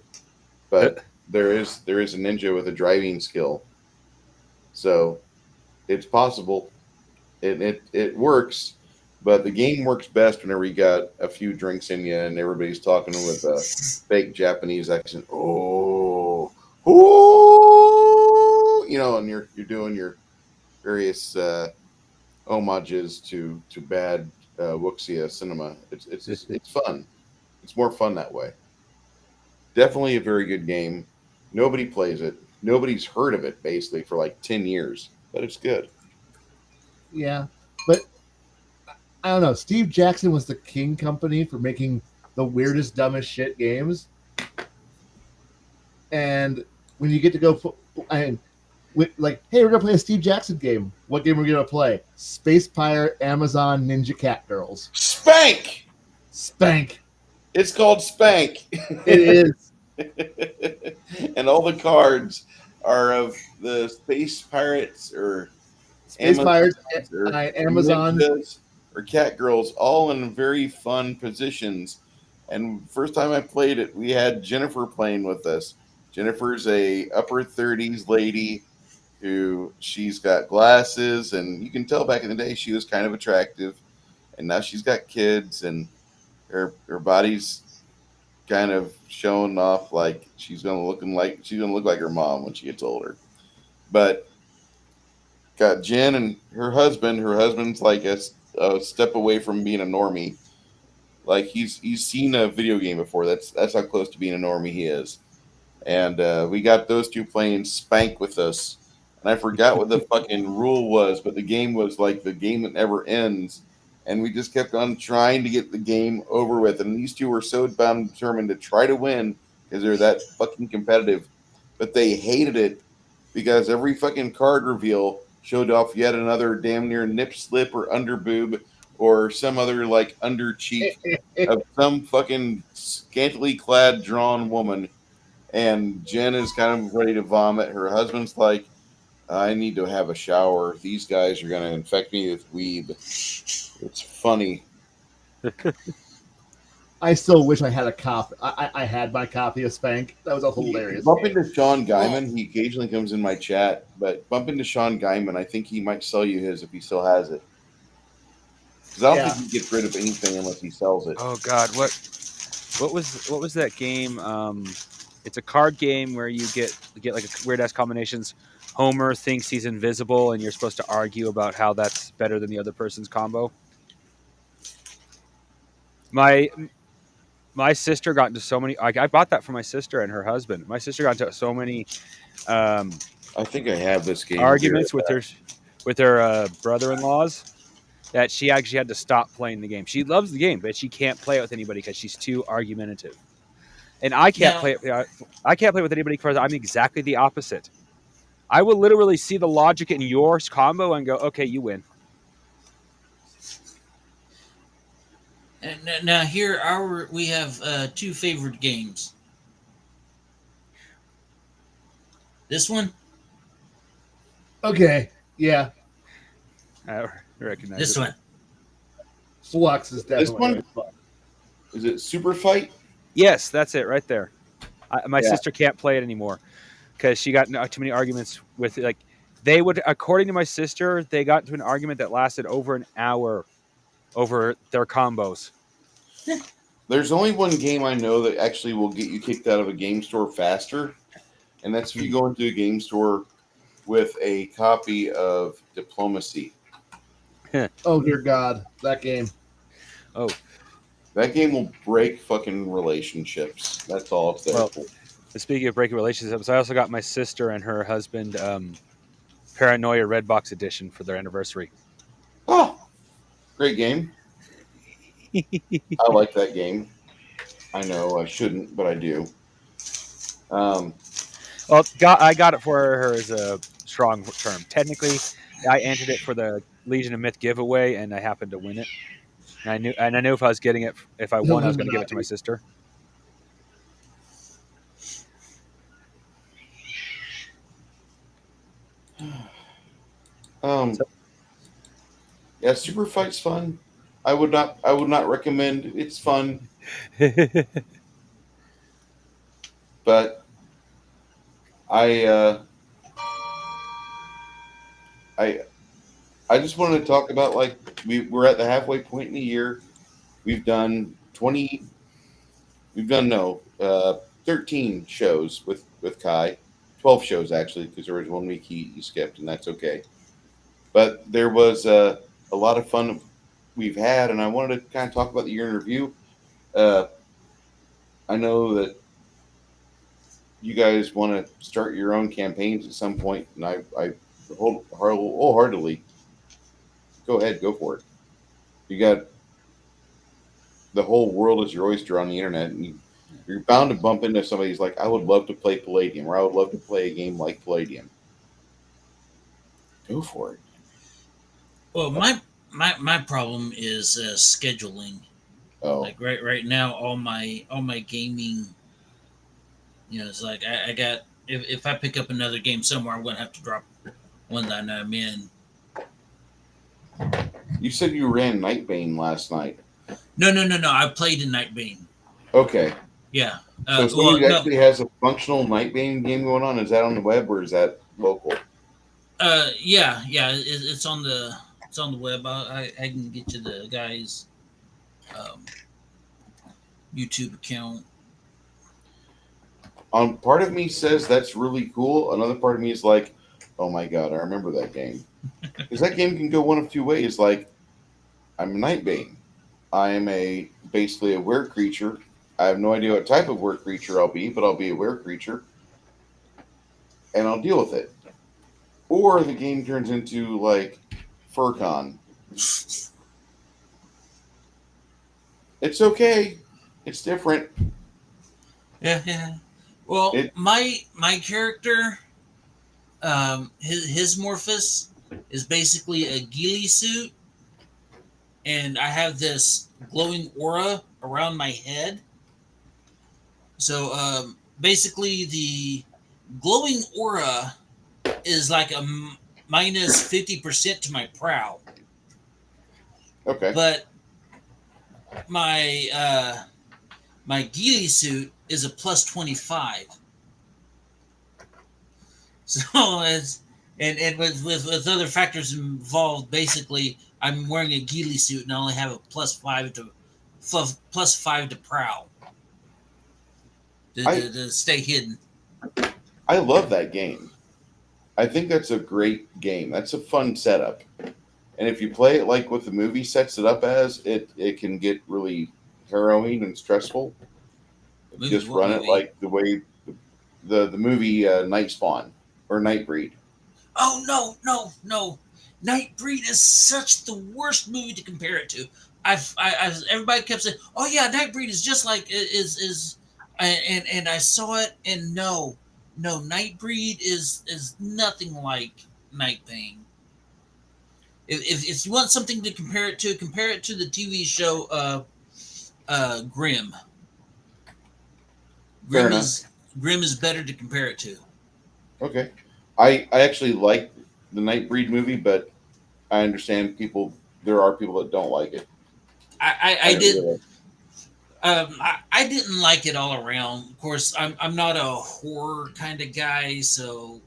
A: but there is a ninja with a driving skill, so it's possible. It works, but the game works best whenever you got a few drinks in you and everybody's talking with a fake Japanese accent. Oh, and you're doing your various homages to bad wuxia cinema. It's fun. It's more fun that way. Definitely a very good game. Nobody plays it. Nobody's heard of it basically for like 10 years, but it's good.
B: Yeah, but I don't know. Steve Jackson was the king company for making the weirdest, dumbest shit games. And when you get to go, like, hey, we're gonna play a Steve Jackson game. What game are we gonna play? Space Pirate Amazon Ninja Cat Girls.
A: Spank.
B: It's
A: called Spank.
B: It is.
A: And all the cards are of the Space Pirates or
B: Space Pirates or Amazon
A: or Cat Girls, all in very fun positions. And first time I played it, we had Jennifer playing with us. Jennifer's a upper 30s lady who she's got glasses, and you can tell back in the day she was kind of attractive, and now she's got kids, and her body's kind of showing off like she's gonna look like her mom when she gets older. But got Jen and her husband. Her husband's like a step away from being a normie. Like he's seen a video game before. That's how close to being a normie he is. And we got those two playing Spank with us. And I forgot what the fucking rule was, but the game was like the game that never ends. And we just kept on trying to get the game over with. And these two were so bound and determined to try to win because they're that fucking competitive. But they hated it because every fucking card reveal showed off yet another damn near nip slip or under boob or some other like under cheek of some fucking scantily clad drawn woman. And Jen is kind of ready to vomit. Her husband's like, I need to have a shower. These guys are going to infect me with weeb. It's funny.
B: I still wish I had a copy. I had my copy of Spank. That was a hilarious.
A: Bump into Sean Guyman. He occasionally comes in my chat, but bump into Sean Guyman. I think he might sell you his if he still has it. Because I don't think he gets rid of anything unless he sells it.
C: Oh God, what was that game? It's a card game where you get like a weird ass combinations. Homer thinks he's invisible, and you're supposed to argue about how that's better than the other person's combo. My sister got into so many. I bought that for my sister and her husband. My sister got into so many
A: I think I have this game
C: arguments
A: here.
C: with her brother-in-laws that she actually had to stop playing the game. She loves the game, but she can't play it with anybody because she's too argumentative. And I can't
D: Now,
C: play it. I can't play with anybody because I'm exactly the opposite. I will literally see the logic in your combo and go, "Okay, you win."
D: now here we have two favorite games. This one,
B: Okay, yeah.
C: I recognize
D: this
C: it.
D: one.
B: Flux is
A: This
B: definitely
A: one?
B: fun.
A: Is it Super Fight?
C: Yes, that's it right there. My
A: Yeah.
C: sister can't play it anymore because she got too many arguments with like they would, according to my sister, they got into an argument that lasted over an hour over their combos.
A: There's only one game I know that actually will get you kicked out of a game store faster, and that's if you go into a game store with a copy of Diplomacy.
B: Oh dear God, that game.
C: Oh,
A: That game will break fucking relationships. That's all it's there
C: well,
A: for.
C: speaking of breaking relationships, I also got my sister and her husband Paranoia Redbox Edition for their anniversary.
A: Oh, great game. I like that game. I know I shouldn't, but I do.
C: Well, I got it for her as a strong term. Technically, I entered it for the Legion of Myth giveaway, and I happened to win it. And I knew if I was getting it, if I won, I was going to give it to my sister.
A: Yeah, Super Fight's fun. I would not recommend. It's fun, but I I I just wanted to talk about like we're at the halfway point in the year. We've done 20. We've done 13 shows with Kai. 12 shows actually, because there was 1 week he skipped, and that's okay. But there was a lot of fun we've had, and I wanted to kind of talk about the year in review. I know that you guys want to start your own campaigns at some point, and I wholeheartedly go ahead, go for it. You got the whole world is your oyster on the internet, and you're bound to bump into somebody who's like, I would love to play Palladium, or I would love to play a game like Palladium. Go for it.
D: Well, my problem is scheduling.
A: Oh,
D: Like right now, all my gaming, it's like I got if I pick up another game somewhere, I'm gonna have to drop one that I'm in.
A: you said you ran Nightbane last night.
D: No. I played in Nightbane.
A: Okay.
D: Yeah.
A: So somebody actually has a functional Nightbane game going on. Is that on the web or is that local?
D: Yeah. It's on the web. I can get you the guy's YouTube account.
A: Part of me says that's really cool. Another part of me is like, oh my god, I remember that game. Because that game can go one of two ways. Like, I'm a Nightbane. I am basically a were creature. I have no idea what type of were creature I'll be, but I'll be a were creature, and I'll deal with it. Or the game turns into like Furcon. It's okay. It's different.
D: Yeah. Well, my character, his Morphus is basically a ghillie suit, and I have this glowing aura around my head. So basically, the glowing aura is like a minus 50% to my prowl.
A: Okay.
D: But my my ghillie suit is a plus 25. So it's and with other factors involved, basically I'm wearing a ghillie suit and I only have a plus 5 to prowl to stay hidden.
A: I love that game. I think that's a great game. That's a fun setup. And if you play it like what the movie sets it up as, it can get really harrowing and stressful. Just run it like the way the movie Night Spawn. or Nightbreed?
D: Oh no! Nightbreed is such the worst movie to compare it to. Everybody kept saying, "Oh yeah, Nightbreed is just like is," and I saw it, and no, Nightbreed is nothing like Nightbane. If you want something to compare it to the TV show Grimm.
A: Fair
D: Grimm
A: enough.
D: is Grimm is better to compare it to.
A: Okay. I actually like the Nightbreed movie, but I understand people. There are people that don't like it.
D: I
A: don't
D: did.
A: really.
D: I didn't like it all around. Of course, I'm not a horror kind of guy, so.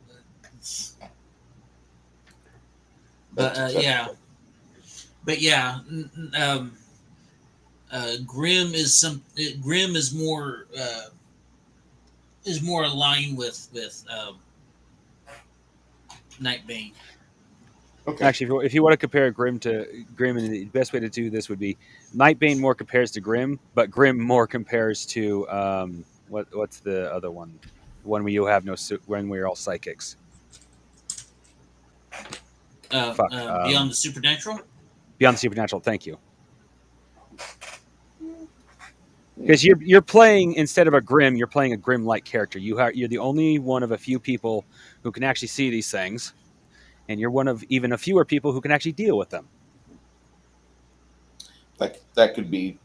D: But
A: That's
D: yeah,
A: acceptable.
D: but yeah, Grimm is Grimm is more aligned with Nightbane.
A: Okay.
C: Actually, if you want to compare Grimm to Grimm, and the best way to do this would be Nightbane more compares to Grimm, but Grimm more compares to what's the other one? The one where you have no when we're all psychics. Fuck.
D: Beyond the Supernatural.
C: Beyond the Supernatural. Thank you. Because you're playing instead of a Grimm, you're playing a Grimm-like character. You're the only one of a few people who can actually see these things, and you're one of even a fewer people who can actually deal with them.
A: That could be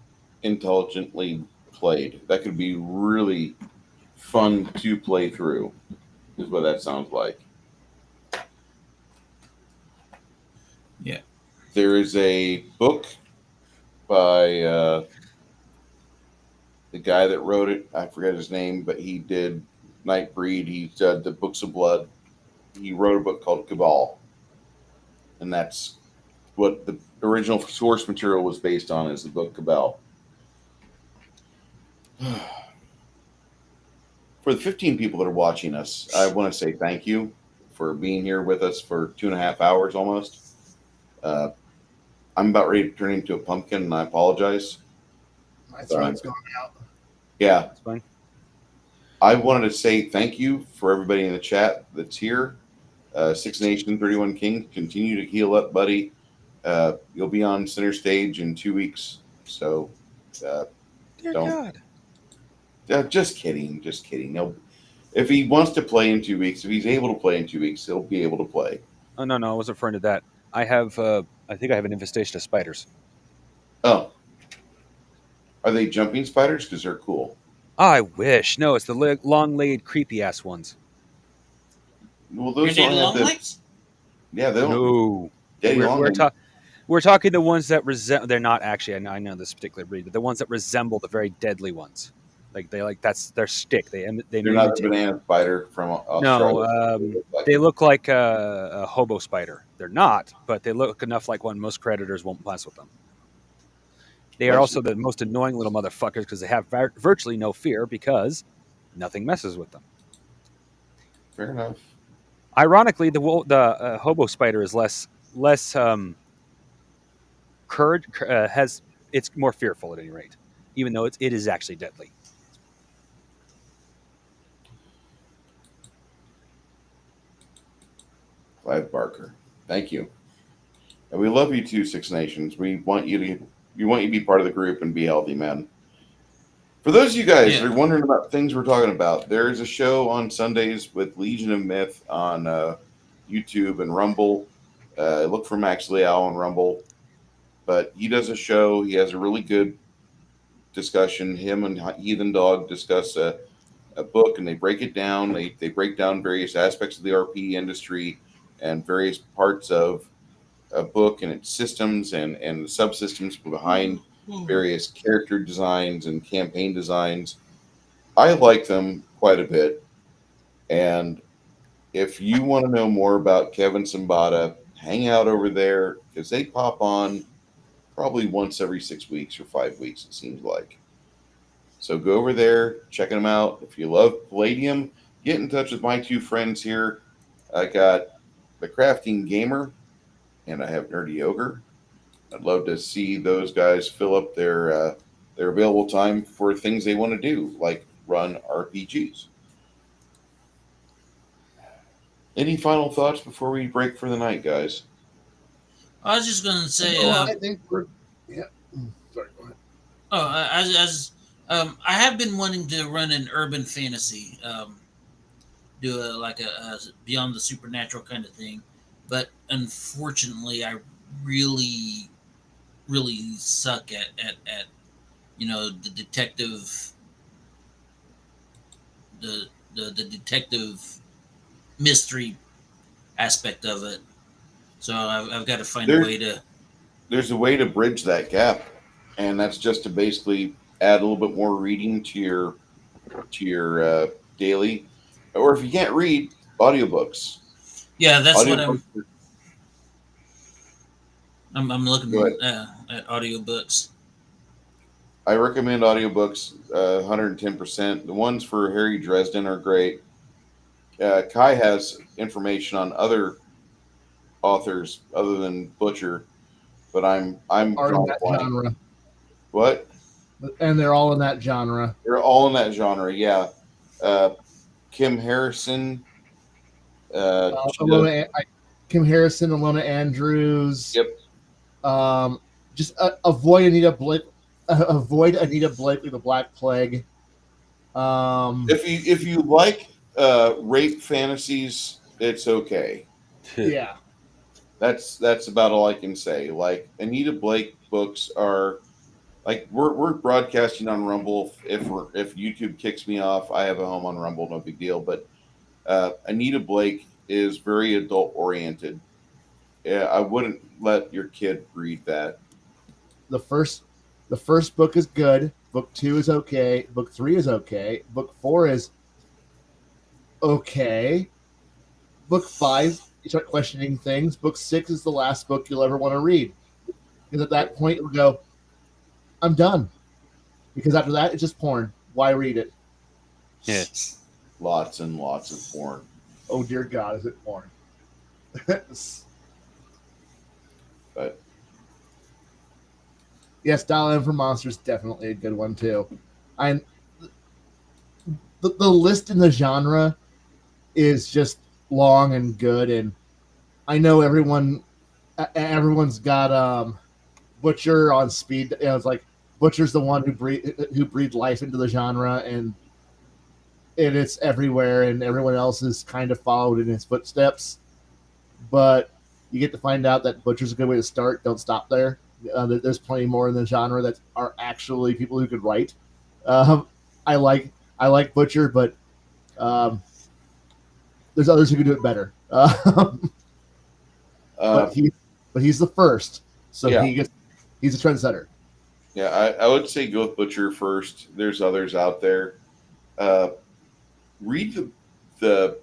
A: intelligently played. That could be really fun to play through. Is what that sounds like.
D: Yeah.
A: There is a book by the guy that wrote it. I forget his name, but he did Nightbreed. He did the Books of Blood. He wrote a book called Cabal, and that's what the original source material was based on. Is the book Cabal. For the 15 people that are watching us, I want to say thank you for being here with us for 2.5 hours almost. I'm about ready to turn into a pumpkin, and I apologize.
B: My throat's gone out.
A: Yeah.
C: That's fine.
A: I wanted to say thank you for everybody in the chat that's here. Six Nation 31 King, continue to heal up, buddy. You'll be on center stage in 2 weeks. So
C: Dear
A: don't.
C: God.
A: Just kidding. Just kidding. If he wants to play in 2 weeks, if he's able to play in 2 weeks, he'll be able to play.
C: Oh no, I wasn't referring to that. I think I have an infestation of spiders.
A: Oh. Are they jumping spiders? Because they're cool.
C: I wish. No, it's the long-legged, creepy-ass ones.
A: Well, those don't have the.
D: Legs?
A: Yeah, they don't.
C: No.
A: Daddy long legs.
C: We're talking the ones that resemble. They're not actually. I know this particular breed, but the ones that resemble the very deadly ones. That's their stick. They're
A: not the banana spider from Australia.
C: No, they look like a hobo spider. They're not, but they look enough like one. Most predators won't mess with them. They are also the most annoying little motherfuckers because they have virtually no fear because nothing messes with them.
A: Fair enough.
C: Ironically, the hobo spider is less it's more fearful at any rate, even though it is actually deadly.
A: Clive Barker, thank you, and we love you too, Six Nations. We want you to be part of the group and be healthy, man. For those of you guys that are wondering about things we're talking about, there is a show on Sundays with Legion of Myth on YouTube and Rumble. Look for Max Leal on Rumble, but he does a show. He has a really good discussion. Him and Heathen Dog discuss a book, and they break it down. They break down various aspects of the RPG industry and various parts of a book and its systems and the subsystems behind various character designs and campaign designs. I like them quite a bit. And if you want to know more about Kevin Simbada, hang out over there because they pop on probably once every 6 weeks or 5 weeks, it seems like. So go over there, check them out. If you love Palladium, get in touch with my two friends here. I got the Crafting Gamer and I have Nerdy Ogre. I'd love to see those guys fill up their available time for things they want to do, like run RPGs. Any final thoughts before we break for the night, guys?
D: I was just gonna say,
B: No, I think we're. Yeah. Sorry. Go ahead.
D: I have been wanting to run an urban fantasy, do a beyond the supernatural kind of thing, but unfortunately, I really, really suck at the detective, the the detective mystery aspect of it. So I've got to find a
A: There,
D: way to.
A: there's a way to bridge that gap, and that's just to basically add a little bit more reading to your daily, or if you can't read, audiobooks.
D: Yeah, that's what
A: Audiobooks.
D: I'm
A: Go
D: looking
A: ahead.
D: at audiobooks.
A: I recommend audiobooks 110%. The ones for Harry Dresden are great. Kai has information on other authors other than Butcher, but I'm
B: Are in
A: drawing a
B: that
A: blank.
B: genre,
A: What?
B: and they're all in that genre.
A: They're all in that genre, yeah. Uh, Kim Harrison. She does.
B: Kim Harrison, Alona Andrews.
A: Yep.
B: Just avoid Anita Blake. Avoid Anita Blakely, the Black Plague. Um,
A: If you like rape fantasies, it's okay.
B: yeah,
A: That's about all I can say. Like Anita Blake books are like we're broadcasting on Rumble. If YouTube kicks me off, I have a home on Rumble, no big deal. But Anita Blake is very adult oriented. Yeah, I wouldn't let your kid read that.
B: the first the first book is good. Book 2 is okay. Book 3 is okay. Book 4 is okay. Book 5, you start questioning things. Book 6 is the last book you'll ever want to read. Because at that point, you'll go, I'm done. Because after that, it's just porn. Why read it?
C: Yeah.
A: Lots and lots of porn.
B: Oh, dear God, is it porn?
A: But
B: Yes, Dial M for Monsters definitely a good one, too. I'm the list in the genre is just long and good, and I know everyone's got Butcher on speed. It's like Butcher's the one who breathed life into the genre, and it's everywhere, and everyone else has kind of followed in his footsteps. But you get to find out that Butcher's a good way to start. Don't stop there. There's plenty more in the genre that are actually people who could write. Um, I like I like Butcher, but um, there's others who can do it better.
A: uh,
B: But he's the first, so
A: yeah,
B: he's a trendsetter.
A: yeah, I would say go with Butcher first. There's others out there. Uh, read the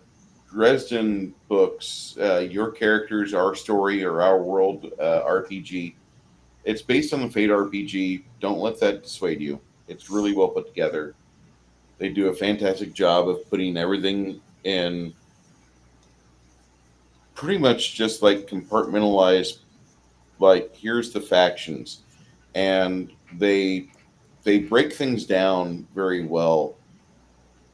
A: Dresden books. Your characters, our story, or our world RPG. It's based on the Fate RPG. Don't let that dissuade you. It's really well put together. They do a fantastic job of putting everything in pretty much just like compartmentalized. Like here's the factions, and they break things down very well.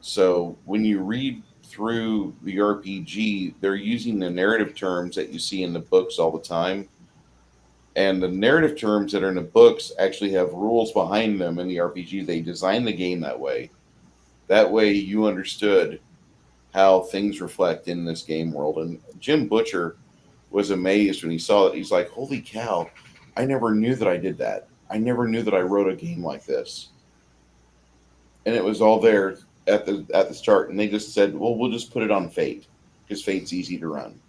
A: So when you read through the RPG, they're using the narrative terms that you see in the books all the time. And the narrative terms that are in the books actually have rules behind them in the RPG. They designed the game that way. That way you understood how things reflect in this game world. And Jim Butcher was amazed when he saw it. He's like, holy cow, I never knew that I did that. I never knew that I wrote a game like this. And it was all there at the start. And they just said, well, we'll just put it on Fate because Fate's easy to run.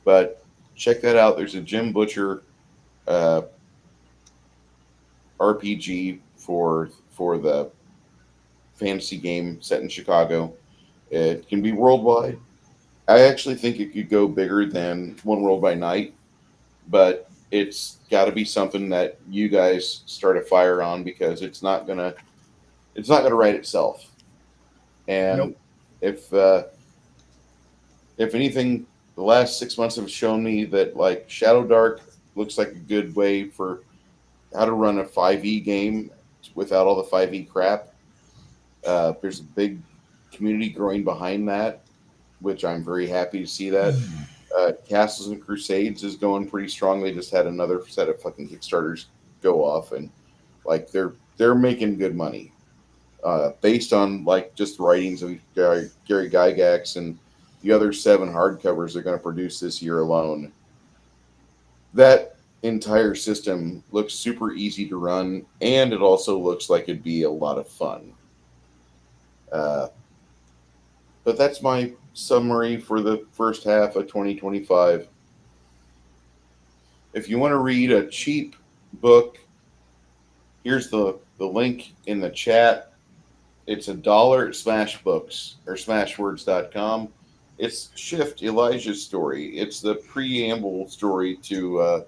A: But check that out. There's a Jim Butcher uh, RPG for the fantasy game set in Chicago. It can be worldwide. I actually think it could go bigger than One World by Night, but it's got to be something that you guys start a fire on because it's not gonna write itself. And
B: Nope.
A: if anything, the last 6 months have shown me that like Shadow Dark looks like a good way for how to run a 5e game without all the 5e crap. There's a big community growing behind that. which I'm very happy to see that. Castles and Crusades is going pretty strong. They just had another set of fucking Kickstarters go off, and like they're making good money based on like just writings of Gary Gygax and the other 7 hardcovers they're going to produce this year alone. That entire system looks super easy to run, and it also looks like it'd be a lot of fun. But that's my summary for the first half of 2025. If you want to read a cheap book, here's the link in the chat. It's $1 at Smashbooks or Smashwords.com. It's Shift Elijah's story. It's the preamble story to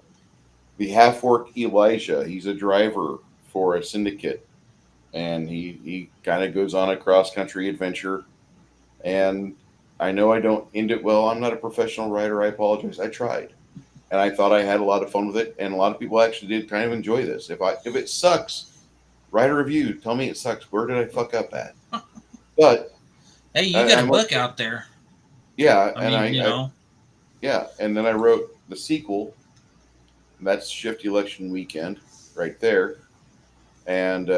A: the half-orc Elijah. He's a driver for a syndicate, and he kind of goes on a cross-country adventure. And I know I don't end it well. I'm not a professional writer. I apologize. I tried, and I thought I had a lot of fun with it, and a lot of people actually did kind of enjoy this. If it sucks, write a review. Tell me it sucks. Where did I fuck up at? But
D: hey, you got a book out there.
A: Yeah,
D: Yeah,
A: and then I wrote the sequel. That's Shift Election Weekend, right there. And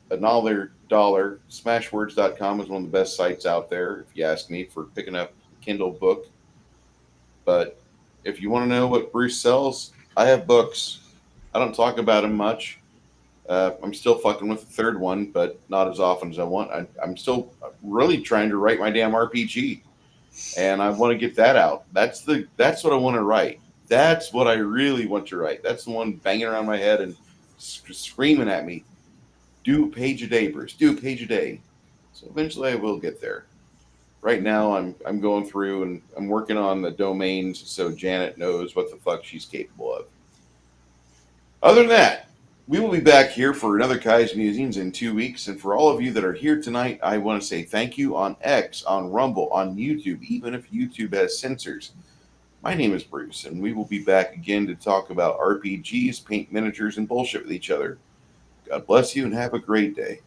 A: another $1. Smashwords.com is one of the best sites out there, if you ask me, for picking up a Kindle book. But if you want to know what Bruce sells, I have books. I don't talk about them much. I'm still fucking with the third one, but not as often as I want. I'm still really trying to write my damn RPG, and I want to get that out. That's what I want to write. That's what I really want to write. That's the one banging around my head and screaming at me. Do a page a day, Bruce. Do a page a day. So eventually I will get there. Right now I'm going through and I'm working on the domains so Janet knows what the fuck she's capable of. Other than that, we will be back here for another Kai's Musings in 2 weeks. And for all of you that are here tonight, I want to say thank you on X, on Rumble, on YouTube, even if YouTube has censors. My name is Bruce, and we will be back again to talk about RPGs, paint miniatures, and bullshit with each other. God bless you and have a great day.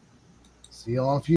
B: See you all in a few.